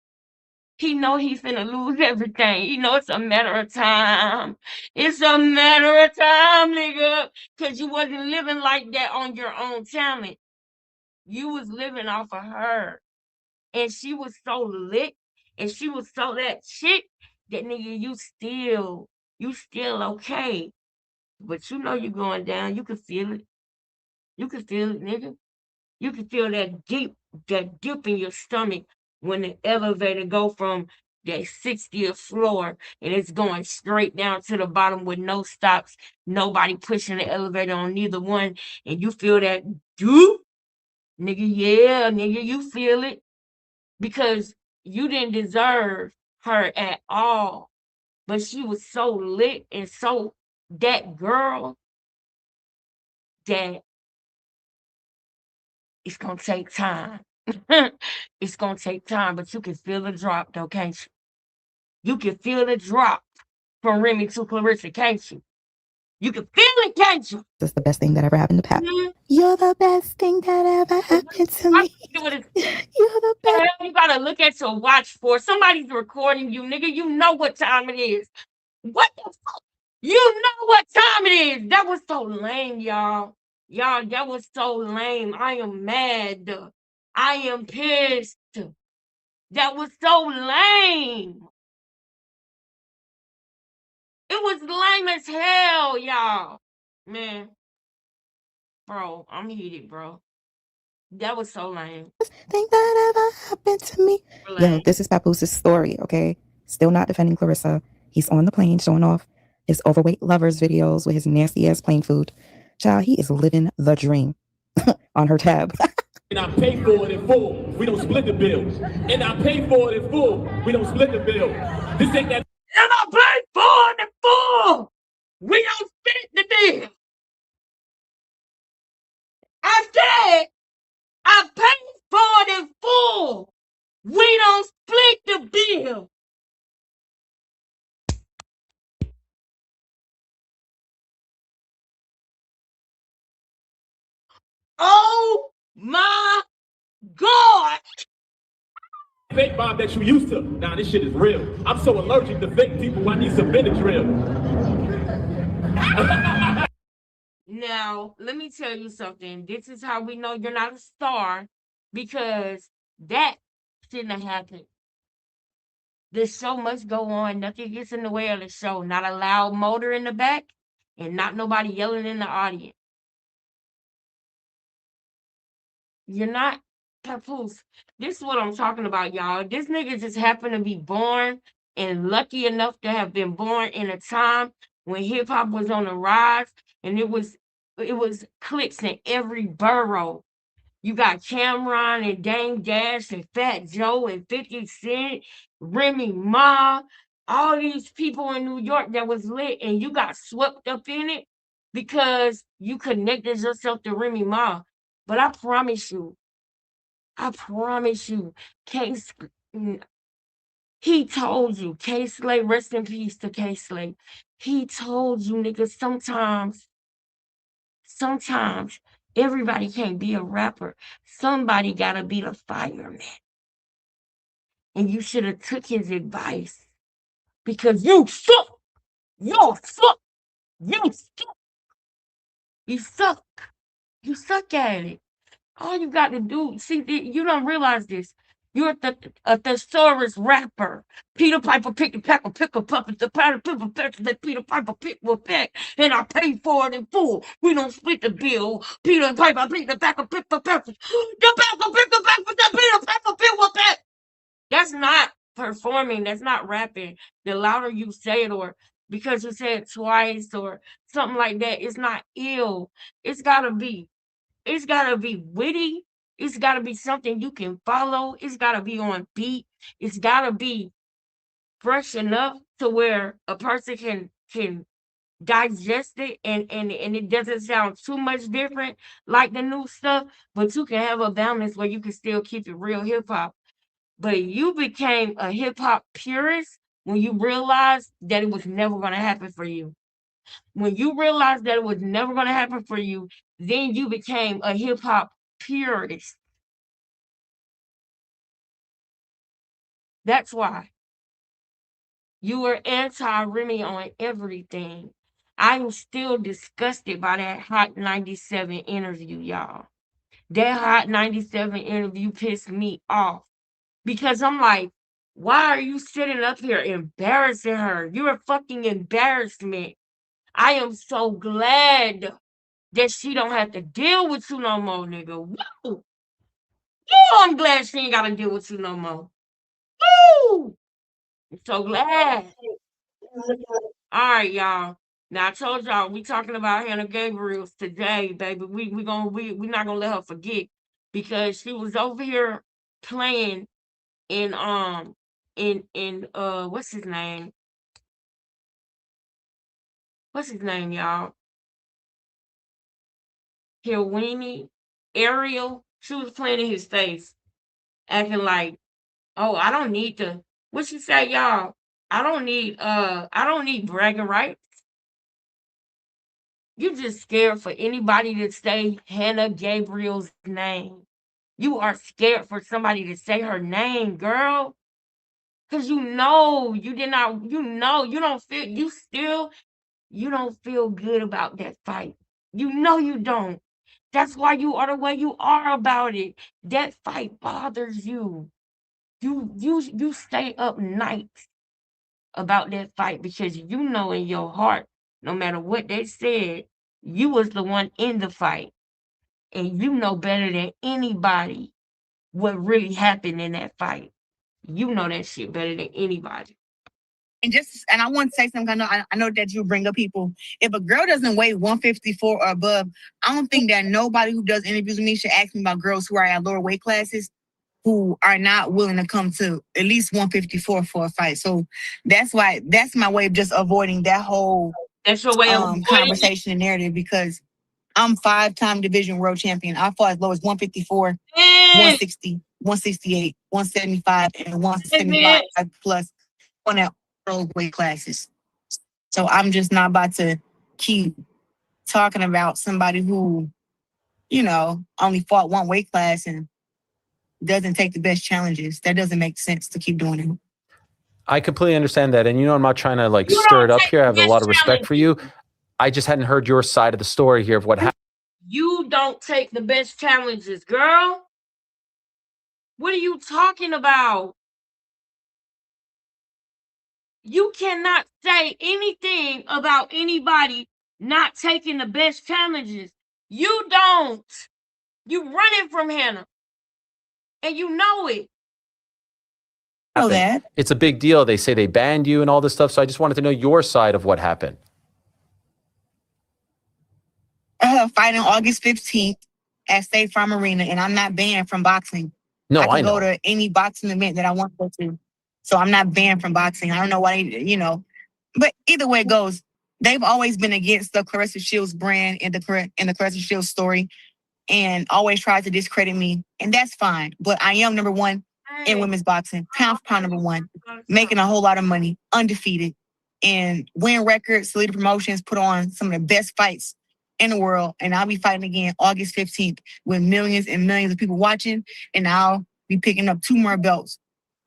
He know he's finna lose everything. He know it's a matter of time. It's a matter of time, nigga. Cause you wasn't living like that on your own talent. You was living off of her. And she was so lit. And she was so that shit that nigga, you still okay. But you know you're going down. You can feel it. You can feel it, nigga. You can feel that deep in your stomach when the elevator go from that 60th floor, and it's going straight down to the bottom with no stops, nobody pushing the elevator on neither one, and you feel that doop, nigga, yeah, nigga, you feel it because you didn't deserve her at all, but she was so lit and so that girl that it's gonna take time. It's gonna take time, but you can feel the drop though, can't you? You can feel the drop from Remy to Clarissa, can't you? You can feel it, can't you? This is the best thing that ever happened to Pat. You're the best thing that ever happened to me. You're the best. You gotta look at your watch for somebody's recording you, nigga. You know what time it is. What the fuck? You know what time it is. That was so lame, y'all. Y'all, that was so lame. I am mad. I am pissed. That was so lame. It was lame as hell, y'all. Man. Bro, I'm heated, bro. That was so lame. Thing that ever happened to me. Yo, this is Papoose' story, okay? Still not defending Clarissa. He's on the plane showing off his overweight lovers videos with his nasty ass plane food. Child, he is living the dream on her tab. And I pay for it in full. We don't split the bill. And I pay for it in full. We don't split the bill. This ain't that. And I pay for it in full. We don't split the bill. I said I paid for it in full. We don't split the bill. Oh my God. Fake Bob that you used to. Nah, this shit is real. I'm so allergic to fake people, I need some Benadryl. Now, let me tell you something. This is how we know you're not a star, because that shouldn't have happened. The show must go on. Nothing gets in the way of the show. Not a loud motor in the back and not nobody yelling in the audience. You're not Papoose. This is what I'm talking about, y'all. This nigga just happened to be born and lucky enough to have been born in a time when hip hop was on the rise, and it was cliques in every borough. You got Cameron and Dame Dash and Fat Joe and 50 Cent, Remy Ma, all these people in New York that was lit, and you got swept up in it because you connected yourself to Remy Ma. But I promise you, Case, he told you, K-Slay, rest in peace to K-Slay. He told you, niggas, sometimes everybody can't be a rapper. Somebody gotta be the fireman. And you should have took his advice, because you suck. You suck. You suck. You suck. You suck at it. All you got to do, see, you don't realize this. You're a thesaurus rapper. Peter Piper picked a peck of pickle puppets. The Peter Piper peck that Peter Piper picked will peck, and I paid for it in full. We don't split the bill. Peter Piper picked the peck of pickle peppers. The peck of pickle peppers that Peter Piper picked will peck. That's not performing. That's not rapping. The louder you say it, or because you say it twice or something like that, it's not ill. It's gotta be witty. It's gotta be something you can follow. It's gotta be on beat. It's gotta be fresh enough to where a person can digest it, and it doesn't sound too much different like the new stuff, but you can have a balance where you can still keep it real hip hop. But you became a hip hop purist when you realized that it was never gonna happen for you. When you realized that it was never gonna happen for you, then you became a hip hop purist. That's why. You were anti-Remy on everything. I'm still disgusted by that Hot 97 interview, y'all. That Hot 97 interview pissed me off, because I'm like, why are you sitting up here embarrassing her? You're a fucking embarrassment. I am so glad that she don't have to deal with you no more, nigga. Woo! I'm glad she ain't got to deal with you no more. Woo! I'm so glad. All right, y'all. Now I told y'all we talking about Hannah Gabriel's today, baby. We not gonna let her forget because she was over here playing in what's his name? What's his name, y'all? Hilwini, Ariel. She was playing in his face, acting like, oh, I don't need to. What she say, y'all? I don't need bragging rights. You just scared for anybody to say Hannah Gabriel's name. You are scared for somebody to say her name, girl. Cause you know you did not, you know, you don't feel good about that fight. You know you don't. That's why you are the way you are about it. That fight bothers you. You stay up nights about that fight because you know in your heart, no matter what they said, you was the one in the fight. And you know better than anybody what really happened in that fight. You know that shit better than anybody. And I want to say something. I know that you bring up people. If a girl doesn't weigh 154 or above, I don't think that nobody who does interviews with me should ask me about girls who are at lower weight classes who are not willing to come to at least 154 for a fight. So that's my way of just avoiding that whole that's your way of conversation and narrative, because I'm 5-time division world champion. I fought as low as 154, 160, 168, 175, and 175 plus on that weight classes. So I'm just not about to keep talking about somebody who, only fought one weight class and doesn't take the best challenges. That doesn't make sense to keep doing it. I completely understand that. And I'm not trying to stir it up here. I have a lot of respect for you. I just hadn't heard your side of the story here of what happened. You don't take the best challenges, girl. What are you talking about? You cannot say anything about anybody not taking the best challenges. You don't. You running from Hannah. And you know it. Know that. It's a big deal. They say they banned you and all this stuff. So I just wanted to know your side of what happened. Fighting August 15th at State Farm Arena, and I'm not banned from boxing. No, I can know. go to any boxing event that I want to go to. So I'm not banned from boxing. I don't know why, but either way it goes, they've always been against the Clarissa Shields brand and the Clarissa Shields story, and always tried to discredit me. And that's fine. But I am number one in women's boxing, pound for pound number one, making a whole lot of money, undefeated, and win records, Salida Promotions put on some of the best fights in the world. And I'll be fighting again August 15th with millions and millions of people watching. And I'll be picking up 2 more belts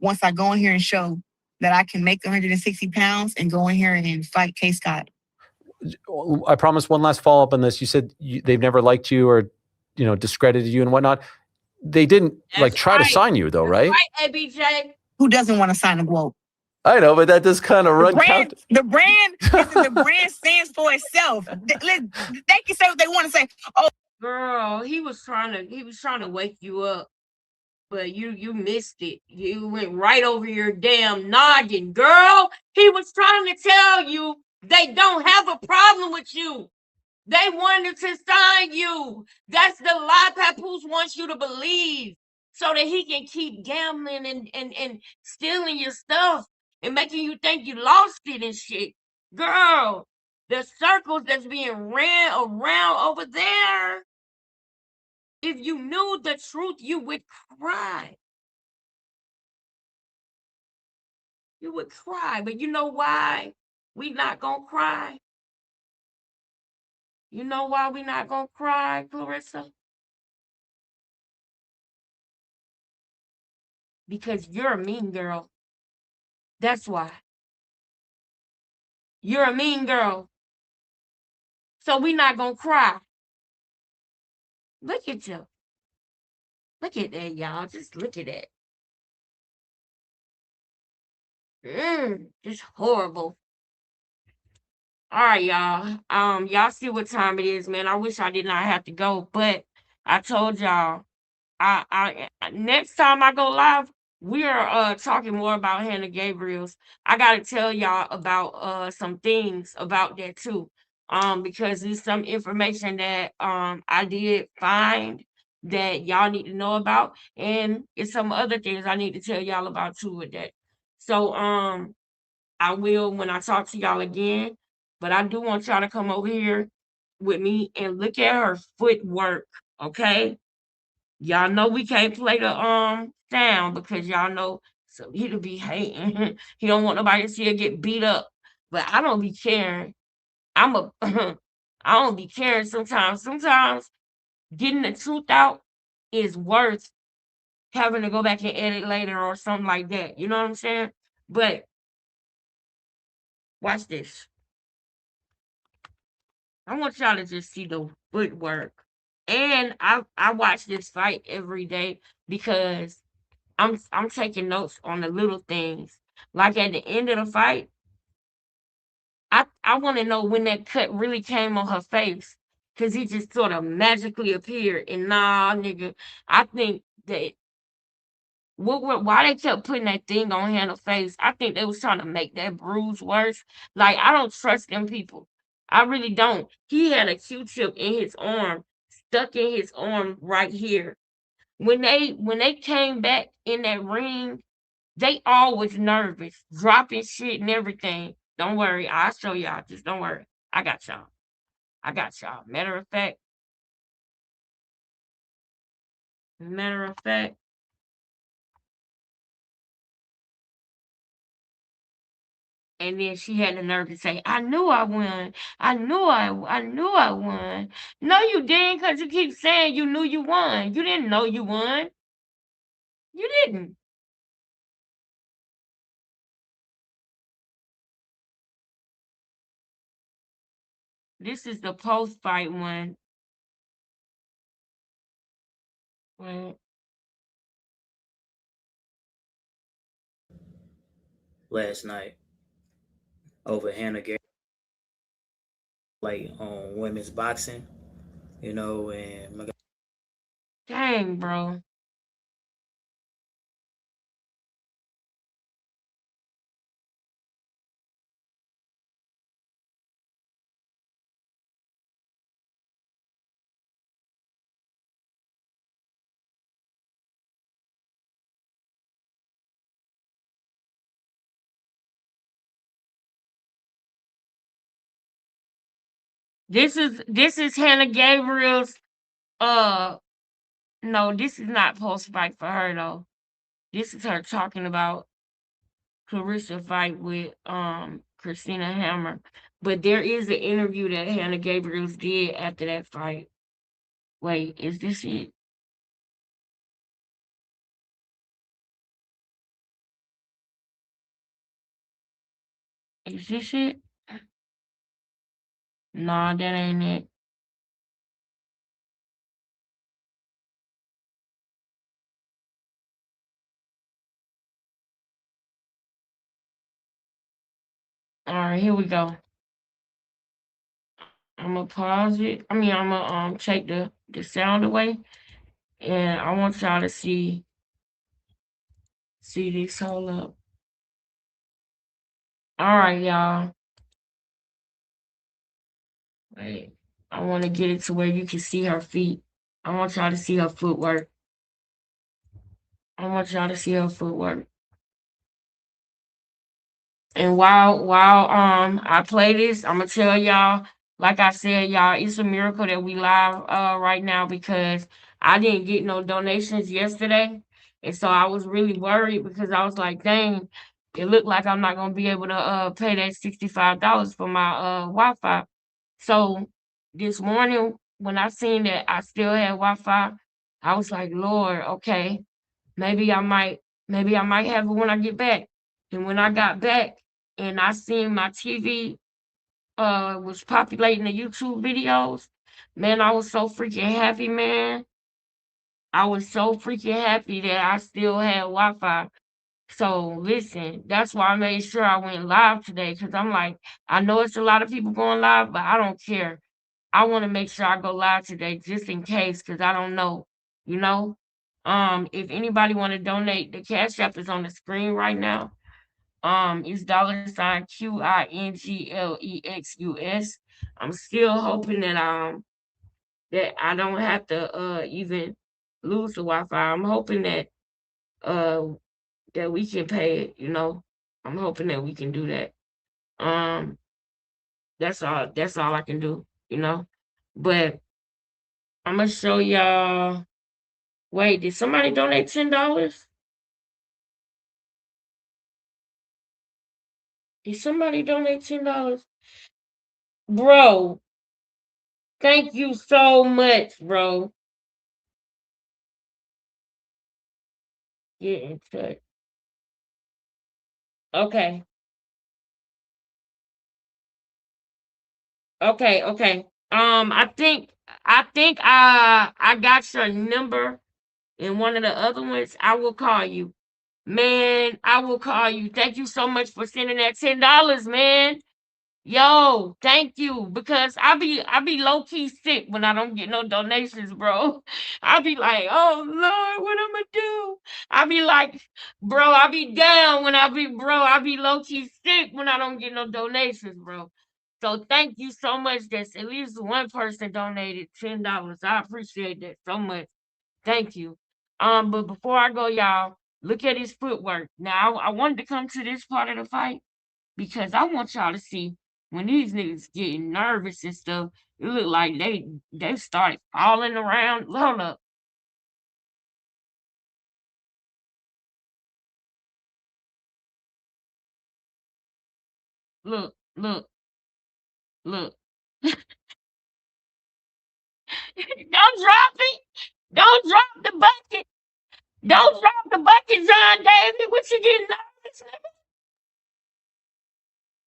once I go in here and show that I can make 160 pounds and go in here and fight K. Scott. I promise one last follow-up on this. You said they've never liked you or, discredited you and whatnot. They didn't try to sign you though, right? Right, ABJ. Who doesn't want to sign a quote? I know, but that does kind of run counter. The brand stands for itself. They can say what they want to say. Oh, girl, he was trying to wake you up, but you missed it. You went right over your damn noggin, girl. He was trying to tell you they don't have a problem with you. They wanted to sign you. That's the lie Papoose wants you to believe, so that he can keep gambling and stealing your stuff and making you think you lost it and shit. Girl, the circles that's being ran around over there, if you knew the truth, you would cry. You would cry. But you know why we not gonna cry? You know why we not gonna cry, Clarissa? Because you're a mean girl. That's why. You're a mean girl. So we not gonna cry. Look at you. Look at that, y'all. Just look at that. It's horrible. All right, y'all. Y'all see what time it is, man. I wish I did not have to go, but I told y'all, I next time I go live, we are talking more about Hannah Gabriel's. I gotta tell y'all about some things about that too. Because there's some information that I did find that y'all need to know about, and it's some other things I need to tell y'all about too with that. So I will when I talk to y'all again, but I do want y'all to come over here with me and look at her footwork, okay? Y'all know we can't play the sound because y'all know so he'll be hating. He don't want nobody to see her get beat up. But I don't be caring. I'm a I don't be caring sometimes. Sometimes getting the truth out is worth having to go back and edit later or something like that. You know what I'm saying? But watch this. I want y'all to just see the footwork. And I watch this fight every day because I'm taking notes on the little things. Like at the end of the fight, I want to know when that cut really came on her face, cause he just sort of magically appeared. And nah, nigga, I think that why they kept putting that thing on Hannah's face. I think they was trying to make that bruise worse. Like I don't trust them people. I really don't. He had a Q-tip in his arm, stuck in his arm right here. When they came back in that ring, they all was nervous, dropping shit and everything. Don't worry, I'll show y'all. Just don't worry. I got y'all. I got y'all. Matter of fact, and then she had the nerve to say, "I knew I won. I knew I won." No, you didn't, cause you keep saying you knew you won. You didn't know you won. You didn't. This is the post-fight one. Right. Last night over Hannah Gabriel, like on women's boxing, you know, and my Dang, bro. This is Hannah Gabriel's uh no, this is not post-fight for her though. This is her talking about Clarissa fight with Christina Hammer. But there is an interview that Hannah Gabriels did after that fight. Wait, is this it? Is this it? Nah, that ain't it. All right, here we go. I'm gonna pause it. I mean, I'm gonna take the sound away, and I want y'all to see this. Hold up. All right, y'all. Wait, I want to get it to where you can see her feet. I want y'all to see her footwork. I want y'all to see her footwork. And while I play this, I'm gonna tell y'all, like I said, y'all, it's a miracle that we live right now because I didn't get no donations yesterday. And so I was really worried because I was like, dang, it looked like I'm not gonna be able to pay that $65 for my Wi-Fi. So this morning when I seen that I still had Wi-Fi, I was like, Lord, okay, maybe I might maybe I might have it when I get back. And when I got back and I seen my TV was populating the YouTube videos, man, I was so freaking happy, man. I was so freaking happy that I still had Wi-Fi. So listen, that's why I made sure I went live today because I'm like, I know it's a lot of people going live, but I don't care. I want to make sure I go live today just in case because I don't know, you know? If anybody want to donate, the Cash App is on the screen right now. It's $QINGLEXUS. I'm still hoping that I don't have to even lose the Wi-Fi. I'm hoping that that we can pay it, you know. I'm hoping that we can do that. Um that's all I can do, you know. But I'm gonna show y'all. Wait, did somebody donate $10? Did somebody donate $10? Bro, thank you so much, bro. Get in touch. Okay. Okay, okay. I think I got your number in one of the other ones. I will call you. Man, I will call you. Thank you so much for sending that $10, man. Yo, thank you. Because I be low key sick when I don't get no donations, bro. I be like, oh Lord, what I'm gonna do? I be like, bro, I be down when I be low key sick when I don't get no donations, bro. So thank you so much. That's at least one person donated $10. I appreciate that so much. Thank you. But before I go, y'all, look at his footwork. Now I wanted to come to this part of the fight because I want y'all to see when these niggas getting nervous and stuff, it look like they started falling around. Hold up. Look, look, look. Don't drop it. Don't drop the bucket. Don't drop the bucket, John David. What you getting nervous, nigga?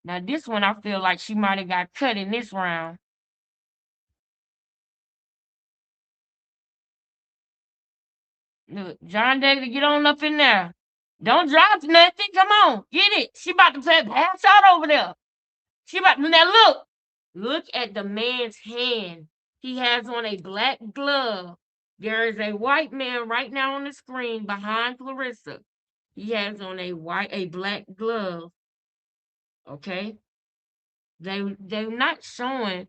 Now this one I feel like she might have got cut in this round. Look, John David, get on up in there. Don't drop nothing. Come on, get it. She about to play pass out over there. She about to now look. Look at the man's hand. He has on a black glove. There is a white man right now on the screen behind Clarissa. He has on a black glove. Okay? They're not showing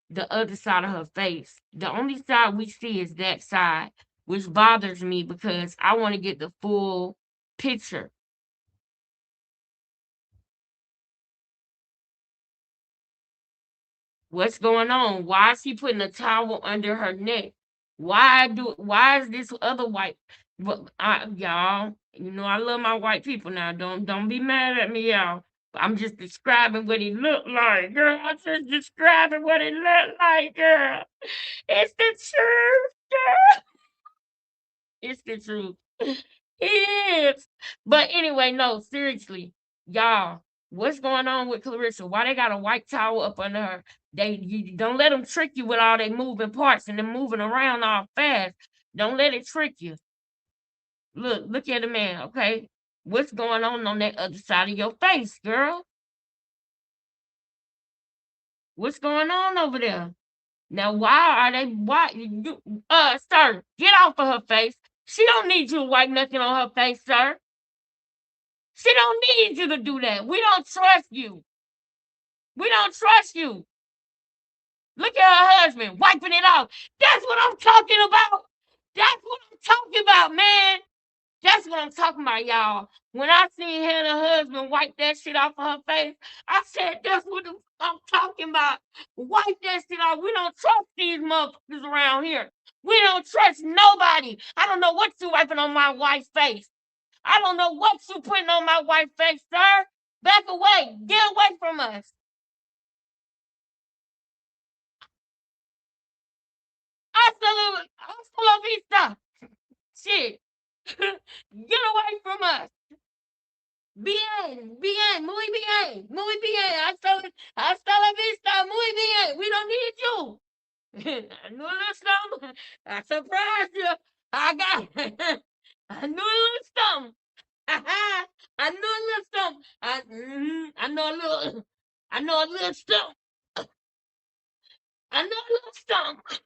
the other side of her face. The only side we see is that side, which bothers me because I want to get the full picture. What's going on? Why is he putting a towel under her neck? Why is this other white y'all, you know I love my white people now. Don't be mad at me, y'all. I'm just describing what he looked like, girl. I'm just describing what he looked like, girl. It's the truth, girl. It's the truth. It is. But anyway, no, seriously, y'all, what's going on with Clarissa? Why they got a white towel up under her? You don't let them trick you with all they moving parts and them moving around all fast. Don't let it trick you. Look at the man, okay? What's going on that other side of your face, girl? What's going on over there? Now, why you, sir, get off of her face. She don't need you to wipe nothing on her face, sir. She don't need you to do that. We don't trust you. We don't trust you. Look at her husband wiping it off. That's what I'm talking about. That's what I'm talking about, man. That's what I'm talking about, y'all. When I seen her and her husband wipe that shit off of her face, I said, that's what I'm talking about. Wipe that shit off. We don't trust these motherfuckers around here. We don't trust nobody. I don't know what you wiping on my wife's face. I don't know what you putting on my wife's face, sir. Back away. Get away from us. Hasta la vista. Shit. Get away from us. Bien, bien, muy bien, muy bien. Hasta la vista, muy bien. We don't need you. I knew a little something. I surprised you. I got I knew a little something. I knew a little something. I know a little something. I know a little something.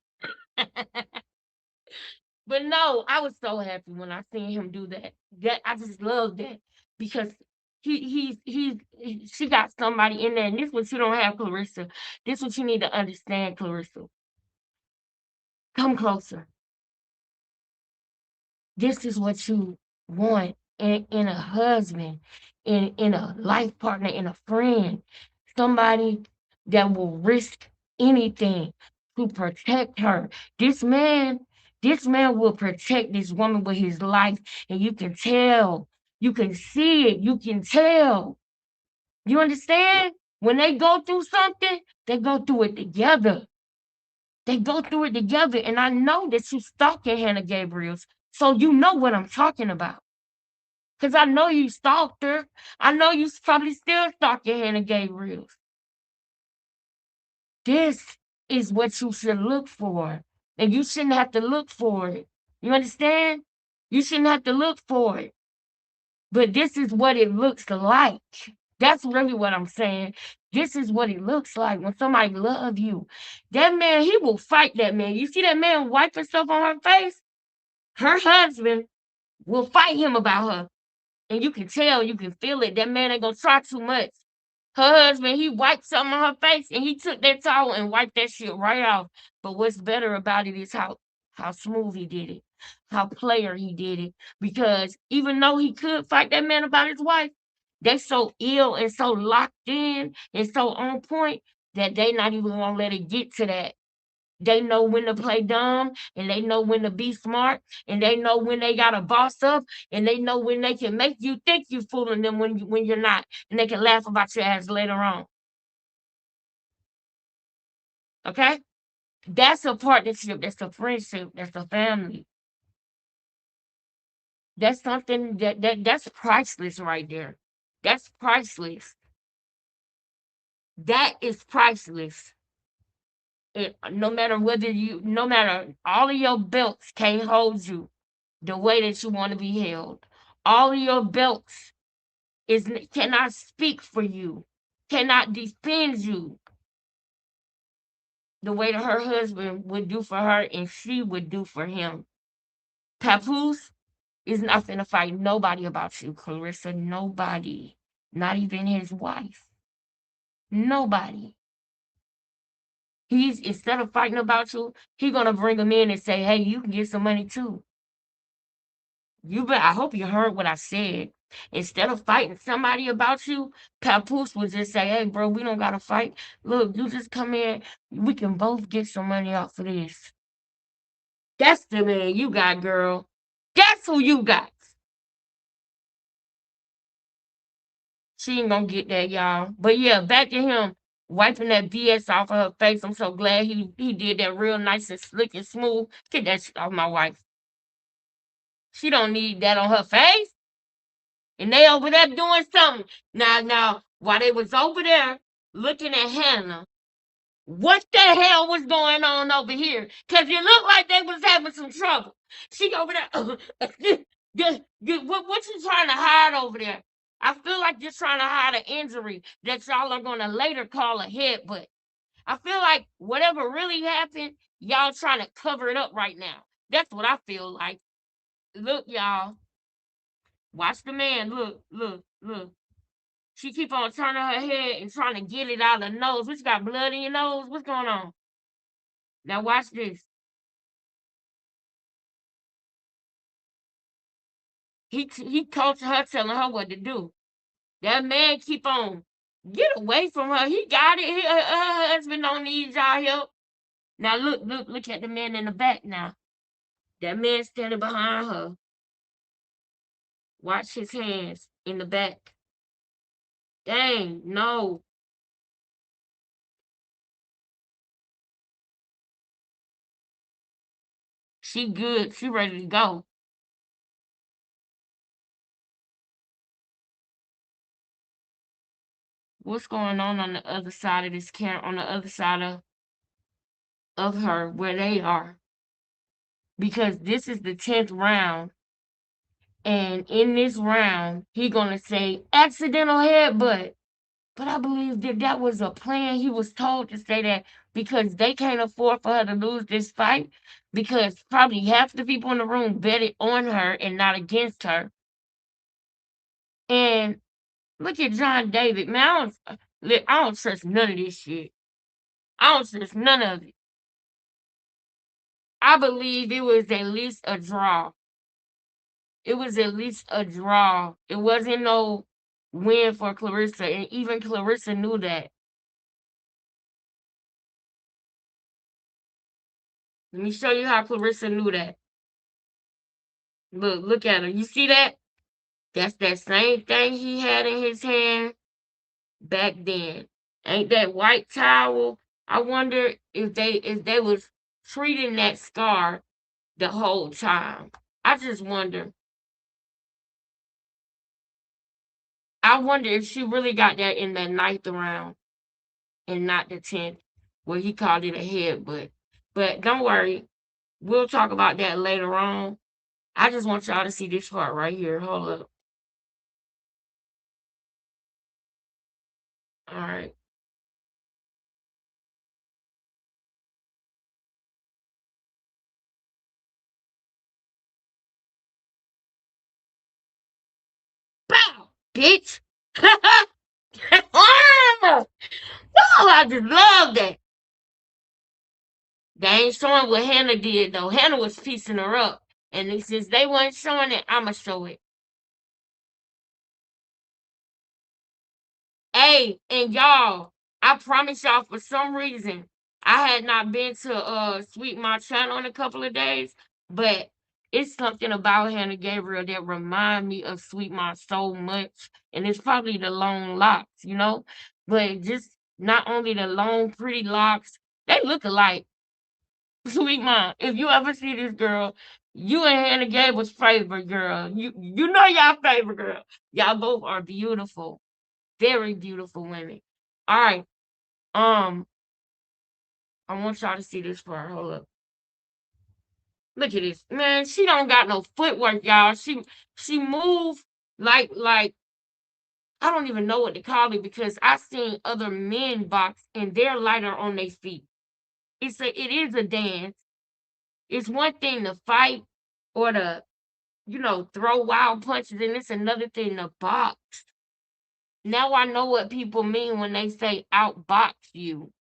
But no, I was so happy when I seen him do that. That I just love that because she got somebody in there, and this what you don't have, Clarissa. This what you need to understand, Clarissa. Come closer. This is what you want in a husband, in a life partner, in a friend, somebody that will risk anything to protect her. This man, this man will protect this woman with his life, and you can tell, you can see it, you can tell. You understand? When they go through something, they go through it together. They go through it together, and I know that you stalking Hannah Gabriels, so you know what I'm talking about. Because I know you stalked her. I know you probably still stalking Hannah Gabriels. This is what you should look for, and you shouldn't have to look for it. You understand? You shouldn't have to look for it. But this is what it looks like. That's really what I'm saying. This is what it looks like when somebody love you. That man, he will fight that man. You see that man wiping stuff on her face? Her husband will fight him about her. And you can tell, you can feel it. That man ain't gonna try too much. Her husband, he wiped something on her face and he took that towel and wiped that shit right off. But what's better about it is how smooth he did it, how player he did it. Because even though he could fight that man about his wife, they so ill and so locked in and so on point that they not even gonna let it get to that. They know when to play dumb, and they know when to be smart, and they know when they gotta boss up, and they know when they can make you think you fooling them when you're not, and they can laugh about your ass later on. Okay? That's a partnership, that's a friendship, that's a family. That's something that's priceless right there. That's priceless. That is priceless. No matter no matter all of your belts can't hold you the way that you want to be held. All of your belts cannot speak for you, cannot defend you the way that her husband would do for her and she would do for him. Papoose is not finna fight nobody about you, Clarissa. Nobody. Not even his wife. Nobody. He's instead of fighting about you, he's gonna bring him in and say, "Hey, you can get some money too." I hope you heard what I said. Instead of fighting somebody about you, Papoose would just say, "Hey, bro, we don't gotta fight. Look, you just come in. We can both get some money off of this." That's the man you got, girl. That's who you got. She ain't gonna get that, y'all. But yeah, back to him wiping that BS off of her face. I'm so glad he did that real nice and slick and smooth. Get that shit off my wife. She don't need that on her face. And they over there doing something. Now, while they was over there looking at Hannah, what the hell was going on over here? Because it looked like they was having some trouble. She over there, what you trying to hide over there? I feel like you're trying to hide an injury that y'all are going to later call a headbutt. I feel like whatever really happened, y'all trying to cover it up right now. That's what I feel like. Look, y'all. Watch the man. Look. She keep on turning her head and trying to get it out of the nose. What, you got blood in your nose? What's going on? Now watch this. He coaching her, telling her what to do. That man keep on get away from her. He got it. Her husband don't need y'all help. Now look at the man in the back now. That man standing behind her. Watch his hands in the back. Dang, no. She good. She ready to go. What's going on the other side of this camera, on the other side of her, where they are? Because this is the 10th round. And in this round, he gonna say accidental headbutt. But I believe that was a plan. He was told to say that because they can't afford for her to lose this fight because probably half the people in the room betted on her and not against her. And look at John David, man. I don't trust none of this shit. I don't trust none of it. I believe it was at least a draw. It was at least a draw. It wasn't no win for Clarissa, and even Clarissa knew that. Let me show you how Clarissa knew that. Look at her. You see that? That's that same thing he had in his hand back then. Ain't that white towel? I wonder if they was treating that scar the whole time. I just wonder. I wonder if she really got that in that 9th round and not the 10th, where he called it a headbutt. But don't worry, we'll talk about that later on. I just want y'all to see this part right here. Hold up. All right. Bow, bitch. Oh, I just love that. They ain't showing what Hannah did though. Hannah was piecing her up. And since they weren't showing it, I'ma show it. Hey, and y'all, I promise y'all for some reason, I had not been to Sweet My channel in a couple of days, but it's something about Hannah Gabriel that remind me of Sweet My so much. And it's probably the long locks, you know? But just not only the long, pretty locks, they look alike. Sweet Mom, if you ever see this girl, you and Hannah Gable's favorite girl. You know y'all favorite girl. Y'all both are beautiful. Very beautiful women. All right. I want y'all to see this part. Hold up. Look at this. Man, she don't got no footwork, y'all. She move like I don't even know what to call it because I seen other men box and they're lighter on their feet. It is a dance. It's one thing to fight or to, throw wild punches, and it's another thing to box. Now I know what people mean when they say outbox you.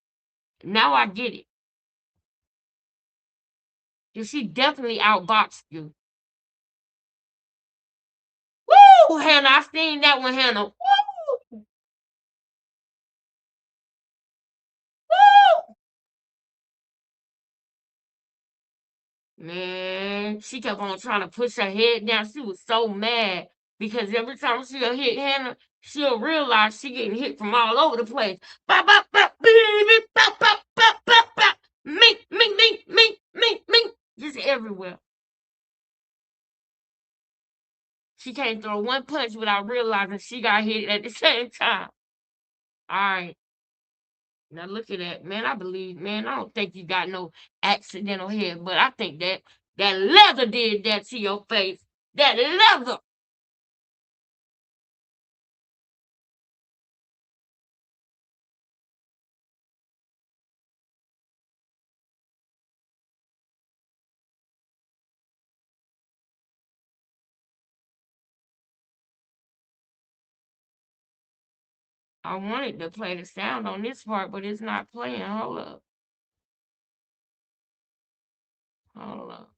Now I get it. Cause she definitely outboxed you. Woo, Hannah! I seen that one, Hannah. Woo! Woo! Man, she kept on trying to push her head down. She was so mad because every time she'll hit Hannah, she'll realize she getting hit from all over the place. Bop, bop, bop, baby, bop, bop, bop, bop, bop. Mink, mink, mink, mink, mink, mink. Just everywhere. She can't throw one punch without realizing she got hit at the same time. All right. Now look at that, man. I believe, man. I don't think you got no accidental head, but I think that leather did that to your face. That leather. I wanted to play the sound on this part, but it's not playing. Hold up. Hold up.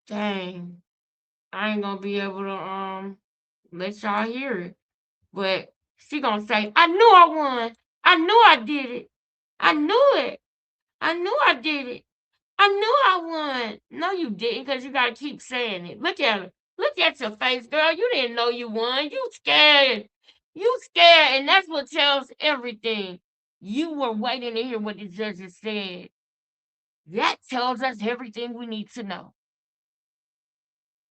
Dang. I ain't gonna be able to let y'all hear it. But she gonna say, I knew I won. I knew I did it. I knew it. I knew I did it. I knew I won. No, you didn't, because you gotta keep saying it. Look at her. Look at your face, girl. You didn't know you won. You scared. You scared, and that's what tells everything. You were waiting to hear what the judges said. That tells us everything we need to know.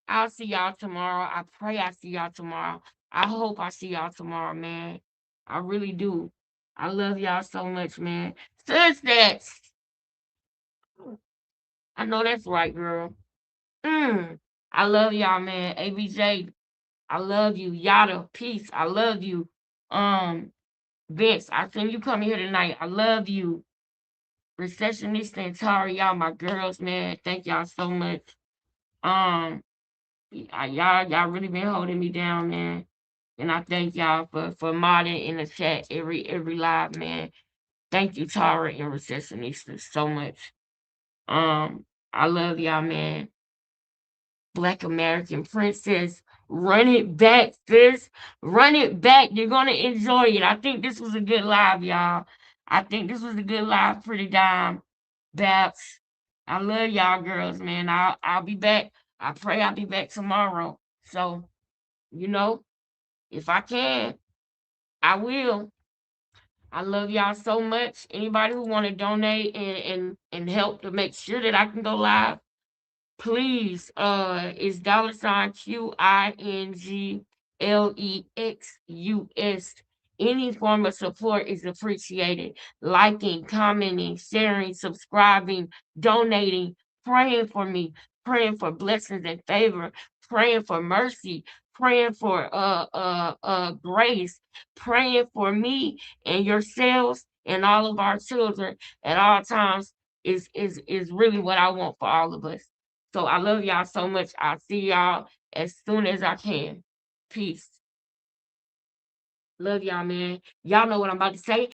I'll see y'all tomorrow. I pray I see y'all tomorrow. I hope I see y'all tomorrow, man. I really do. I love y'all so much, man. Sis, that's. I know that's right, girl. I love y'all, man. ABJ, I love you. Yada, peace. I love you. Vince, I seen you come here tonight. I love you. Recessionist and Tari, y'all my girls, man. Thank y'all so much. Um, y'all really been holding me down, man. And I thank y'all for modding in the chat every live, man. Thank you, Tara and Recessionista, so much. I love y'all, man. Black American Princess. Run it back, sis. Run it back. You're gonna enjoy it. I think this was a good live, y'all. I think this was a good live, Pretty Dime. Babs. I love y'all girls, man. I'll be back. I pray I'll be back tomorrow. So, you know, if I can, I will. I love y'all so much. Anybody who want to donate and help to make sure that I can go live, please, it's $QUINGLEXUS. Any form of support is appreciated. Liking, commenting, sharing, subscribing, donating, praying for me, praying for blessings and favor, praying for mercy, praying for grace, praying for me and yourselves and all of our children at all times is really what I want for all of us. So I love y'all so much. I'll see y'all as soon as I can. Peace. Love y'all, man. Y'all know what I'm about to say.